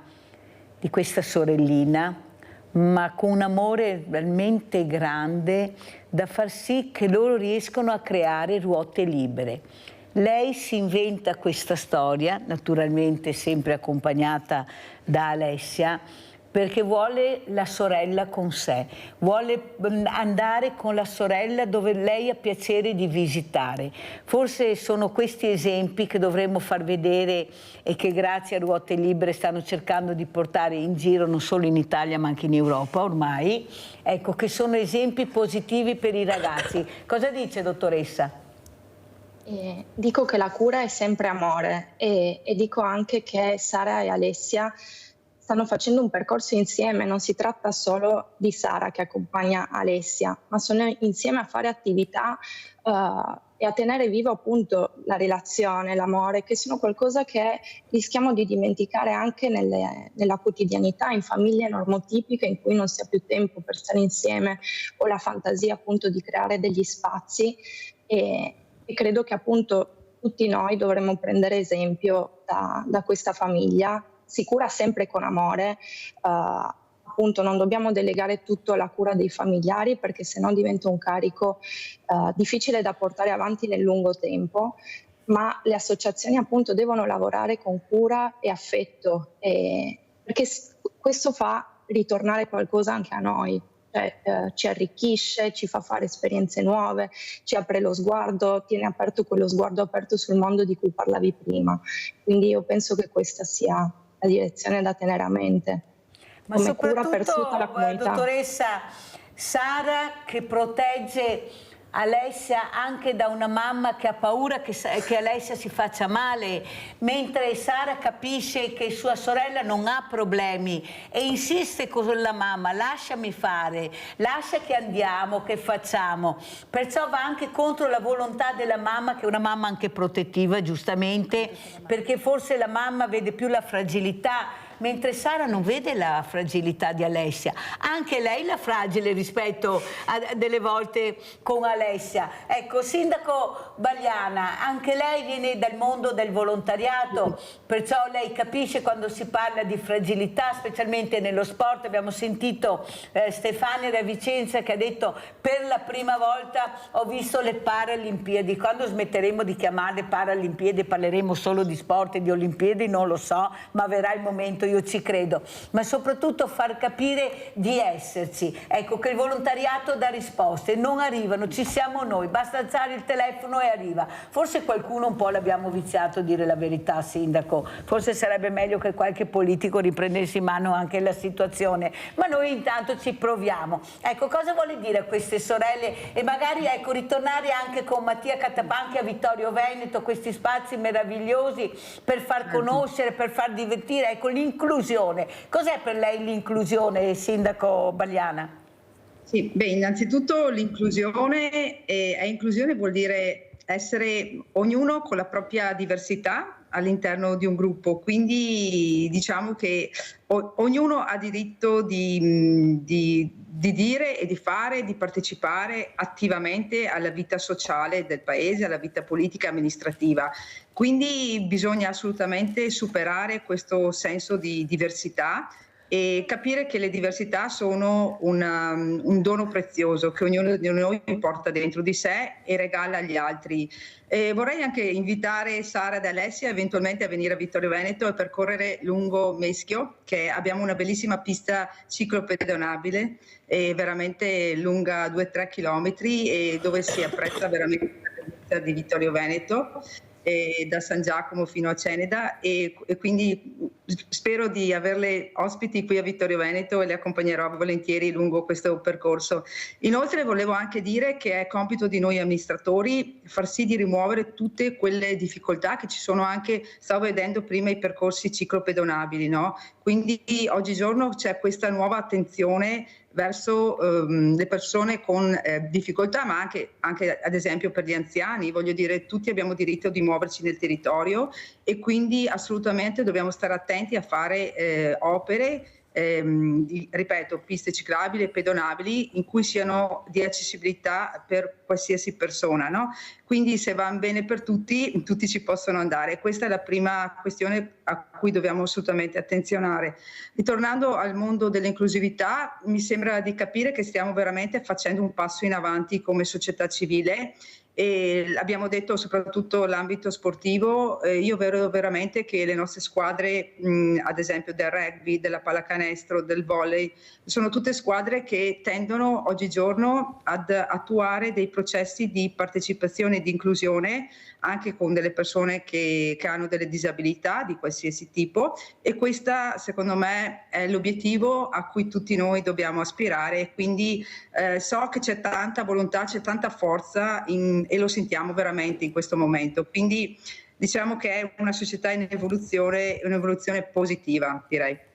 di questa sorellina, ma con un amore realmente grande da far sì che loro riescano a creare ruote libere. Lei si inventa questa storia, naturalmente sempre accompagnata da Alessia, perché vuole la sorella con sé, vuole andare con la sorella dove lei ha piacere di visitare. Forse sono questi esempi che dovremmo far vedere e che grazie a Ruote Libere stanno cercando di portare in giro non solo in Italia ma anche in Europa ormai, ecco, che sono esempi positivi per i ragazzi. Cosa dice, dottoressa? Dico che la cura è sempre amore e dico anche che Sara e Alessia stanno facendo un percorso insieme, non si tratta solo di Sara che accompagna Alessia, ma sono insieme a fare attività e a tenere vivo appunto la relazione, l'amore, che sono qualcosa che rischiamo di dimenticare anche nella quotidianità, in famiglie normotipiche in cui non si ha più tempo per stare insieme o la fantasia appunto di creare degli spazi e credo che appunto tutti noi dovremmo prendere esempio da questa famiglia. Si cura sempre con amore, appunto non dobbiamo delegare tutto alla cura dei familiari perché sennò diventa un carico difficile da portare avanti nel lungo tempo, ma le associazioni appunto devono lavorare con cura e affetto perché questo fa ritornare qualcosa anche a noi. ci arricchisce, ci fa fare esperienze nuove, ci apre lo sguardo, tiene aperto quello sguardo aperto sul mondo di cui parlavi prima. Quindi io penso che questa sia la direzione da tenere a mente. Ma come cura per tutta la comunità. Dottoressa, Sara che protegge Alessia anche da una mamma che ha paura che Alessia si faccia male, mentre Sara capisce che sua sorella non ha problemi e insiste con la mamma: lasciami fare, lascia che andiamo, che facciamo. Perciò va anche contro la volontà della mamma, che è una mamma anche protettiva, giustamente, perché forse la mamma vede più la fragilità, mentre Sara non vede la fragilità di Alessia. Anche lei la fragile rispetto a delle volte con Alessia. Ecco, Sindaco Bagliana, anche lei viene dal mondo del volontariato, perciò lei capisce quando si parla di fragilità, specialmente nello sport. Abbiamo sentito Stefania da Vicenza che ha detto: per la prima volta ho visto le Paralimpiadi. Quando smetteremo di chiamarle Paralimpiadi, parleremo solo di sport e di Olimpiadi, non lo so, ma verrà il momento, io ci credo. Ma soprattutto far capire di esserci, ecco, che il volontariato dà risposte, non arrivano, ci siamo noi, basta alzare il telefono e arriva. Forse qualcuno un po' l'abbiamo viziato, a dire la verità, Sindaco, forse sarebbe meglio che qualche politico riprendesse in mano anche la situazione, ma noi intanto ci proviamo. Ecco, cosa vuole dire a queste sorelle, e magari, ecco, ritornare anche con Mattia Catapanchi a Vittorio Veneto, questi spazi meravigliosi per far conoscere, per far divertire, ecco, l'inclusione. Cos'è per lei l'inclusione, Sindaco Bagliana? Sì, beh, innanzitutto l'inclusione, inclusione vuol dire essere ognuno con la propria diversità all'interno di un gruppo, quindi diciamo che ognuno ha diritto di dire e di fare, di partecipare attivamente alla vita sociale del paese, alla vita politica e amministrativa. Quindi bisogna assolutamente superare questo senso di diversità e capire che le diversità sono un dono prezioso che ognuno di noi porta dentro di sé e regala agli altri. Vorrei anche invitare Sara ed Alessia eventualmente a venire a Vittorio Veneto e percorrere lungo Meschio, che abbiamo una bellissima pista ciclopedonabile, veramente lunga 2-3 chilometri, e dove si apprezza veramente la bellezza di Vittorio Veneto, da San Giacomo fino a Ceneda, e quindi spero di averle ospiti qui a Vittorio Veneto e le accompagnerò volentieri lungo questo percorso. Inoltre volevo anche dire che è compito di noi amministratori far sì di rimuovere tutte quelle difficoltà che ci sono anche, stavo vedendo prima, i percorsi ciclopedonabili, no? Quindi oggigiorno c'è questa nuova attenzione verso le persone con difficoltà, ma anche ad esempio per gli anziani. Voglio dire, tutti abbiamo diritto di muoverci nel territorio e quindi assolutamente dobbiamo stare attenti a fare opere, ripeto, piste ciclabili e pedonabili in cui siano di accessibilità per qualsiasi persona, no? Quindi se va bene per tutti, tutti ci possono andare. Questa è la prima questione a cui dobbiamo assolutamente attenzionare. Ritornando al mondo dell'inclusività, mi sembra di capire che stiamo veramente facendo un passo in avanti come società civile. E abbiamo detto soprattutto l'ambito sportivo, io vedo veramente che le nostre squadre, ad esempio del rugby, della pallacanestro, del volley, sono tutte squadre che tendono oggigiorno ad attuare dei processi di partecipazione e di inclusione anche con delle persone che hanno delle disabilità di qualsiasi tipo, e questa secondo me è l'obiettivo a cui tutti noi dobbiamo aspirare. Quindi so che c'è tanta volontà, c'è tanta forza e lo sentiamo veramente in questo momento, quindi diciamo che è una società in evoluzione, un'evoluzione positiva, direi.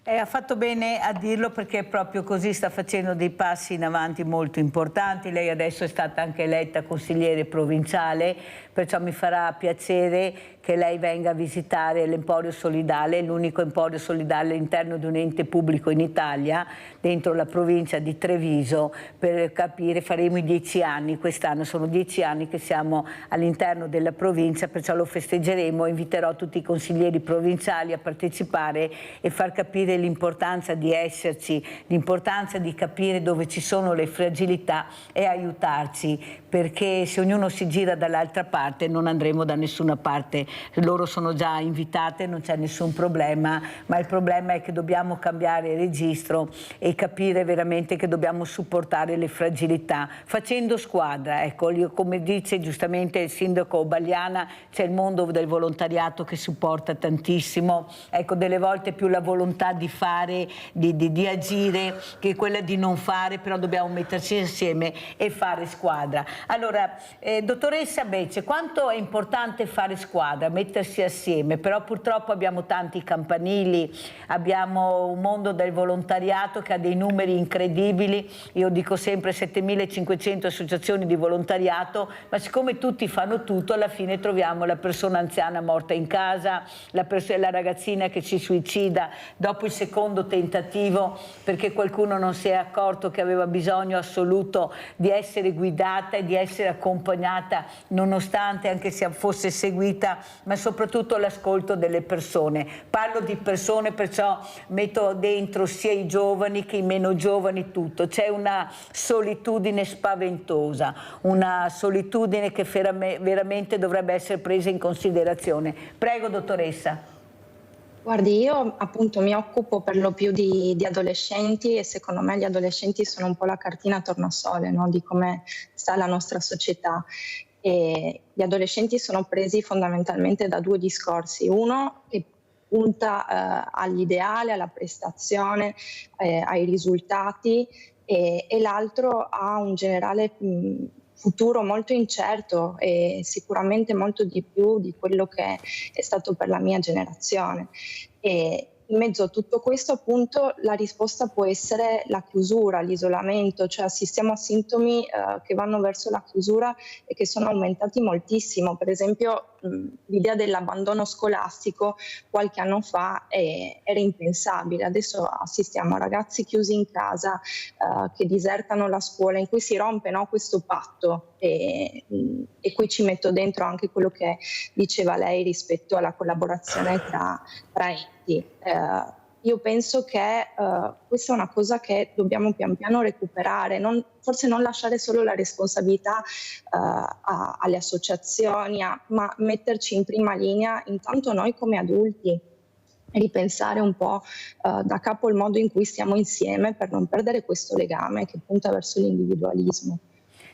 Ha fatto bene a dirlo, perché proprio così sta facendo dei passi in avanti molto importanti. Lei adesso è stata anche eletta consigliere provinciale, perciò mi farà piacere che lei venga a visitare l'Emporio Solidale, l'unico Emporio Solidale all'interno di un ente pubblico in Italia, dentro la provincia di Treviso, per capire. Faremo i 10 anni, quest'anno sono 10 anni che siamo all'interno della provincia, perciò lo festeggeremo. Inviterò tutti i consiglieri provinciali a partecipare e far capire l'importanza di esserci, l'importanza di capire dove ci sono le fragilità e aiutarci perché se ognuno si gira dall'altra parte non andremo da nessuna parte. Loro sono già invitate, non c'è nessun problema, ma il problema è che dobbiamo cambiare registro e capire veramente che dobbiamo supportare le fragilità facendo squadra. Ecco, come dice giustamente il sindaco Bagliana, c'è il mondo del volontariato che supporta tantissimo, ecco, delle volte più la volontà di fare, di agire, che quella di non fare, però dobbiamo metterci insieme e fare squadra. Allora, dottoressa Becce, quanto è importante fare squadra, mettersi assieme, però purtroppo abbiamo tanti campanili, abbiamo un mondo del volontariato che ha dei numeri incredibili, io dico sempre 7.500 associazioni di volontariato, ma siccome tutti fanno tutto, alla fine troviamo la persona anziana morta in casa, la ragazzina che si suicida dopo il secondo tentativo perché qualcuno non si è accorto che aveva bisogno assoluto di essere guidata e di essere accompagnata, nonostante anche se fosse seguita, ma soprattutto l'ascolto delle persone. Parlo di persone, perciò metto dentro sia i giovani che i meno giovani, tutto. C'è una solitudine spaventosa, una solitudine che veramente dovrebbe essere presa in considerazione. Prego, dottoressa. Guardi, io appunto mi occupo per lo più di adolescenti e secondo me gli adolescenti sono un po' la cartina tornasole, no? Di come sta la nostra società. E gli adolescenti sono presi fondamentalmente da due discorsi. Uno che punta all'ideale, alla prestazione, ai risultati e l'altro ha un generale futuro molto incerto e sicuramente molto di più di quello che è stato per la mia generazione. E in mezzo a tutto questo, appunto, la risposta può essere la chiusura, l'isolamento, cioè assistiamo a sintomi che vanno verso la chiusura e che sono aumentati moltissimo. Per esempio, l'idea dell'abbandono scolastico qualche anno fa era impensabile. Adesso assistiamo a ragazzi chiusi in casa che disertano la scuola, in cui si rompe, no, questo patto e qui ci metto dentro anche quello che diceva lei rispetto alla collaborazione tra enti. Io penso che questa è una cosa che dobbiamo pian piano recuperare, forse non lasciare solo la responsabilità alle associazioni, ma metterci in prima linea intanto noi come adulti, ripensare un po' da capo il modo in cui stiamo insieme per non perdere questo legame che punta verso l'individualismo.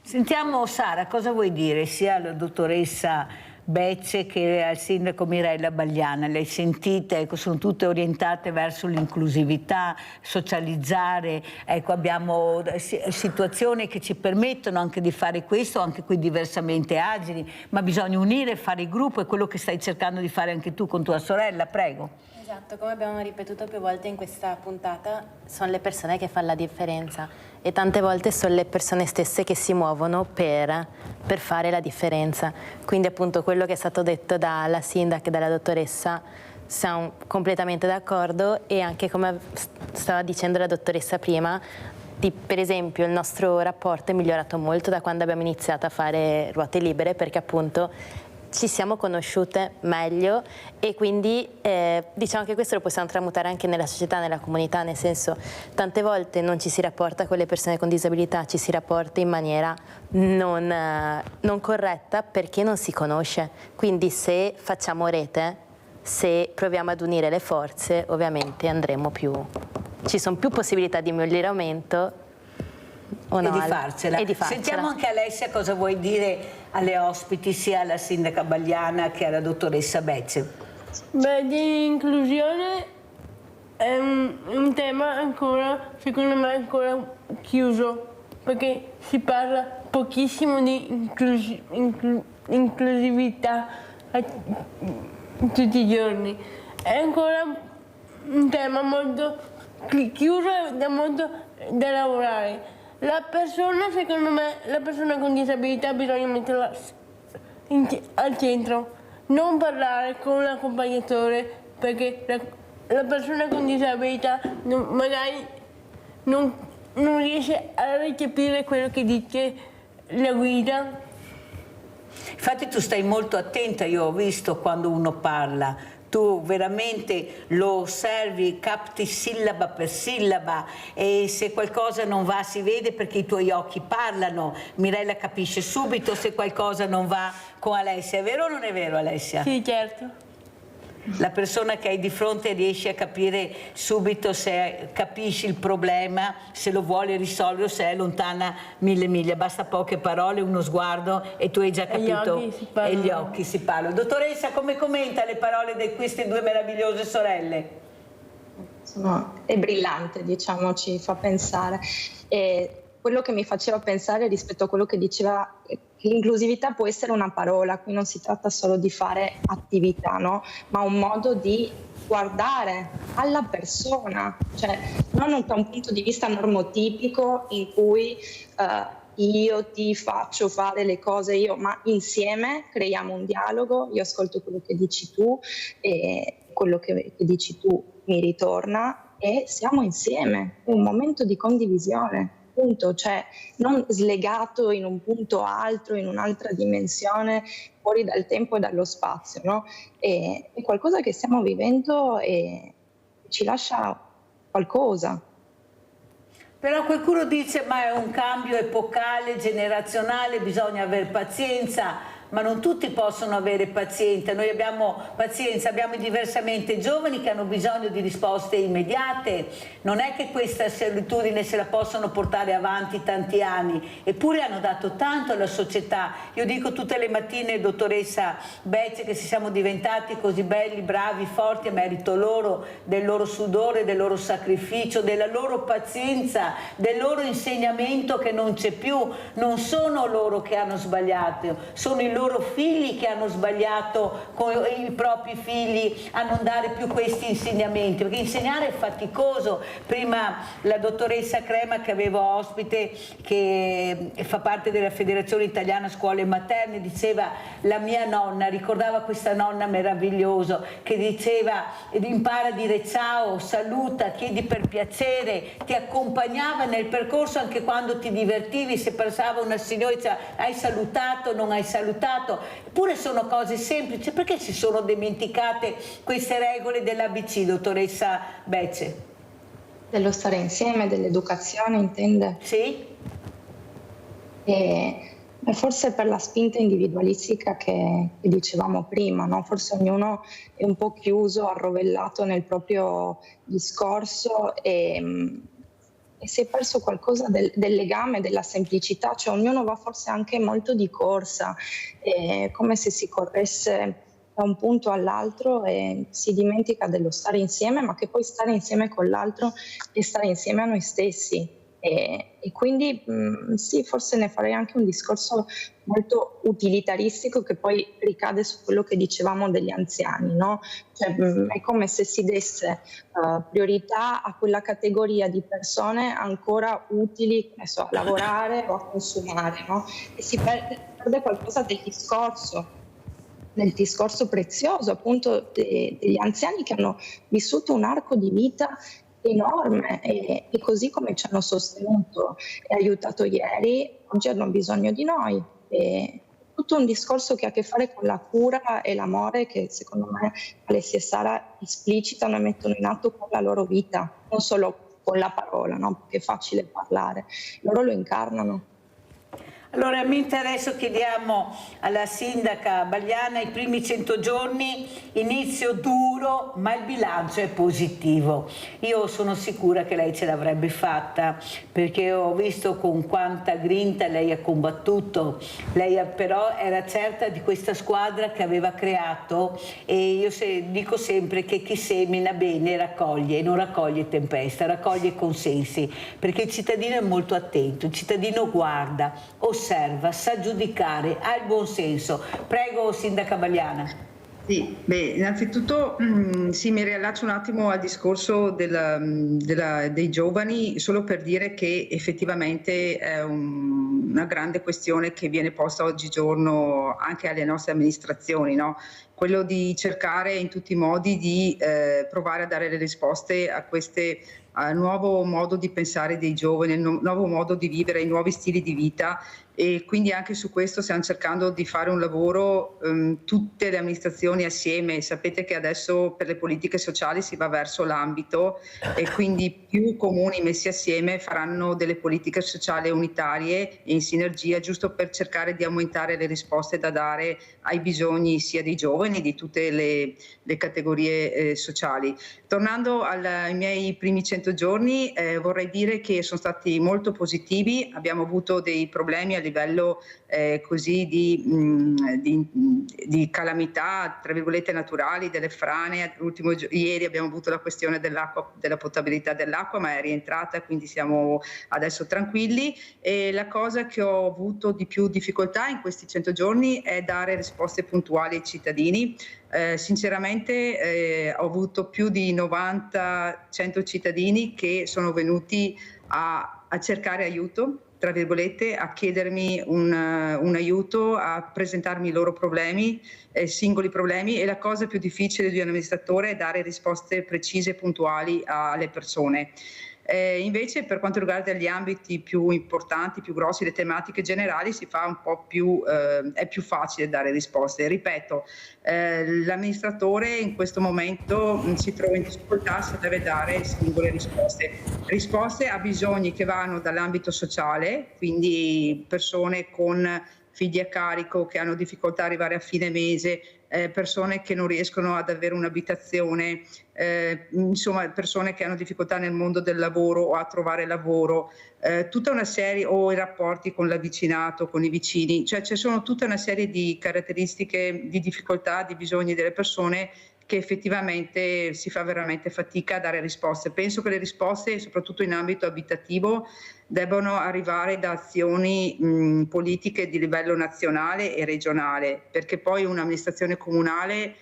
Sentiamo Sara, cosa vuoi dire sia alla dottoressa Becce che al sindaco Mirella Bagliana? Le sentite, ecco, sono tutte orientate verso l'inclusività, socializzare, ecco, abbiamo situazioni che ci permettono anche di fare questo, anche qui diversamente agili, ma bisogna unire, fare il gruppo, è quello che stai cercando di fare anche tu con tua sorella, prego. Esatto, come abbiamo ripetuto più volte in questa puntata, sono le persone che fanno la differenza e tante volte sono le persone stesse che si muovono per fare la differenza. Quindi appunto quello che è stato detto dalla sindaca e dalla dottoressa siamo completamente d'accordo e anche come stava dicendo la dottoressa prima, per esempio il nostro rapporto è migliorato molto da quando abbiamo iniziato a fare ruote libere perché appunto ci siamo conosciute meglio e quindi diciamo che questo lo possiamo tramutare anche nella società, nella comunità, nel senso tante volte non ci si rapporta con le persone con disabilità, ci si rapporta in maniera non corretta perché non si conosce. Quindi se facciamo rete, se proviamo ad unire le forze, ovviamente ci sono più possibilità di miglioramento. E di farcela. Sentiamo anche Alessia cosa vuoi dire alle ospiti, sia alla sindaca Bagliana che alla dottoressa Becce. Beh, di inclusione è un tema ancora, secondo me, ancora chiuso, perché si parla pochissimo di inclusività tutti i giorni. È ancora un tema molto chiuso e da molto da lavorare. La persona, secondo me, la persona con disabilità bisogna metterla al centro, non parlare con l'accompagnatore perché la persona con disabilità magari non riesce a recepire quello che dice la guida. Infatti tu stai molto attenta, io ho visto quando uno parla, tu veramente lo osservi, capti sillaba per sillaba, e se qualcosa non va si vede perché i tuoi occhi parlano. Mirella capisce subito se qualcosa non va con Alessia, è vero o non è vero, Alessia? Sì, certo. La persona che hai di fronte riesce a capire subito se capisci il problema, se lo vuole risolvere o se è lontana 1000 miglia. Basta poche parole, uno sguardo e tu hai già capito. E gli occhi si parlano. Dottoressa, come commenta le parole di queste due meravigliose sorelle? È brillante, diciamo, ci fa pensare. E quello che mi faceva pensare rispetto a quello che diceva, l'inclusività può essere una parola, qui non si tratta solo di fare attività, no? Ma un modo di guardare alla persona, cioè non da un punto di vista normotipico in cui io ti faccio fare le cose io, ma insieme creiamo un dialogo, io ascolto quello che dici tu e quello che dici tu mi ritorna e siamo insieme, è un momento di condivisione. Punto, cioè non slegato in un punto altro, in un'altra dimensione, fuori dal tempo e dallo spazio, no? È qualcosa che stiamo vivendo e ci lascia qualcosa. Però qualcuno dice ma è un cambio epocale, generazionale, bisogna avere pazienza, ma non tutti possono avere pazienza. Noi abbiamo pazienza, abbiamo diversamente giovani che hanno bisogno di risposte immediate. Non è che questa solitudine se la possono portare avanti tanti anni, eppure hanno dato tanto alla società. Io dico tutte le mattine, dottoressa Becce, che si siamo diventati così belli, bravi, forti, a merito loro, del loro sudore, del loro sacrificio, della loro pazienza, del loro insegnamento che non c'è più. Non sono loro che hanno sbagliato, sono i loro figli che hanno sbagliato con i propri figli a non dare più questi insegnamenti, perché insegnare è faticoso. Prima la dottoressa Crema, che avevo ospite, che fa parte della Federazione Italiana Scuole Materne, diceva la mia nonna, ricordava questa nonna meravigliosa che diceva impara a dire ciao, saluta, chiedi per piacere, ti accompagnava nel percorso anche quando ti divertivi, se passava una signora diceva hai salutato, non hai salutato. Eppure sono cose semplici, perché si sono dimenticate queste regole dell'ABC, dottoressa Becce? Dello stare insieme, dell'educazione, intende? Sì. E forse per la spinta individualistica che dicevamo prima, no? Forse ognuno è un po' chiuso, arrovellato nel proprio discorso e si è perso qualcosa del legame, della semplicità, cioè ognuno va forse anche molto di corsa, come se si corresse da un punto all'altro e si dimentica dello stare insieme, ma che poi stare insieme con l'altro è stare insieme a noi stessi. E quindi sì, forse ne farei anche un discorso molto utilitaristico che poi ricade su quello che dicevamo degli anziani, no? Cioè, è come se si desse priorità a quella categoria di persone ancora utili, a lavorare o a consumare, no? E si perde qualcosa del discorso prezioso appunto degli anziani che hanno vissuto un arco di vita enorme e così come ci hanno sostenuto e aiutato ieri, oggi hanno bisogno di noi. È tutto un discorso che ha a che fare con la cura e l'amore che secondo me Alessia e Sara esplicitano e mettono in atto con la loro vita, non solo con la parola, no? Perché è facile parlare, loro lo incarnano. Allora, mentre adesso chiediamo alla sindaca Bagliana i primi 100 giorni, inizio duro, ma il bilancio è positivo. Io sono sicura che lei ce l'avrebbe fatta, perché ho visto con quanta grinta lei ha combattuto. Lei però era certa di questa squadra che aveva creato, e io dico sempre che chi semina bene raccoglie, e non raccoglie tempesta, raccoglie consensi, perché il cittadino è molto attento, il cittadino guarda, osserva, sa giudicare, ha il buon senso. Prego, sindaca Bagliana. Sì, innanzitutto sì, mi riallaccio un attimo al discorso dei giovani, solo per dire che effettivamente una grande questione che viene posta oggigiorno anche alle nostre amministrazioni, no? Quello di cercare in tutti i modi di provare a dare le risposte a al nuovo modo di pensare dei giovani, al nuovo modo di vivere, ai nuovi stili di vita, e quindi anche su questo stiamo cercando di fare un lavoro tutte le amministrazioni assieme. Sapete che adesso per le politiche sociali si va verso l'ambito e quindi più comuni messi assieme faranno delle politiche sociali unitarie e in sinergia, giusto per cercare di aumentare le risposte da dare ai bisogni sia dei giovani, di tutte le categorie sociali. Tornando ai miei primi 100 giorni, vorrei dire che sono stati molto positivi. Abbiamo avuto dei problemi a livello così di calamità, tra virgolette, naturali, delle frane. Ieri abbiamo avuto la questione dell'acqua, della potabilità dell'acqua, ma è rientrata, quindi siamo adesso tranquilli. E la cosa che ho avuto di più difficoltà in questi 100 giorni è dare risposte puntuali ai cittadini. Sinceramente ho avuto più di 90-100 cittadini che sono venuti a cercare aiuto, tra virgolette, a chiedermi un aiuto, a presentarmi i loro problemi, singoli problemi, e la cosa più difficile di un amministratore è dare risposte precise e puntuali alle persone. Invece per quanto riguarda gli ambiti più importanti, più grossi, le tematiche generali, si fa un po' più, è più facile dare risposte. Ripeto, l'amministratore in questo momento si trova in difficoltà se deve dare singole risposte a bisogni che vanno dall'ambito sociale, quindi persone con figli a carico che hanno difficoltà ad arrivare a fine mese, persone che non riescono ad avere un'abitazione, insomma persone che hanno difficoltà nel mondo del lavoro o a trovare lavoro, tutta una serie, o i rapporti con l'avvicinato, con i vicini, cioè ci sono tutta una serie di caratteristiche, di difficoltà, di bisogni delle persone che effettivamente si fa veramente fatica a dare risposte. Penso che le risposte, soprattutto in ambito abitativo, debbano arrivare da azioni politiche di livello nazionale e regionale, perché poi un'amministrazione comunale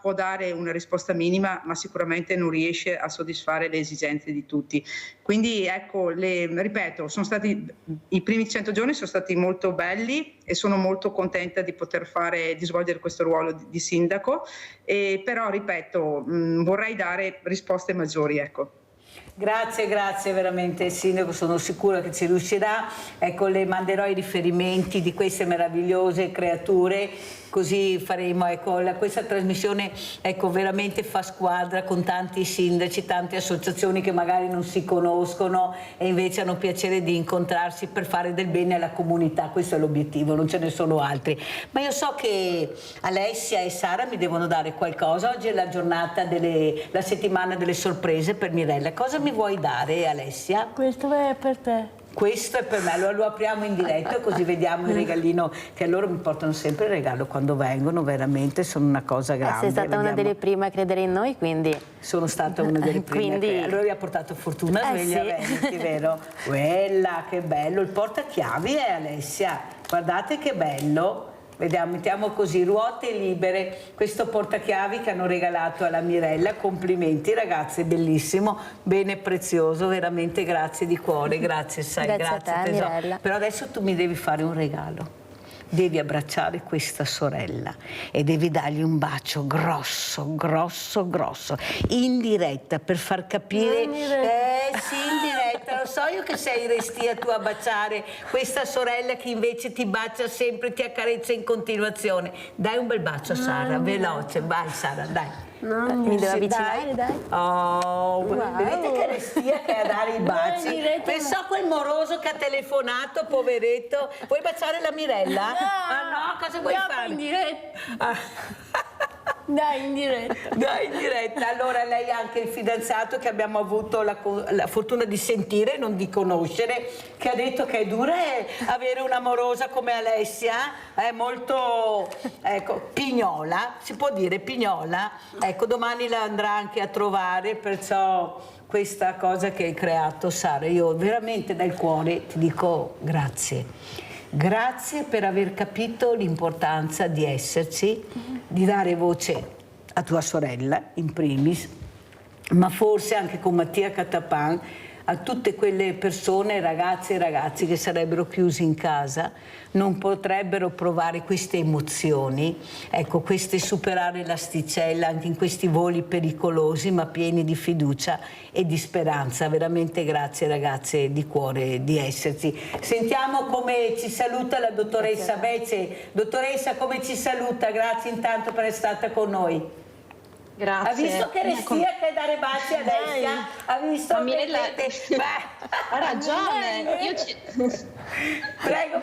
può dare una risposta minima, ma sicuramente non riesce a soddisfare le esigenze di tutti. Quindi ecco, ripeto, i primi 100 giorni sono stati molto belli e sono molto contenta di di svolgere questo ruolo di sindaco, però ripeto, vorrei dare risposte maggiori, ecco. Grazie veramente Sindaco, sono sicura che ci riuscirà. Ecco, le manderò i riferimenti di queste meravigliose creature, così faremo, ecco, questa trasmissione, ecco, veramente fa squadra con tanti sindaci, tante associazioni che magari non si conoscono e invece hanno piacere di incontrarsi per fare del bene alla comunità. Questo è l'obiettivo, non ce ne sono altri. Ma io so che Alessia e Sara mi devono dare qualcosa. Oggi è la giornata la settimana delle sorprese per Mirella. Cosa mi vuoi dare, Alessia? Questo è per te. Questo è per me, allora lo apriamo in diretta così vediamo il regalino, che loro mi portano sempre il regalo quando vengono, veramente sono una cosa grande. Sei stata una delle prime a credere in noi, quindi... Sono stata una delle prime, allora vi ha portato fortuna sveglia Veneti, vero? Quella, che bello, il portachiavi è Alessia, guardate che bello. Vediamo, mettiamo così, ruote libere, questo portachiavi che hanno regalato alla Mirella. Complimenti ragazze, bellissimo, bene, prezioso, veramente grazie di cuore, grazie, grazie a te, Mirella. Però adesso tu mi devi fare un regalo. Devi abbracciare questa sorella e devi dargli un bacio grosso, in diretta, per far capire... sì, in diretta, lo so io che sei restia tu a baciare questa sorella che invece ti bacia sempre, ti accarezza in continuazione. Dai un bel bacio a Sara, veloce, vai Sara, dai. Mi devo avvicinare, dai. Oh, wow. Vedete che restia che è a dare i baci? Pensò quel moroso che ha telefonato, poveretto. Vuoi baciare la Mirella? No, no, cosa vuoi fare? In diretta. Dai, in diretta. Dai, in diretta. Allora lei ha anche il fidanzato che abbiamo avuto la fortuna di sentire, non di conoscere, che ha detto che è dura avere un'amorosa come Alessia, è molto, ecco, pignola, si può dire pignola. Ecco, domani la andrà anche a trovare, perciò questa cosa che hai creato, Sara, io veramente dal cuore ti dico grazie. Grazie per aver capito l'importanza di esserci, di dare voce a tua sorella, in primis, ma forse anche con Mattia Catapan a tutte quelle persone, ragazze e ragazzi che sarebbero chiusi in casa, non potrebbero provare queste emozioni, ecco, queste superare l'asticella anche in questi voli pericolosi ma pieni di fiducia e di speranza. Veramente grazie ragazze di cuore di esserci. Sentiamo come ci saluta la dottoressa Bece. Dottoressa, come ci saluta? Grazie intanto per essere stata con noi. Grazie. Ha visto che restia che dare baci a Alessia? Ha visto che... Mirella... ha ragione.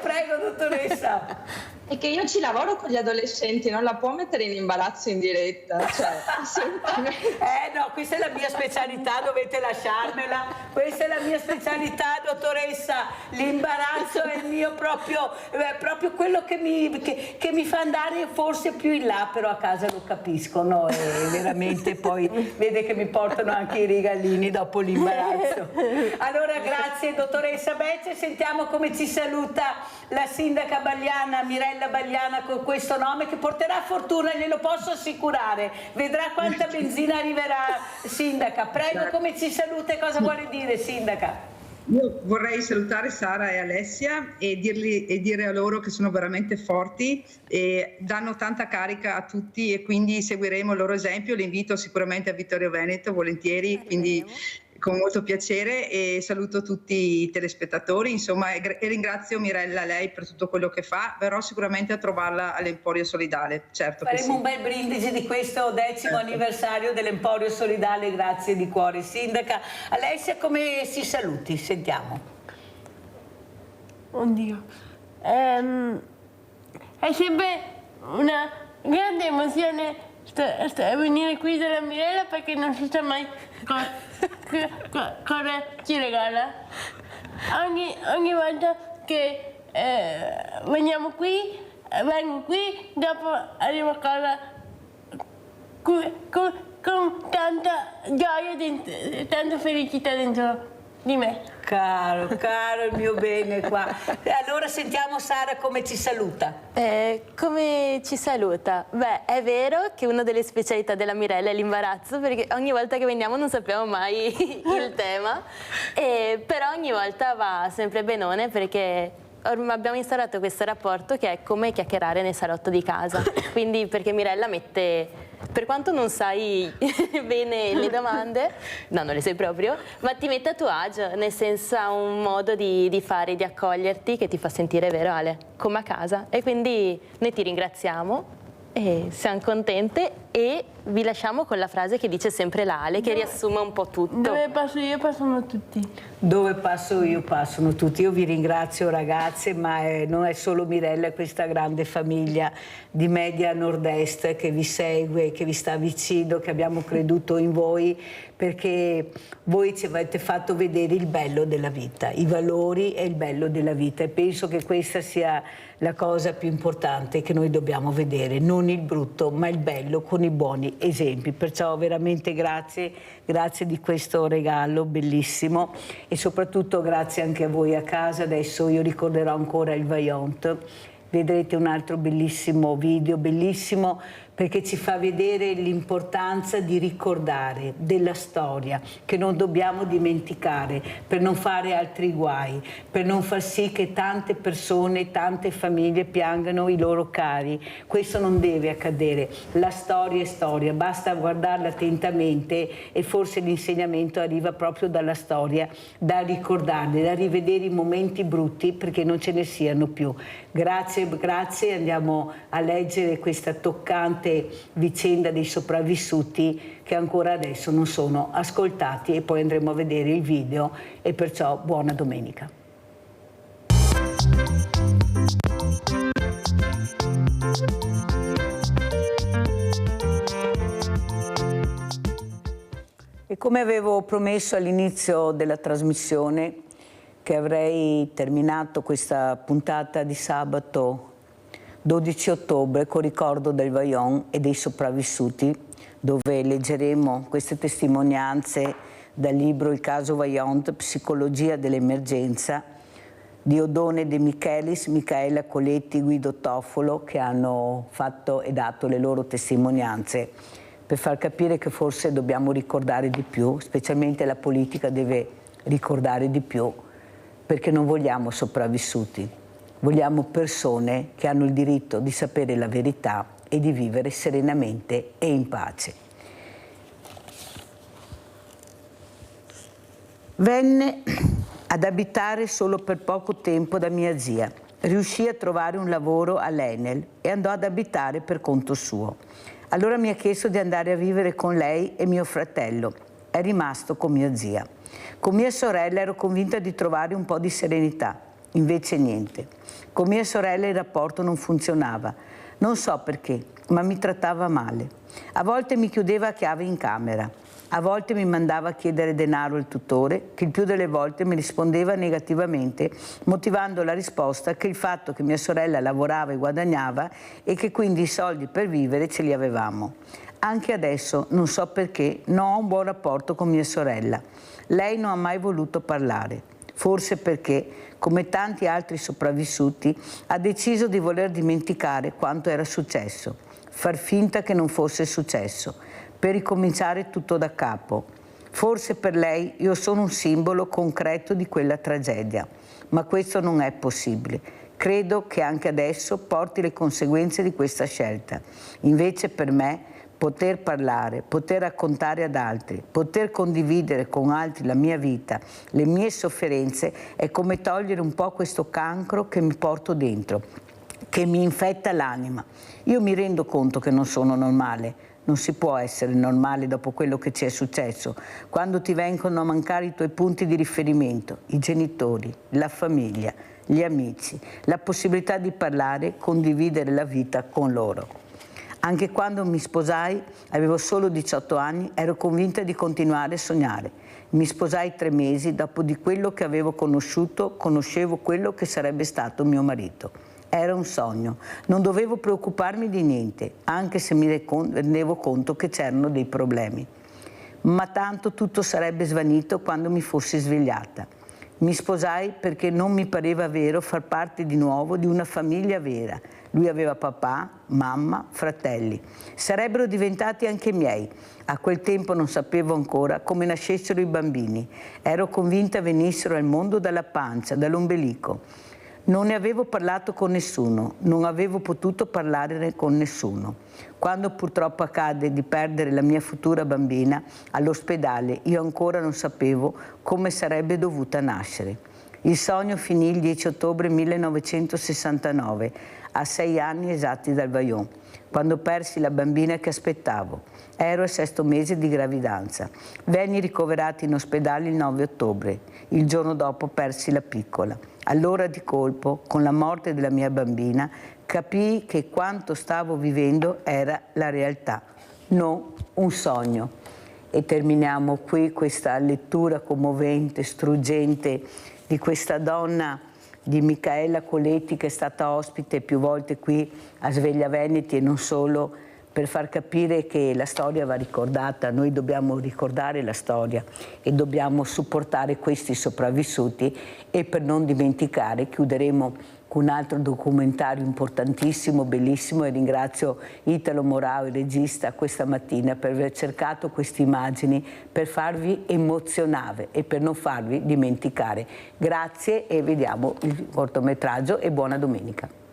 Prego, dottoressa. È che io ci lavoro con gli adolescenti, non la può mettere in imbarazzo in diretta, cioè, assolutamente. No, questa è la mia specialità, dovete lasciarmela. Questa è la mia specialità, dottoressa. L'imbarazzo è il mio proprio quello che mi fa andare forse più in là, però a casa lo capisco, no? E veramente poi vede che mi portano anche i regalini dopo l'imbarazzo. Allora, grazie dottoressa Bece, sentiamo come ci saluta la sindaca Bagliana, Mirella Bagliana, con questo nome che porterà fortuna, glielo posso assicurare. Vedrà quanta benzina arriverà, sindaca. Prego, come ci saluta e cosa vuole dire, sindaca? Io vorrei salutare Sara e Alessia e dire a loro che sono veramente forti e danno tanta carica a tutti, e quindi seguiremo il loro esempio. Li invito sicuramente a Vittorio Veneto, volentieri, quindi con molto piacere, e saluto tutti i telespettatori, insomma, e ringrazio Mirella, lei, per tutto quello che fa. Verrò sicuramente a trovarla all'Emporio Solidale, certo. Faremo un bel brindisi di questo 10° anniversario dell'Emporio Solidale, grazie di cuore. Sindaca Alessia, come si saluti? Sentiamo. Oddio, è sempre una grande emozione venire qui dalla Mirella, perché non si sa mai cosa ci regala. Ogni volta che vengo qui, dopo arrivo a casa con tanta gioia, tanta felicità dentro di me. Caro il mio bene qua. Allora sentiamo Sara come ci saluta. Come ci saluta? Beh, è vero che una delle specialità della Mirella è l'imbarazzo, perché ogni volta che veniamo non sappiamo mai il tema, però ogni volta va sempre benone, perché abbiamo instaurato questo rapporto che è come chiacchierare nel salotto di casa. Quindi, perché Mirella mette, per quanto non sai bene le domande, no, non le sai proprio, ma ti mette a tuo agio, nel senso ha un modo di fare, di accoglierti, che ti fa sentire vero, come a casa. E quindi noi ti ringraziamo e siamo contente, e vi lasciamo con la frase che dice sempre la Ale, che riassume un po' tutto. Dove passo io passano tutti. Dove passo io passano tutti. Io vi ringrazio ragazze, ma non è solo Mirella, è questa grande famiglia di Media Nord-Est che vi segue, che vi sta vicino, che abbiamo creduto in voi, perché voi ci avete fatto vedere il bello della vita, i valori e il bello della vita, e penso che questa sia la cosa più importante che noi dobbiamo vedere, non il brutto ma il bello, con i buoni esempi. Perciò veramente grazie di questo regalo bellissimo, e soprattutto grazie anche a voi a casa. Adesso io ricorderò ancora il Vaillant, vedrete un altro bellissimo video, bellissimo, perché ci fa vedere l'importanza di ricordare della storia, che non dobbiamo dimenticare per non fare altri guai, per non far sì che tante persone, tante famiglie piangano i loro cari. Questo non deve accadere. La storia è storia, basta guardarla attentamente, e forse l'insegnamento arriva proprio dalla storia, da ricordarle, da rivedere i momenti brutti perché non ce ne siano più. Grazie, andiamo a leggere questa toccante vicenda dei sopravvissuti che ancora adesso non sono ascoltati, e poi andremo a vedere il video, e perciò buona domenica. E come avevo promesso all'inizio della trasmissione, che avrei terminato questa puntata di sabato 12 ottobre con ricordo del Vaillant e dei sopravvissuti, dove leggeremo queste testimonianze dal libro Il caso Vaillant, Psicologia dell'emergenza, di Odone De Michelis, Micaela Coletti, Guido Toffolo, che hanno fatto e dato le loro testimonianze, per far capire che forse dobbiamo ricordare di più, specialmente la politica deve ricordare di più, perché non vogliamo sopravvissuti, vogliamo persone che hanno il diritto di sapere la verità e di vivere serenamente e in pace. Venne ad abitare solo per poco tempo da mia zia. Riuscì a trovare un lavoro all'Enel e andò ad abitare per conto suo. Allora mi ha chiesto di andare a vivere con lei e mio fratello. È rimasto con mia zia. Con mia sorella ero convinta di trovare un po' di serenità, invece niente. Con mia sorella il rapporto non funzionava. Non so perché, ma mi trattava male. A volte mi chiudeva a chiave in camera. A volte mi mandava a chiedere denaro al tutore, che il più delle volte mi rispondeva negativamente, motivando la risposta che il fatto che mia sorella lavorava e guadagnava e che quindi i soldi per vivere ce li avevamo. Anche adesso, non so perché, non ho un buon rapporto con mia sorella. Lei non ha mai voluto parlare, forse perché, come tanti altri sopravvissuti, ha deciso di voler dimenticare quanto era successo, far finta che non fosse successo, per ricominciare tutto da capo. Forse per lei io sono un simbolo concreto di quella tragedia, ma questo non è possibile. Credo che anche adesso porti le conseguenze di questa scelta. Invece per me poter parlare, poter raccontare ad altri, poter condividere con altri la mia vita, le mie sofferenze, è come togliere un po' questo cancro che mi porto dentro, che mi infetta l'anima. Io mi rendo conto che non sono normale. Non si può essere normale dopo quello che ci è successo, quando ti vengono a mancare i tuoi punti di riferimento, i genitori, la famiglia, gli amici, la possibilità di parlare, condividere la vita con loro. Anche quando mi sposai, avevo solo 18 anni, ero convinta di continuare a sognare. Mi sposai 3 mesi, dopo di quello che avevo conosciuto, conoscevo quello che sarebbe stato mio marito. Era un sogno, non dovevo preoccuparmi di niente, anche se mi rendevo conto che c'erano dei problemi. Ma tanto tutto sarebbe svanito quando mi fossi svegliata. Mi sposai perché non mi pareva vero far parte di nuovo di una famiglia vera. Lui aveva papà, mamma, fratelli. Sarebbero diventati anche miei. A quel tempo non sapevo ancora come nascessero i bambini. Ero convinta venissero al mondo dalla pancia, dall'ombelico. Non ne avevo parlato con nessuno, non avevo potuto parlare con nessuno. Quando purtroppo accadde di perdere la mia futura bambina all'ospedale, io ancora non sapevo come sarebbe dovuta nascere. Il sogno finì il 10 ottobre 1969, a 6 anni esatti dal Vajont, quando persi la bambina che aspettavo. Ero al 6° mese di gravidanza. Venni ricoverata in ospedale il 9 ottobre. Il giorno dopo persi la piccola. Allora di colpo, con la morte della mia bambina, capii che quanto stavo vivendo era la realtà, non un sogno. E terminiamo qui questa lettura commovente, struggente di questa donna, di Micaela Coletti, che è stata ospite più volte qui a Sveglia Veneti e non solo, per far capire che la storia va ricordata. Noi dobbiamo ricordare la storia e dobbiamo supportare questi sopravvissuti, e per non dimenticare chiuderemo con un altro documentario importantissimo, bellissimo, e ringrazio Italo Morao, il regista, questa mattina per aver cercato queste immagini per farvi emozionare e per non farvi dimenticare. Grazie e vediamo il cortometraggio e buona domenica.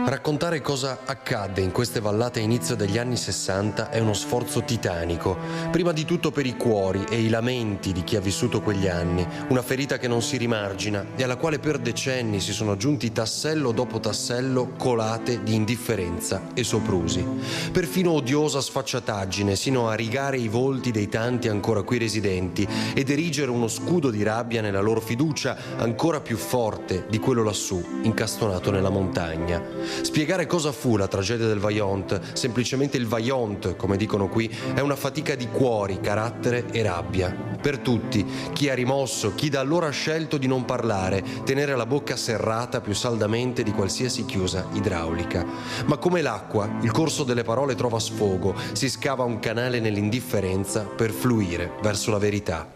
Raccontare cosa accadde in queste vallate a inizio degli anni 60 è uno sforzo titanico, prima di tutto per i cuori e i lamenti di chi ha vissuto quegli anni, una ferita che non si rimargina e alla quale per decenni si sono aggiunti tassello dopo tassello colate di indifferenza e soprusi. Perfino odiosa sfacciataggine, sino a rigare i volti dei tanti ancora qui residenti ed erigere uno scudo di rabbia nella loro fiducia ancora più forte di quello lassù, incastonato nella montagna. Spiegare cosa fu la tragedia del Vajont, semplicemente il Vajont, come dicono qui, è una fatica di cuori, carattere e rabbia. Per tutti, chi ha rimosso, chi da allora ha scelto di non parlare, tenere la bocca serrata più saldamente di qualsiasi chiusa idraulica. Ma come l'acqua, il corso delle parole trova sfogo, si scava un canale nell'indifferenza per fluire verso la verità.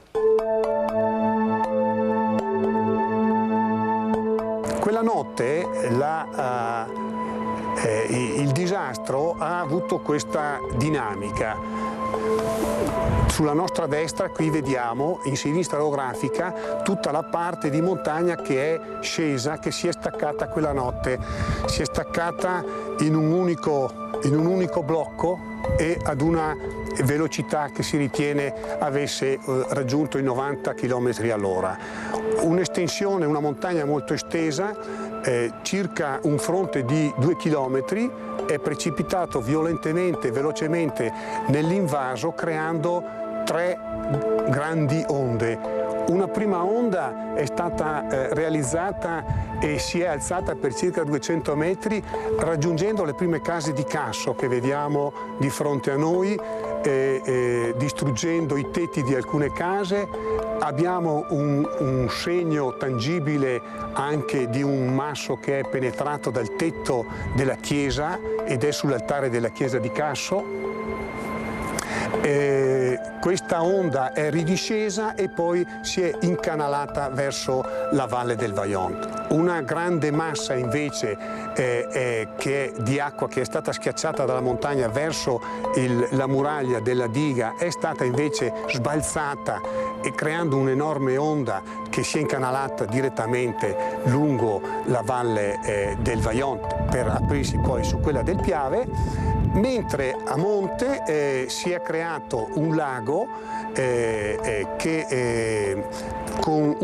Quella notte il disastro ha avuto questa dinamica. Sulla nostra destra qui vediamo in sinistra orografica tutta la parte di montagna che è scesa, che si è staccata quella notte, si è staccata in un unico blocco e ad una velocità che si ritiene avesse raggiunto i 90 km all'ora. Un'estensione, una montagna molto estesa, circa un fronte di 2 km, è precipitato violentemente, velocemente nell'invaso, creando 3 grandi onde. Una prima onda è stata realizzata e si è alzata per circa 200 metri, raggiungendo le prime case di Casso che vediamo di fronte a noi, distruggendo i tetti di alcune case. Abbiamo un segno tangibile anche di un masso che è penetrato dal tetto della chiesa ed è sull'altare della chiesa di Casso. Questa onda è ridiscesa e poi si è incanalata verso la valle del Vajont. Una grande massa invece di acqua che è stata schiacciata dalla montagna verso la muraglia della diga è stata invece sbalzata e creando un'enorme onda che si è incanalata direttamente lungo la valle del Vajont per aprirsi poi su quella del Piave. Mentre a monte si è creato un lago con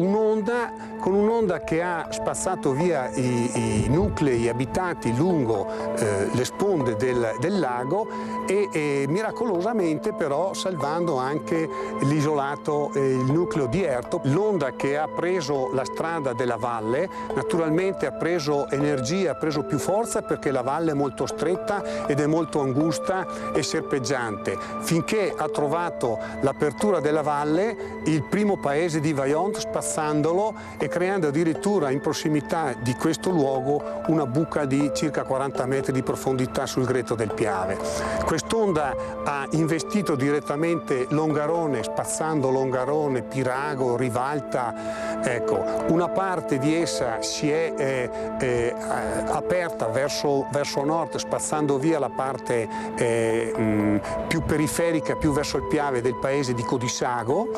un'onda che ha spazzato via i nuclei abitati lungo le sponde del lago e miracolosamente però salvando anche l'isolato, il nucleo di Erto. L'onda che ha preso la strada della valle naturalmente ha preso energia, ha preso più forza perché la valle è molto stretta ed è molto angusta e serpeggiante, finché ha trovato l'apertura della valle, il primo paese di Vajont, spazzandolo e creando addirittura in prossimità di questo luogo una buca di circa 40 metri di profondità sul greto del Piave. Quest'onda ha investito direttamente Longarone, spazzando Longarone, Pirago, Rivalta. Ecco, una parte di essa si è aperta verso nord, spazzando via la parte più periferica, più verso il Piave del paese di Codisago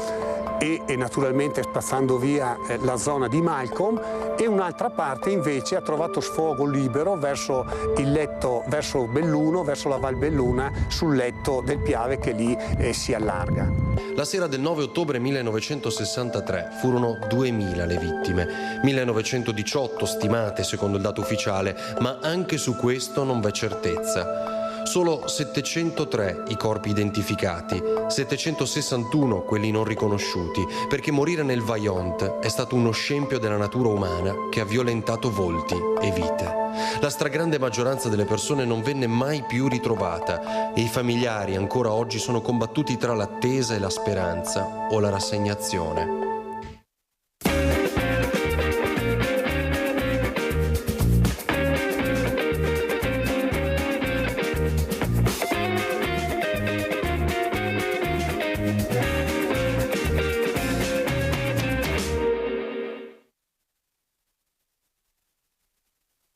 e naturalmente spazzando via la zona di Malcolm, e un'altra parte invece ha trovato sfogo libero verso il letto, verso Belluno, verso la Val Belluna, sul letto del Piave che lì si allarga. La sera del 9 ottobre 1963 furono 2000 le vittime, 1918 stimate secondo il dato ufficiale, ma anche su questo non v'è certezza. Solo 703 i corpi identificati, 761 quelli non riconosciuti, perché morire nel Vajont è stato uno scempio della natura umana che ha violentato volti e vite. La stragrande maggioranza delle persone non venne mai più ritrovata e i familiari ancora oggi sono combattuti tra l'attesa e la speranza o la rassegnazione.